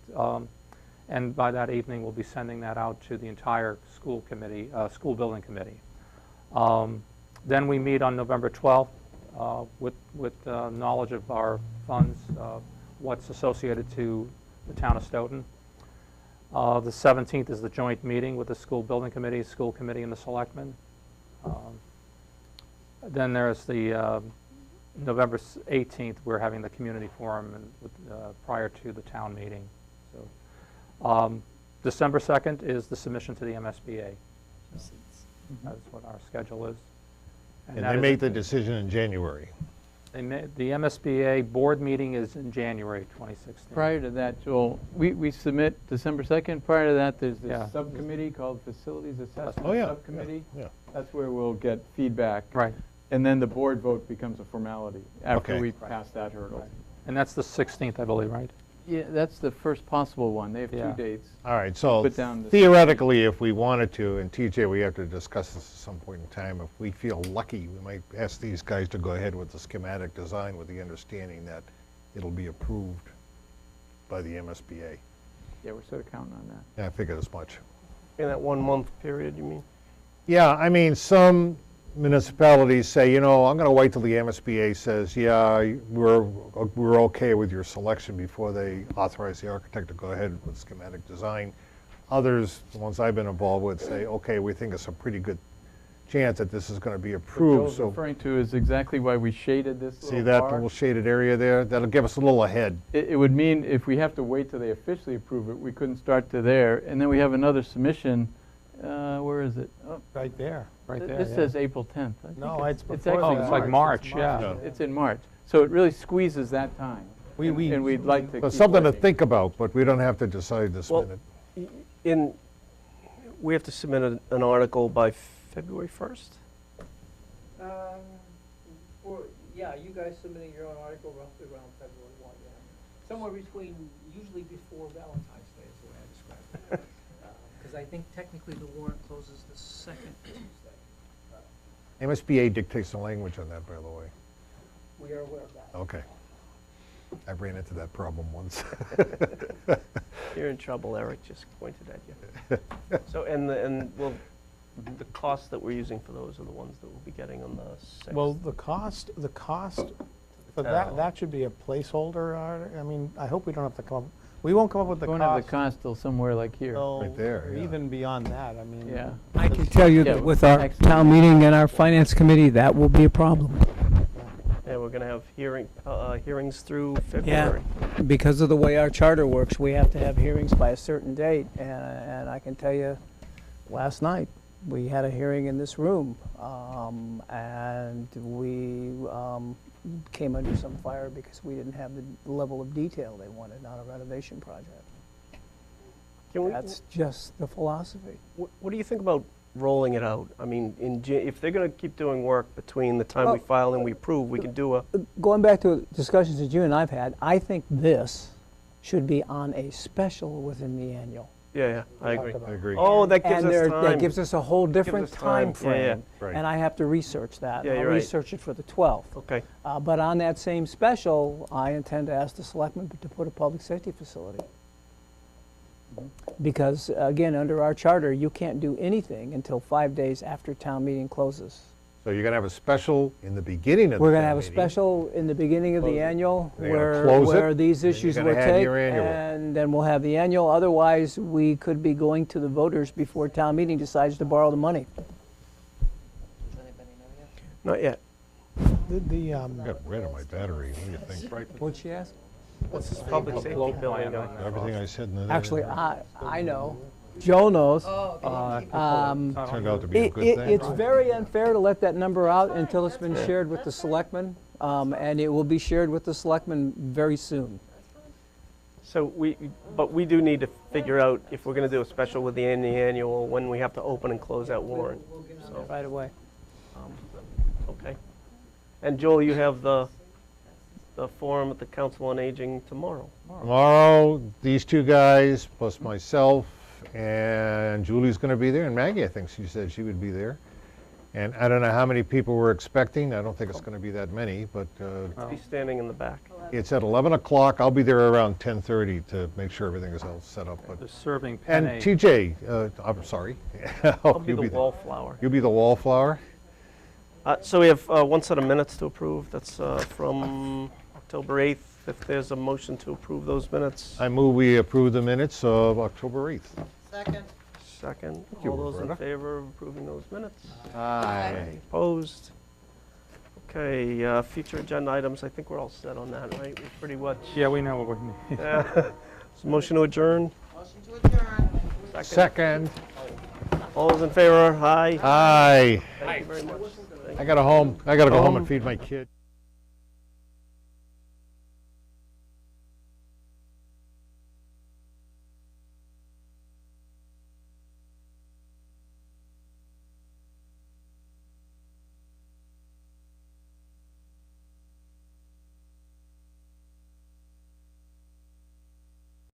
Speaker 5: And by that evening, we'll be sending that out to the entire school committee, school building committee. Then we meet on November 12th with knowledge of our funds, what's associated to the town of Stoughton. The 17th is the joint meeting with the school building committee, school committee, and the selectmen. Then there's the November 18th, we're having the community forum and prior to the town meeting. So December 2nd is the submission to the MSBA. That's what our schedule is.
Speaker 2: And
Speaker 5: that
Speaker 2: they
Speaker 5: is-
Speaker 2: make the decision in January.
Speaker 5: The MSBA board meeting is in January 2016.
Speaker 7: Prior to that, Joel, we submit December 2nd. Prior to that, there's
Speaker 5: Yeah.
Speaker 7: this subcommittee called Facilities Assessment
Speaker 2: Oh, yeah.
Speaker 7: Subcommittee.
Speaker 2: Yeah.
Speaker 7: That's where we'll get feedback.
Speaker 5: Right.
Speaker 7: And then the board vote becomes a formality after
Speaker 2: Okay.
Speaker 7: we pass that hurdle.
Speaker 5: And that's the 16th, I believe, right?
Speaker 7: Yeah, that's the first possible one. They have
Speaker 5: Yeah.
Speaker 7: 2 dates.
Speaker 2: All right, so
Speaker 7: Put down the-
Speaker 2: theoretically, if we wanted to, and TJ, we have to discuss this at some point in time, if we feel lucky, we might ask these guys to go ahead with the schematic design with the understanding that it'll be approved by the MSBA.
Speaker 7: Yeah, we're sort of counting on that.
Speaker 2: Yeah, I figured as much.
Speaker 1: In that 1 month period, you mean?
Speaker 2: Yeah, I mean, some municipalities say, you know, I'm going to wait till the MSBA says, yeah, we're okay with your selection before they authorize the architect to go ahead with schematic design. Others, the ones I've been involved with, say, okay, we think it's a pretty good chance that this is going to be
Speaker 7: What
Speaker 2: approved.
Speaker 7: Joel's
Speaker 2: So
Speaker 7: referring to is exactly why we shaded this
Speaker 2: see
Speaker 7: little
Speaker 2: that
Speaker 7: bar.
Speaker 2: little shaded area there? That'll give us a little ahead.
Speaker 7: It would mean if we have to wait till they officially approve it, we couldn't start to there. And then we have another submission. Where is it? Oh,
Speaker 9: Right there.
Speaker 5: Right there.
Speaker 7: this says April 10th. I think
Speaker 9: No, it's before
Speaker 7: actually
Speaker 5: Oh, it's like March, yeah.
Speaker 2: Yeah.
Speaker 7: It's in March. So it really squeezes that time. And we'd like to
Speaker 2: So
Speaker 7: keep
Speaker 2: something to
Speaker 7: working.
Speaker 2: think about, but we don't have to decide this
Speaker 1: Well,
Speaker 2: minute.
Speaker 1: We have to submit an article by February 1st?
Speaker 4: Yeah, you guys submitting your own article roughly around February 1, yeah. Somewhere between, usually before Valentine's Day is the way I describe it. Because I think technically the warrant closes the second Tuesday.
Speaker 2: MSBA dictates the language on that, by the way.
Speaker 4: We are aware of that.
Speaker 2: Okay. I ran into that problem once.
Speaker 1: You're in trouble, Eric just pointed at you. So, the costs that we're using for those are the ones that we'll be getting on the 6th?
Speaker 9: Well, the cost for that should be a placeholder. I mean, I hope we don't have to come up, we won't come up with the
Speaker 7: We won't
Speaker 9: cost.
Speaker 7: have the cost till somewhere like here.
Speaker 9: till-
Speaker 2: Right there,
Speaker 9: or
Speaker 2: yeah.
Speaker 9: even beyond that, I mean.
Speaker 7: Yeah.
Speaker 4: I can tell you
Speaker 7: Yeah,
Speaker 4: that with our
Speaker 7: next
Speaker 4: town meeting and our finance committee, that will be a problem.
Speaker 1: Yeah, we're going to have hearings through February.
Speaker 4: Because of the way our charter works, we have to have hearings by a certain date, and I can tell you, last night, we had a hearing in this room, and we came under some fire because we didn't have the level of detail they wanted on a renovation project. That's just the philosophy.
Speaker 1: What do you think about rolling it out? I mean, if they're going to keep doing work between the time we file and we approve, we can do a...
Speaker 4: Going back to discussions that you and I've had, I think this should be on a special within the annual.
Speaker 1: Yeah, I agree.
Speaker 2: I agree.
Speaker 1: Oh, that gives
Speaker 4: And
Speaker 1: us time.
Speaker 4: that gives us a whole different
Speaker 1: us time.
Speaker 4: time
Speaker 1: Yeah, yeah.
Speaker 4: frame.
Speaker 2: Right.
Speaker 4: And I have to research that.
Speaker 1: Yeah,
Speaker 4: I'll
Speaker 1: you're right.
Speaker 4: research it for the 12th.
Speaker 1: Okay.
Speaker 4: But on that same special, I intend to ask the selectmen to put a public safety facility. Because, again, under our charter, you can't do anything until 5 days after town meeting closes.
Speaker 2: So you're going to have a special in the beginning of the
Speaker 4: We're going to
Speaker 2: town
Speaker 4: have a
Speaker 2: meeting.
Speaker 4: special in the beginning of
Speaker 2: Close
Speaker 4: the
Speaker 2: it.
Speaker 4: annual
Speaker 2: They're gonna
Speaker 4: where,
Speaker 2: close it,
Speaker 4: where these
Speaker 2: and then you're
Speaker 4: issues
Speaker 2: gonna
Speaker 4: will
Speaker 2: have
Speaker 4: take,
Speaker 2: your annual.
Speaker 4: and then we'll have the annual. Otherwise, we could be going to the voters before town meeting decides to borrow the money.
Speaker 1: Not yet.
Speaker 9: The,
Speaker 2: I got rid of my battery. What do you think?
Speaker 4: What'd she ask?
Speaker 1: What's this public safety building going?
Speaker 2: Everything I said in the...
Speaker 4: Actually, I know. Joe knows.
Speaker 2: Turned out to be a good thing.
Speaker 4: It's very unfair to let that number out until it's been shared with the selectmen, and it will be shared with the selectmen very soon.
Speaker 1: So but we do need to figure out if we're going to do a special with the annual, when we have to open and close that warrant. So,
Speaker 4: Right away.
Speaker 1: okay. And Joel, you have the forum at the Council on Aging tomorrow.
Speaker 2: Tomorrow, these two guys, plus myself, and Julie's going to be there, and Maggie, I think she said she would be there. And I don't know how many people we're expecting. I don't think it's going to be that many, but
Speaker 1: Be standing in the back.
Speaker 2: it's at 11 o'clock. I'll be there around 10:30 to make sure everything is all set up. But
Speaker 5: The serving
Speaker 2: and
Speaker 5: penne.
Speaker 2: TJ, I'm sorry.
Speaker 1: I'll be
Speaker 2: You'll
Speaker 1: the
Speaker 2: there.
Speaker 1: wallflower.
Speaker 2: You'll be the wallflower?
Speaker 1: So we have one set of minutes to approve. That's from October 8th. If there's a motion to approve those minutes.
Speaker 2: I move we approve the minutes of October 8th.
Speaker 3: Second.
Speaker 1: Second.
Speaker 2: you,
Speaker 1: All those in
Speaker 2: Roberta.
Speaker 1: favor of approving those minutes?
Speaker 2: Aye.
Speaker 1: Opposed? Okay, future agenda items, I think we're all set on that, right? We're pretty much.
Speaker 5: Yeah, we know what we need.
Speaker 1: So motion to adjourn?
Speaker 3: Motion to adjourn.
Speaker 2: Second.
Speaker 1: All those in favor, aye.
Speaker 2: Aye.
Speaker 1: Thank you very much.
Speaker 2: I gotta go home and feed my kid.